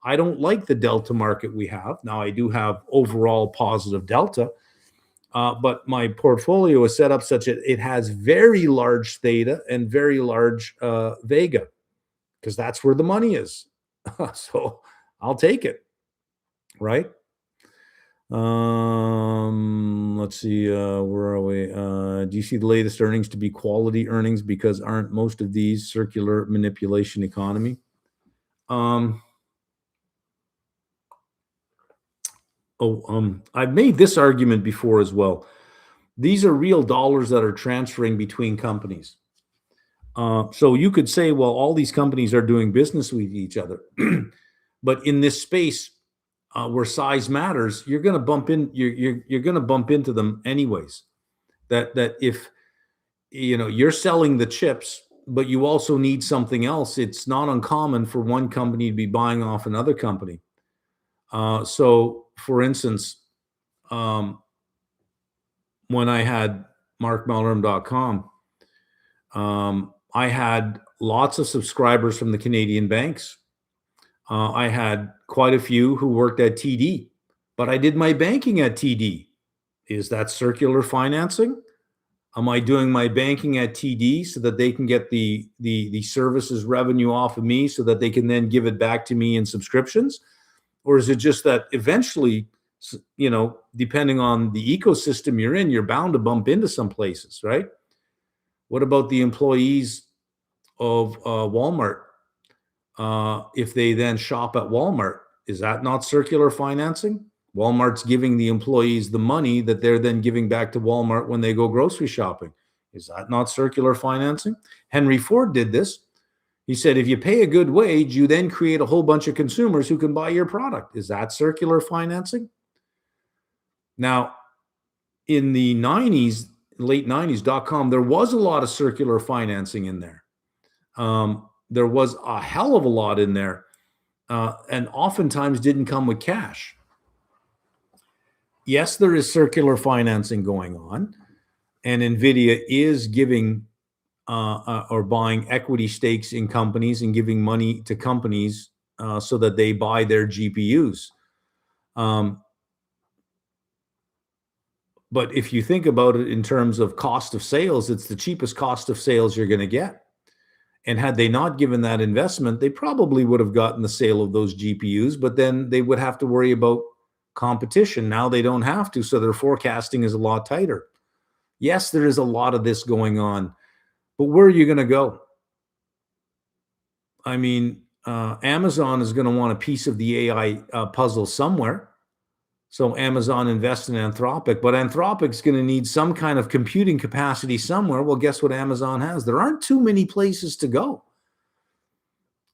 I don't like the delta market we have. Now, I do have overall positive delta, but my portfolio is set up such that it has very large theta and very large Vega, because that's where the money is. So I'll take it, right? Let's see, where are we? Do you see the latest earnings to be quality earnings? Because aren't most of these circular manipulation economy? I've made this argument before as well. These are real dollars that are transferring between companies. So you could say, well, all these companies are doing business with each other. But in this space where size matters, you're going to bump in. You're going to bump into them anyways. That if you're selling the chips, but you also need something else, it's not uncommon for one company to be buying off another company. So, for instance, when I had markmeldrum.com, I had lots of subscribers from the Canadian banks. I had quite a few who worked at TD, but I did my banking at TD. Is that circular financing? Am I doing my banking at TD so that they can get the services revenue off of me so that they can then give it back to me in subscriptions? Or is it just that eventually So, depending on the ecosystem you're in, you're bound to bump into some places, right? What about the employees of Walmart? If they then shop at Walmart, is that not circular financing? Walmart's giving the employees the money that they're then giving back to Walmart when they go grocery shopping. Is that not circular financing? Henry Ford did this. He said, if you pay a good wage, you then create a whole bunch of consumers who can buy your product. Is that circular financing? Now, in the 90s, late 90s, .com, there was a lot of circular financing in there. There was a hell of a lot in there, and oftentimes didn't come with cash. Yes, there is circular financing going on, and NVIDIA is giving or buying equity stakes in companies and giving money to companies so that they buy their GPUs. But if you think about it in terms of cost of sales, it's the cheapest cost of sales you're going to get. And had they not given that investment, they probably would have gotten the sale of those GPUs, but then they would have to worry about competition. Now they don't have to, so their forecasting is a lot tighter. Yes, there is a lot of this going on, but where are you going to go? I mean, Amazon is going to want a piece of the AI puzzle somewhere. So Amazon invests in Anthropic, but Anthropic's going to need some kind of computing capacity somewhere. Well, guess what Amazon has? There aren't too many places to go.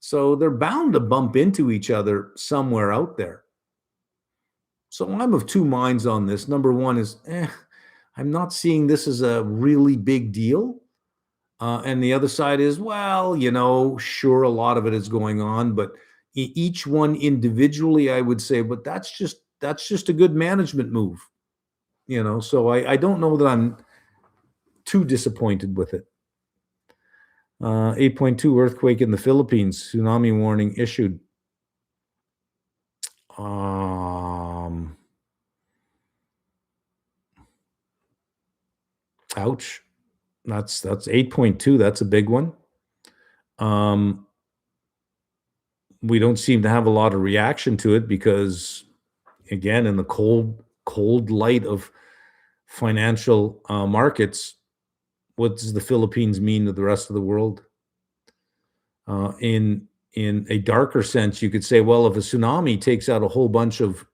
So they're bound to bump into each other somewhere out there. So I'm of two minds on this. Number one is, I'm not seeing this as a really big deal. And the other side is, well, sure, a lot of it is going on, but each one individually, I would say, but that's just a good management move, so I don't know that I'm too disappointed with it. 8.2 earthquake in the Philippines, tsunami warning issued. Ouch. That's 8.2. That's a big one. We don't seem to have a lot of reaction to it because, again, in the cold light of financial markets, what does the Philippines mean to the rest of the world? In a darker sense, you could say, well, if a tsunami takes out a whole bunch of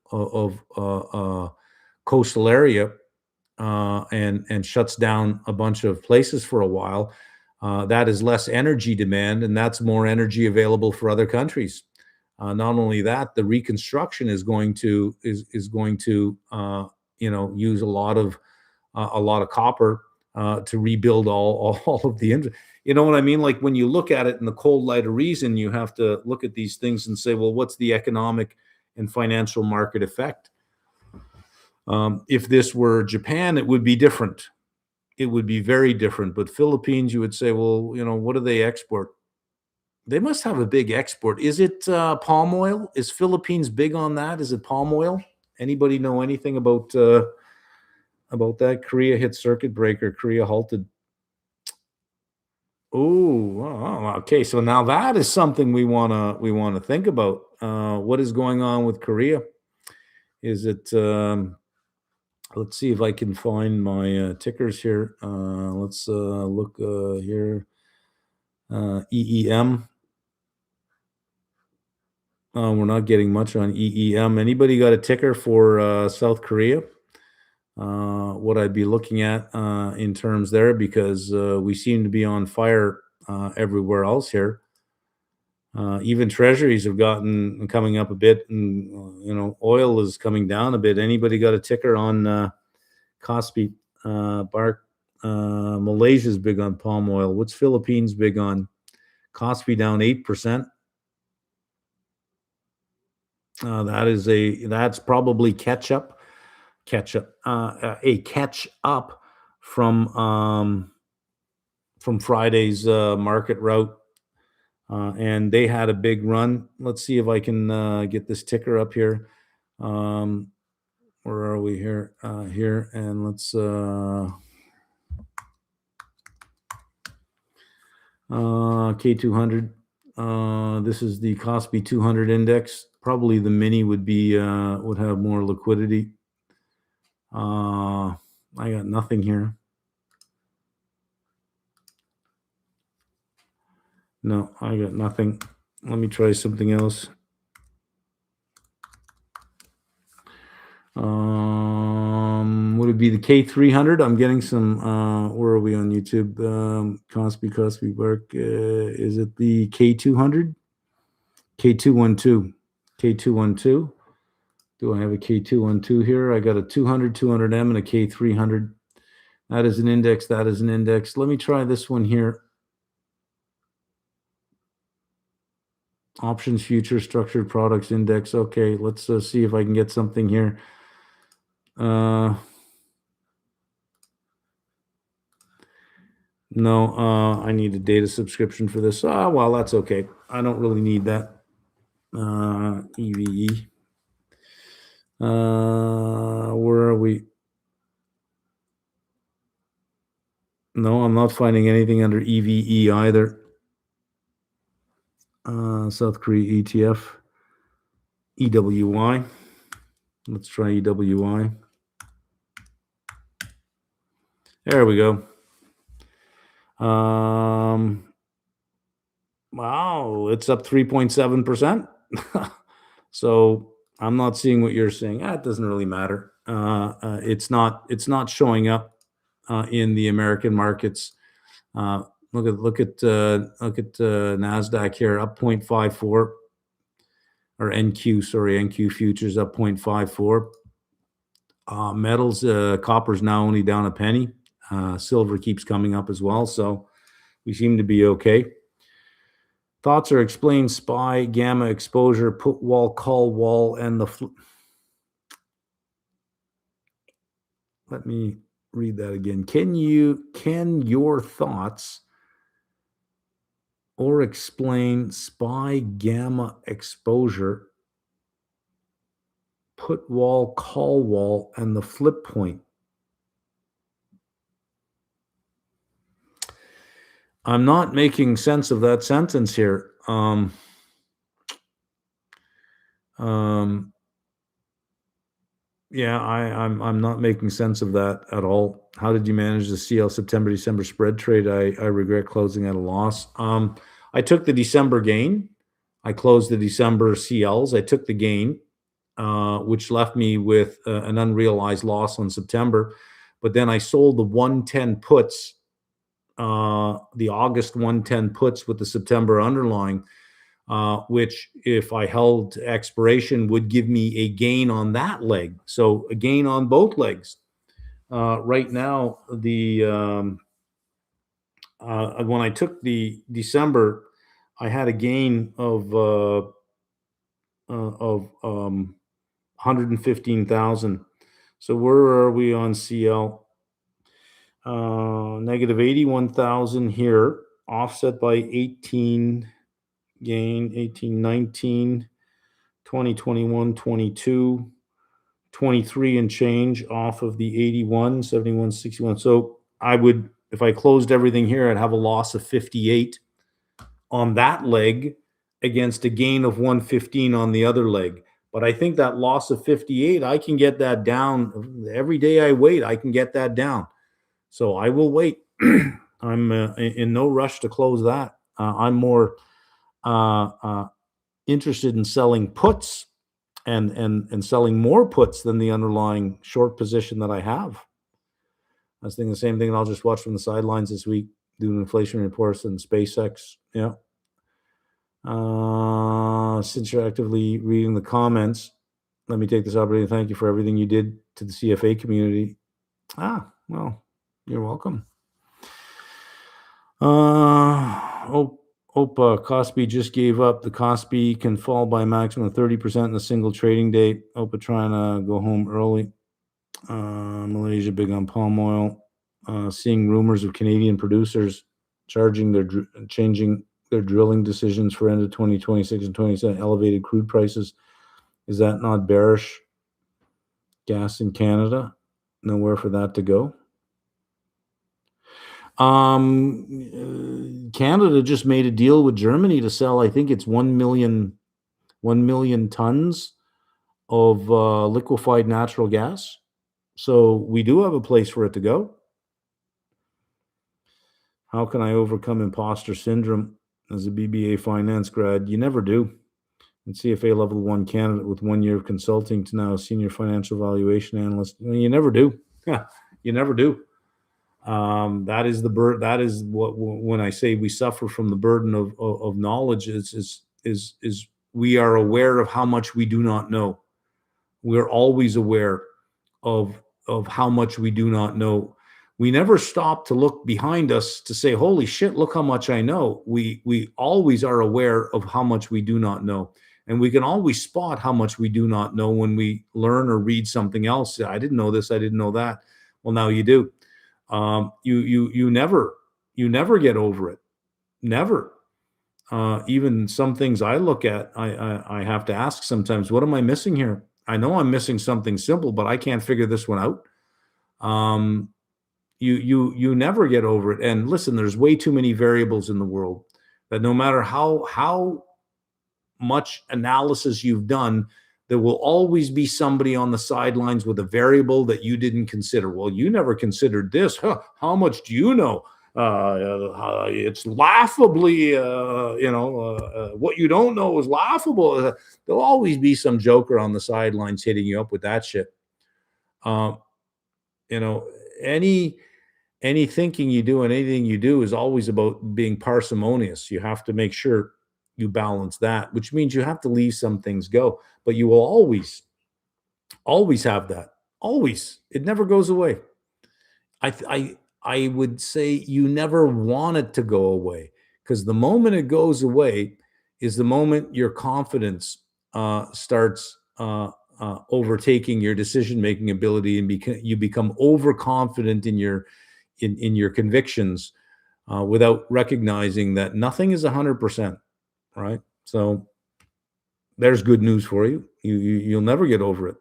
coastal area and shuts down a bunch of places for a while, that is less energy demand, and that's more energy available for other countries. Not only that, the reconstruction is going to use a lot of copper to rebuild all of the. You know what I mean? Like when you look at it in the cold light of reason, you have to look at these things and say, well, what's the economic and financial market effect? If this were Japan, it would be different. It would be very different. But Philippines, you would say, well, what do they export? They must have a big export. Is it palm oil? Is Philippines big on that? Is it palm oil? Anybody know anything about that? Korea hit circuit breaker. Korea halted. Oh, okay. So now that is something we wanna think about. What is going on with Korea? Is it? Let's see if I can find my tickers here. Let's look here. EEM. We're not getting much on EEM. Anybody got a ticker for South Korea? What I'd be looking at in terms there, because we seem to be on fire everywhere else here. Even treasuries have gotten coming up a bit, and oil is coming down a bit. Anybody got a ticker on Kospi? Bark? Malaysia's big on palm oil. What's Philippines big on? Kospi down 8%. That's probably catch up from Friday's market route, and they had a big run. Let's see if I can get this ticker up here. Where are we here? Here, and let's K200. This is the Kospi 200 index. Probably the mini would have more liquidity. I got nothing here. No, I got nothing. Let me try something else. Would it be the K300? I'm getting some. Where are we on YouTube? Kospi Bark. Is it the K200? K212. K212. Do I have a K212 here? I got a 200, 200M, and a K300. That is an index. That is an index. Let me try this one here. Options, futures, structured products index. Okay, let's see if I can get something here. No, I need a data subscription for this. Well, that's okay. I don't really need that. EVE. Where are we? No, I'm not finding anything under EVE either. South Korea ETF. EWY. Let's try EWY. There we go. Wow, it's up 3.7%. So I'm not seeing what you're saying. It doesn't really matter. It's not showing up in the American markets. Look at Nasdaq here, up 0.54, or NQ futures up 0.54. Metals, copper's now only down a penny. Silver keeps coming up as well, so we seem to be okay. Thoughts are explain SPY, gamma exposure, put wall, call wall, and the let me read that again. Can your thoughts or explain SPY, gamma exposure, put wall, call wall, and the flip point? I'm not making sense of that sentence here. Yeah, I'm not making sense of that at all. How did you manage the CL September-December spread trade? I regret closing at a loss. I took the December gain. I closed the December CLs. I took the gain, which left me with an unrealized loss on September. But then I sold the 110 puts, the August 110 puts with the September underlying, which if I held to expiration would give me a gain on that leg. So a gain on both legs. Right now, when I took the December, I had a gain of 115,000. So where are we on CL? Negative 81,000 here, offset by 18 gain, 18, 19, 20, 21, 22, 23 and change off of the 81, 71, 61. So I would, if I closed everything here, I'd have a loss of 58 on that leg against a gain of 115 on the other leg. But I think that loss of 58, I can get that down. Every day I wait, I can get that down. So I will wait. I'm in no rush to close that. I'm more interested in selling puts and selling more puts than the underlying short position that I have. I was thinking the same thing, and I'll just watch from the sidelines this week, doing inflation reports and SpaceX. Yeah. Since you're actively reading the comments, let me take this opportunity to thank you for everything you did to the CFA community. Well, you're welcome. Opa, Kospi just gave up. The Kospi can fall by a maximum of 30% in a single trading day. Opa trying to go home early. Malaysia big on palm oil. Seeing rumors of Canadian producers changing their drilling decisions for end of 2026 and 27 elevated crude prices. Is that not bearish? Gas in Canada, nowhere for that to go. Canada just made a deal with Germany to sell, I think it's 1 million tons of liquefied natural gas. So we do have a place for it to go. How can I overcome imposter syndrome as a BBA finance grad? You never do. And CFA level 1 candidate with 1 year of consulting to now a senior financial valuation analyst. You never do. You never do. That is the burden. That is what, when I say we suffer from the burden of knowledge, is we are aware of how much we do not know. We're always aware of how much we do not know. We never stop to look behind us to say, holy shit, look how much I know. We always are aware of how much we do not know. And we can always spot how much we do not know when we learn or read something else. I didn't know this, I didn't know that. Well, now you do. You never get over it. Never. Even some things I look at, I have to ask sometimes, what am I missing here? I know I'm missing something simple, but I can't figure this one out. You never get over it. And listen, there's way too many variables in the world that no matter how much analysis you've done, there will always be somebody on the sidelines with a variable that you didn't consider. Well, you never considered this. Huh, how much do you know? It's laughably, what you don't know is laughable. There'll always be some joker on the sidelines hitting you up with that shit. Any thinking you do and anything you do is always about being parsimonious. You have to make sure you balance that, which means you have to leave some things go, but you will always have that. Always. It never goes away. I would say you never want it to go away, because the moment it goes away is the moment your confidence starts overtaking your decision-making ability, and you become overconfident in your convictions without recognizing that nothing is 100%, right? So there's good news for you. You'll never get over it.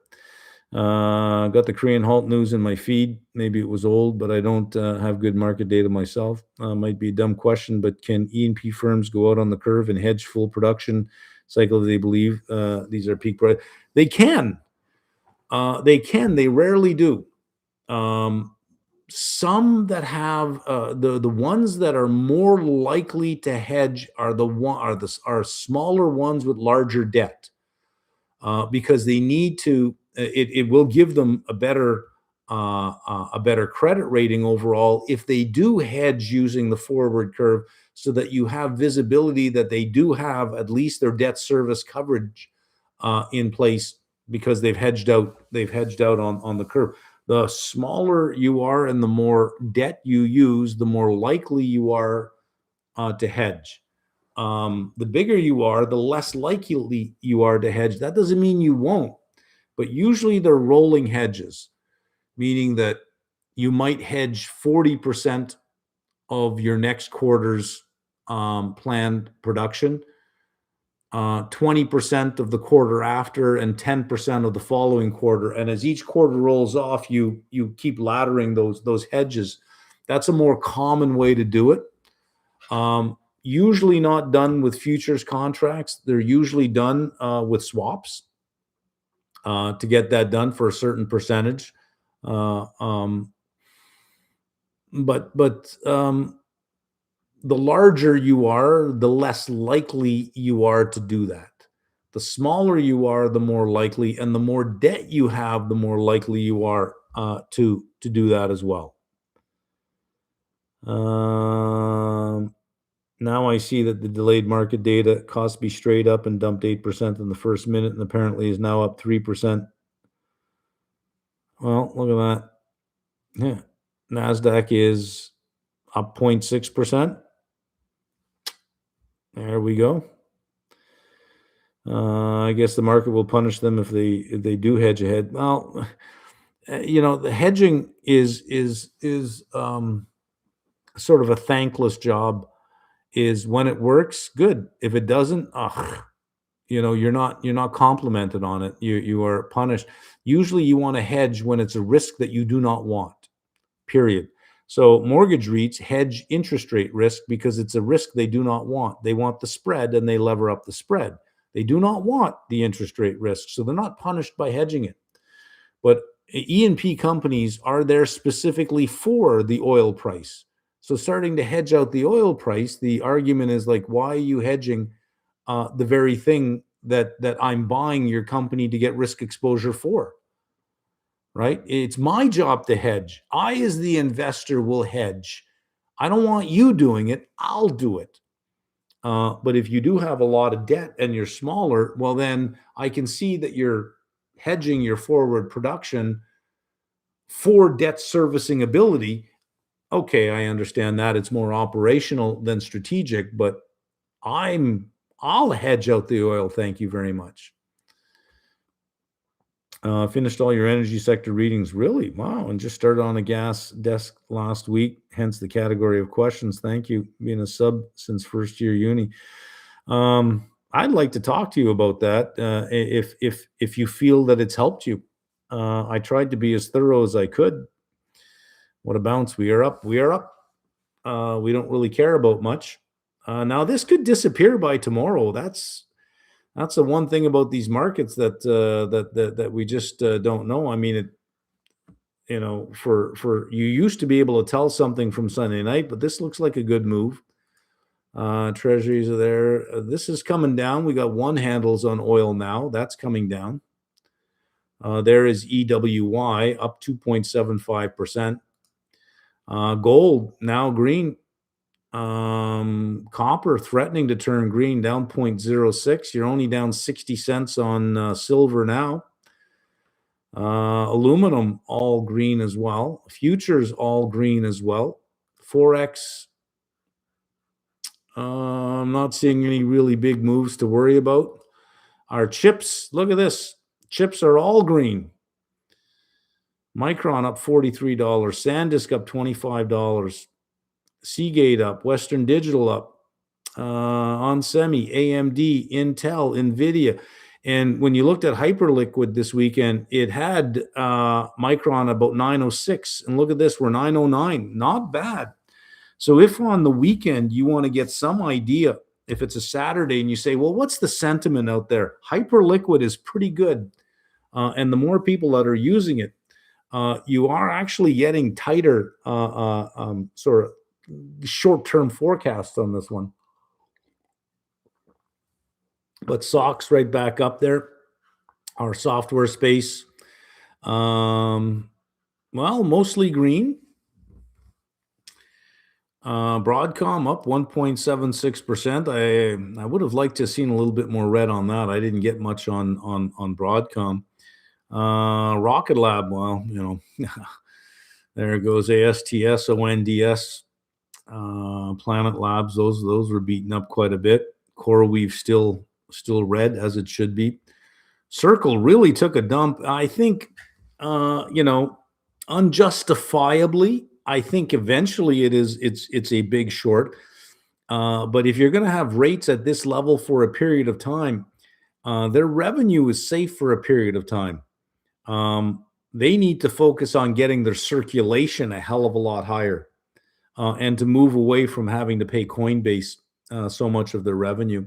Got the Korean halt news in my feed. Maybe it was old, but I don't have good market data myself. Might be a dumb question, but can E&P firms go out on the curve and hedge full production cycle? They believe these are peak price. They can. They rarely do. Some that have the ones that are more likely to hedge are smaller ones with larger debt, because they need to. It will give them a better credit rating overall if they do hedge using the forward curve, so that you have visibility that they do have at least their debt service coverage in place, because they've hedged out on the curve. The smaller you are and the more debt you use, the more likely you are to hedge. The bigger you are, the less likely you are to hedge. That doesn't mean you won't, but usually they're rolling hedges, meaning that you might hedge 40% of your next quarter's planned production, 20% of the quarter after, and 10% of the following quarter. And as each quarter rolls off, you keep laddering those hedges. That's a more common way to do it. Usually not done with futures contracts. They're usually done with swaps to get that done for a certain percentage. But the larger you are, the less likely you are to do that. The smaller you are, the more likely, and the more debt you have, the more likely you are to do that as well. Now I see that the delayed market data cost me straight up and dumped 8% in the first minute, and apparently is now up 3%. Well, look at that. Yeah. NASDAQ is up 0.6%. There we go. I guess the market will punish them if they do hedge ahead. Well, the hedging is sort of a thankless job. Is when it works, good. If it doesn't, you're not complimented on it. You are punished. Usually, you want to hedge when it's a risk that you do not want. Period. So mortgage REITs hedge interest rate risk because it's a risk they do not want. They want the spread and they lever up the spread. They do not want the interest rate risk, so they're not punished by hedging it. But E&P companies are there specifically for the oil price. So starting to hedge out the oil price, the argument is like, why are you hedging the very thing that I'm buying your company to get risk exposure for? Right? It's my job to hedge. I, as the investor, will hedge. I don't want you doing it. I'll do it. But if you do have a lot of debt and you're smaller, well, then I can see that you're hedging your forward production for debt servicing ability. Okay, I understand that it's more operational than strategic, but I'll hedge out the oil. Thank you very much. Finished all your energy sector readings. Really? Wow. And just started on a gas desk last week, hence the category of questions. Thank you. Being a sub since first year uni. I'd like to talk to you about that if you feel that it's helped you. I tried to be as thorough as I could. What a bounce. We are up. We are up. We don't really care about much. Now, this could disappear by tomorrow. That's the one thing about these markets that we just don't know. I mean, for you used to be able to tell something from Sunday night, but this looks like a good move. Treasuries are there. This is coming down. We got one handles on oil now. That's coming down. There is EWY up 2.75%. Gold now green. Copper threatening to turn green, down 0.06. You're only down 60 cents on silver now. Aluminum all green as well. Futures all green as well. Forex, I'm not seeing any really big moves to worry about. Our chips, look at this. Chips are all green. Micron up $43. SanDisk up $25. Seagate up, Western Digital up, onsemi, AMD, Intel, NVIDIA. And when you looked at Hyperliquid this weekend, it had Micron about 906. And look at this, we're 909. Not bad. So if on the weekend you want to get some idea, if it's a Saturday and you say, well, what's the sentiment out there? Hyperliquid is pretty good. And the more people that are using it, you are actually getting tighter sort of short-term forecasts on this one. But SOX right back up there. Our software space, well, mostly green. Broadcom up 1.76%. I would have liked to have seen a little bit more red on that. I didn't get much on Broadcom. Rocket Lab, well, there goes ASTS, ONDS. Planet Labs, those were beaten up quite a bit. CoreWeave still red, as it should be. Circle really took a dump. I think, unjustifiably. I think eventually it's a big short. But if you're going to have rates at this level for a period of time, their revenue is safe for a period of time. They need to focus on getting their circulation a hell of a lot higher. And to move away from having to pay Coinbase so much of their revenue.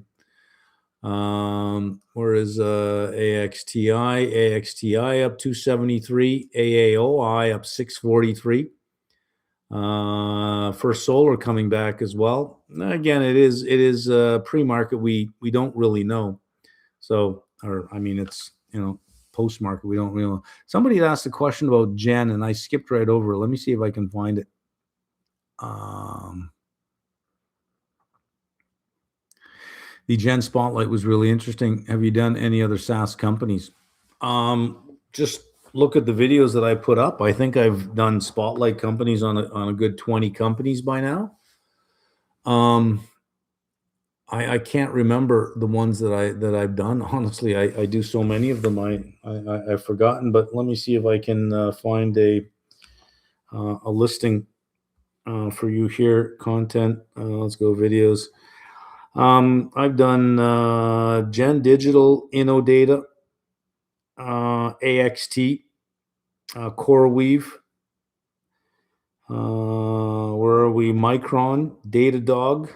Whereas AXTI up 273, AAOI up 643. First Solar coming back as well. Again, it is pre-market. We don't really know. So, it's post-market. We don't really know. Somebody had asked a question about Gen, and I skipped right over it. Let me see if I can find it. The Gen Spotlight was really interesting. Have you done any other SaaS companies? Just look at the videos that I put up. I think I've done Spotlight companies on a good 20 companies by now. I can't remember the ones that I've done. Honestly, I do so many of them. I've forgotten. But let me see if I can find a listing. For you here, content. Let's go videos. I've done Gen Digital, InnoData, AXT, CoreWeave, we? Micron, Datadog,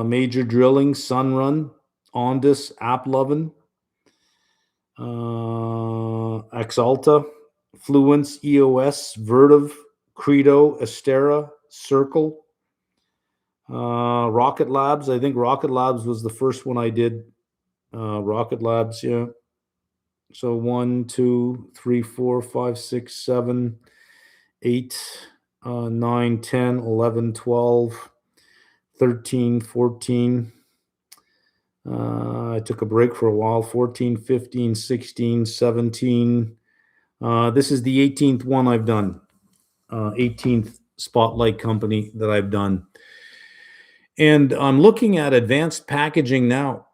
Major Drilling, Sunrun, Ondus, AppLovin, Exalta, Fluence, EOS, Vertiv, Credo, Astera, Circle, Rocket Labs. I think Rocket Labs was the first one I did. Rocket Labs, yeah. So 1, 2, 3, 4, 5, 6, 7, 8, 9, 10, 11, 12, 13, 14. I took a break for a while. 14, 15, 16, 17. This is the 18th one I've done. 18th Spotlight company that I've done. And I'm looking at advanced packaging now.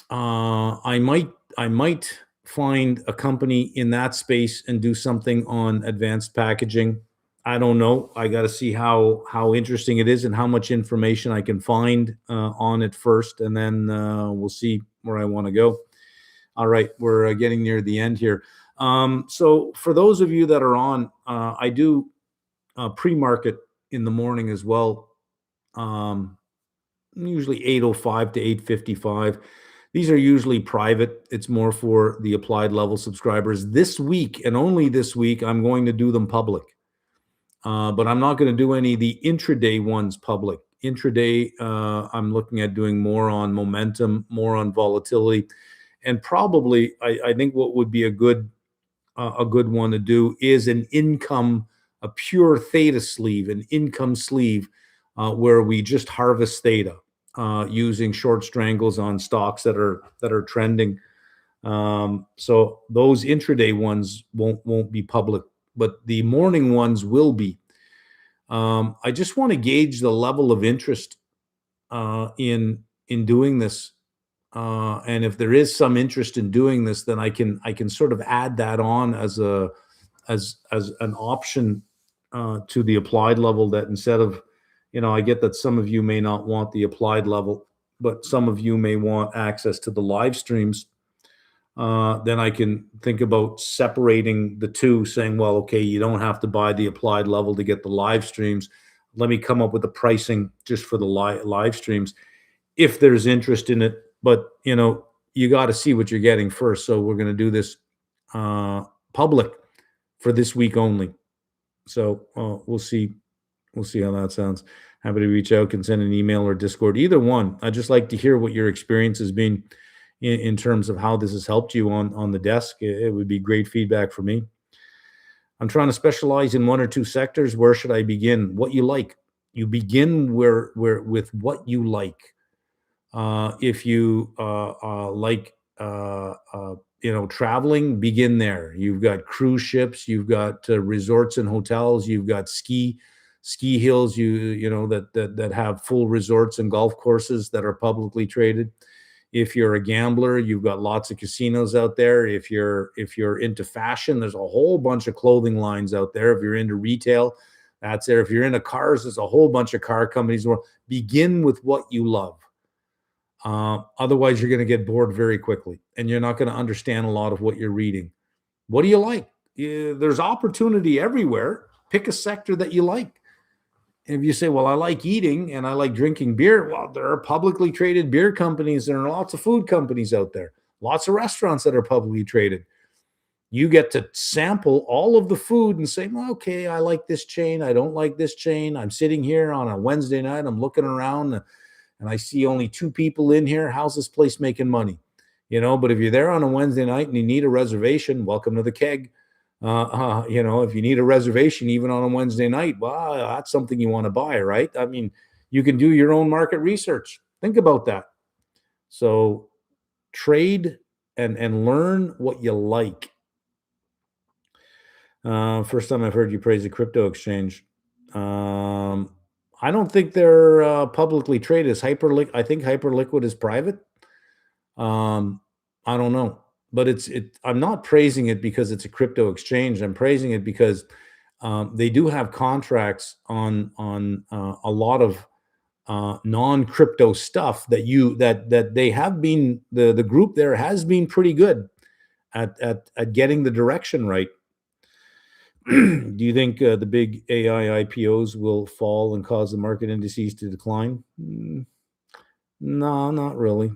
I might find a company in that space and do something on advanced packaging. I don't know. I got to see how interesting it is and how much information I can find on it first, and then we'll see where I want to go. All right, we're getting near the end here. So for those of you that are on, I do pre-market in the morning as well. Usually 8:05 to 8:55. These are usually private. It's more for the applied level subscribers. This week, and only this week, I'm going to do them public. But I'm not going to do any of the intraday ones public. Intraday, I'm looking at doing more on momentum, more on volatility. And probably, I think what would be a good one to do is a pure theta sleeve, an income sleeve, where we just harvest theta using short strangles on stocks that are trending. So those intraday ones won't be public, but the morning ones will be. I just want to gauge the level of interest in doing this. And if there is some interest in doing this, then I can sort of add that on as an option to the applied level, that instead of, I get that some of you may not want the applied level, but some of you may want access to the live streams. Then I can think about separating the two, saying, well, okay, you don't have to buy the applied level to get the live streams. Let me come up with the pricing just for the live streams, if there's interest in it. But, you got to see what you're getting first. So we're going to do this public for this week only. So we'll see. We'll see how that sounds. Happy to reach out, can send an email or Discord, either one. I'd just like to hear what your experience has been in terms of how this has helped you on the desk. It would be great feedback for me. I'm trying to specialize in one or two sectors. Where should I begin? What you like. You begin with what you like. If you like traveling, begin there. You've got cruise ships, you've got resorts and hotels, you've got ski hills, that have full resorts and golf courses that are publicly traded. If you're a gambler, you've got lots of casinos out there. If you're into fashion, there's a whole bunch of clothing lines out there. If you're into retail, that's there. If you're into cars, there's a whole bunch of car companies. Begin with what you love. Otherwise, you're going to get bored very quickly, and you're not going to understand a lot of what you're reading. What do you like? There's opportunity everywhere. Pick a sector that you like. If you say, well, I like eating and I like drinking beer, well, there are publicly traded beer companies. There are lots of food companies out there, lots of restaurants that are publicly traded. You get to sample all of the food and say, well, okay, I like this chain. I don't like this chain. I'm sitting here on a Wednesday night. I'm looking around and I see only 2 people in here. How's this place making money? But if you're there on a Wednesday night and you need a reservation, welcome to the Keg. If you need a reservation, even on a Wednesday night, well, that's something you want to buy, right? I mean, you can do your own market research. Think about that. So trade and learn what you like. First time I've heard you praise a crypto exchange. I don't think they're publicly traded. I think Hyperliquid is private. I don't know. But I'm not praising it because it's a crypto exchange. I'm praising it because they do have contracts on a lot of non-crypto stuff that they have been, the group there has been pretty good at getting the direction right. Do you think the big AI IPOs will fall and cause the market indices to decline? No, not really.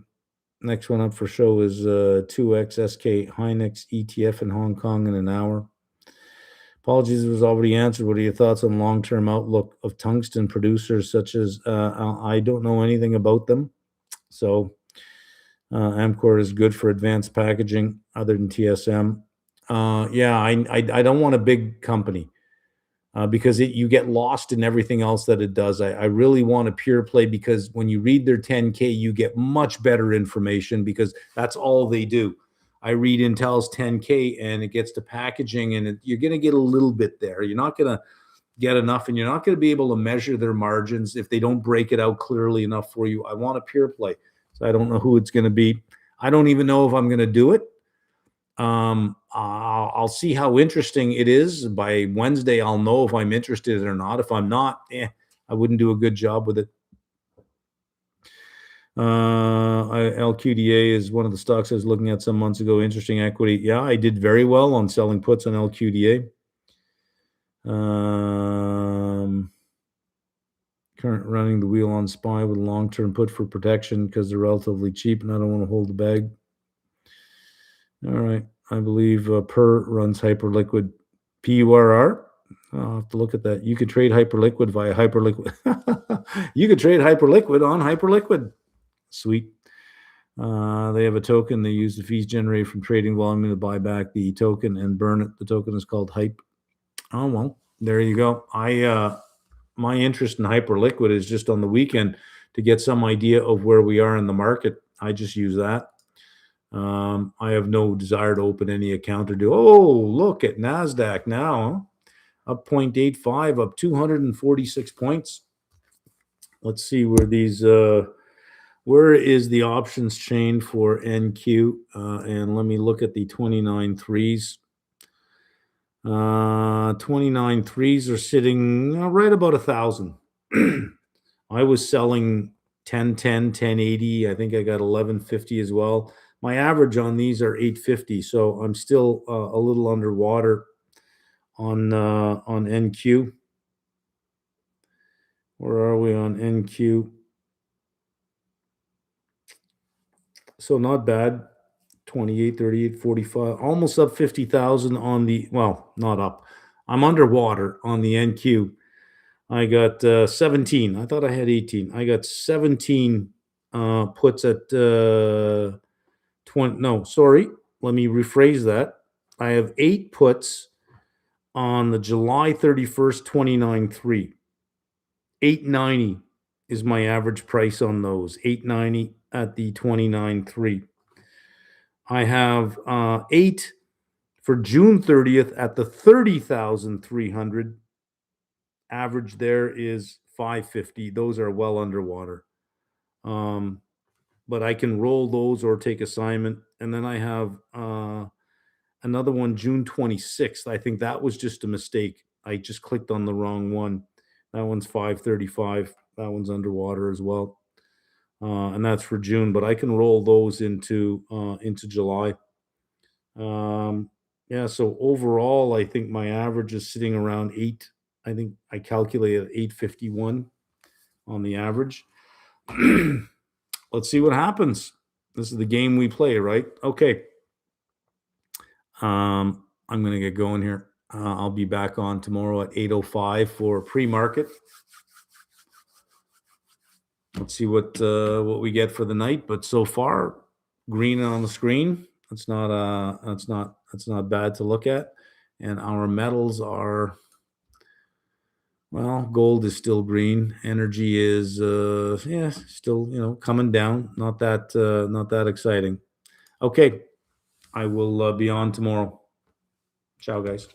Next one up for show is 2X SK Hynix ETF in Hong Kong in an hour. Apologies, it was already answered. What are your thoughts on long-term outlook of tungsten producers such as I don't know anything about them. So Amcor is good for advanced packaging other than TSM. Yeah, I don't want a big company because you get lost in everything else that it does. I really want a pure play because when you read their 10K, you get much better information because that's all they do. I read Intel's 10K and it gets to packaging and you're going to get a little bit there. You're not going to get enough and you're not going to be able to measure their margins if they don't break it out clearly enough for you. I want a pure play. So I don't know who it's going to be. I don't even know if I'm going to do it. I'll see how interesting it is. By Wednesday, I'll know if I'm interested or not. If I'm not, I wouldn't do a good job with it. LQDA is one of the stocks I was looking at some months ago. Interesting equity. Yeah, I did very well on selling puts on LQDA. Current running the wheel on SPY with a long-term put for protection because they're relatively cheap and I don't want to hold the bag. All right. I believe PUR runs Hyperliquid. PURR? I'll have to look at that. You could trade Hyperliquid via Hyperliquid. You could trade Hyperliquid on Hyperliquid. Sweet. They have a token. They use the fees generated from trading volume to buy back the token and burn it. The token is called Hype. Oh, well, there you go. My interest in Hyperliquid is just on the weekend to get some idea of where we are in the market. I just use that. I have no desire to open any account or do. Oh, look at NASDAQ now. Up 0.85, up 246 points. Let's see where these, where is the options chain for NQ? And let me look at the 29 threes. 29 threes are sitting right about 1,000. I was selling 1010, 1080. I think I got 1150 as well. My average on these are 850, so I'm still a little underwater on NQ. Where are we on NQ? So not bad. 28, 38, 45, almost up 50,000 on the, well, not up. I'm underwater on the NQ. I got 17. I thought I had 18. I got 17 puts at 20. No, sorry. Let me rephrase that. I have 8 puts on the July 31st, 29.3. 890 is my average price on those. 890 at the 29.3. I have 8 for June 30th at the 30,300. Average there is 550. Those are well underwater. But I can roll those or take assignment. And then I have another one, June 26th. I think that was just a mistake. I just clicked on the wrong one. That one's 535. That one's underwater as well. And that's for June, but I can roll those into July. Yeah, so overall, I think my average is sitting around 8. I think I calculated 851 on the average. Let's see what happens. This is the game we play, right? Okay. I'm going to get going here. I'll be back on tomorrow at 8:05 for pre-market. Let's see what we get for the night. But so far, green on the screen. That's not bad to look at. And our metals are, well, gold is still green. Energy is still coming down. Not that exciting. Okay, I will be on tomorrow. Ciao, guys.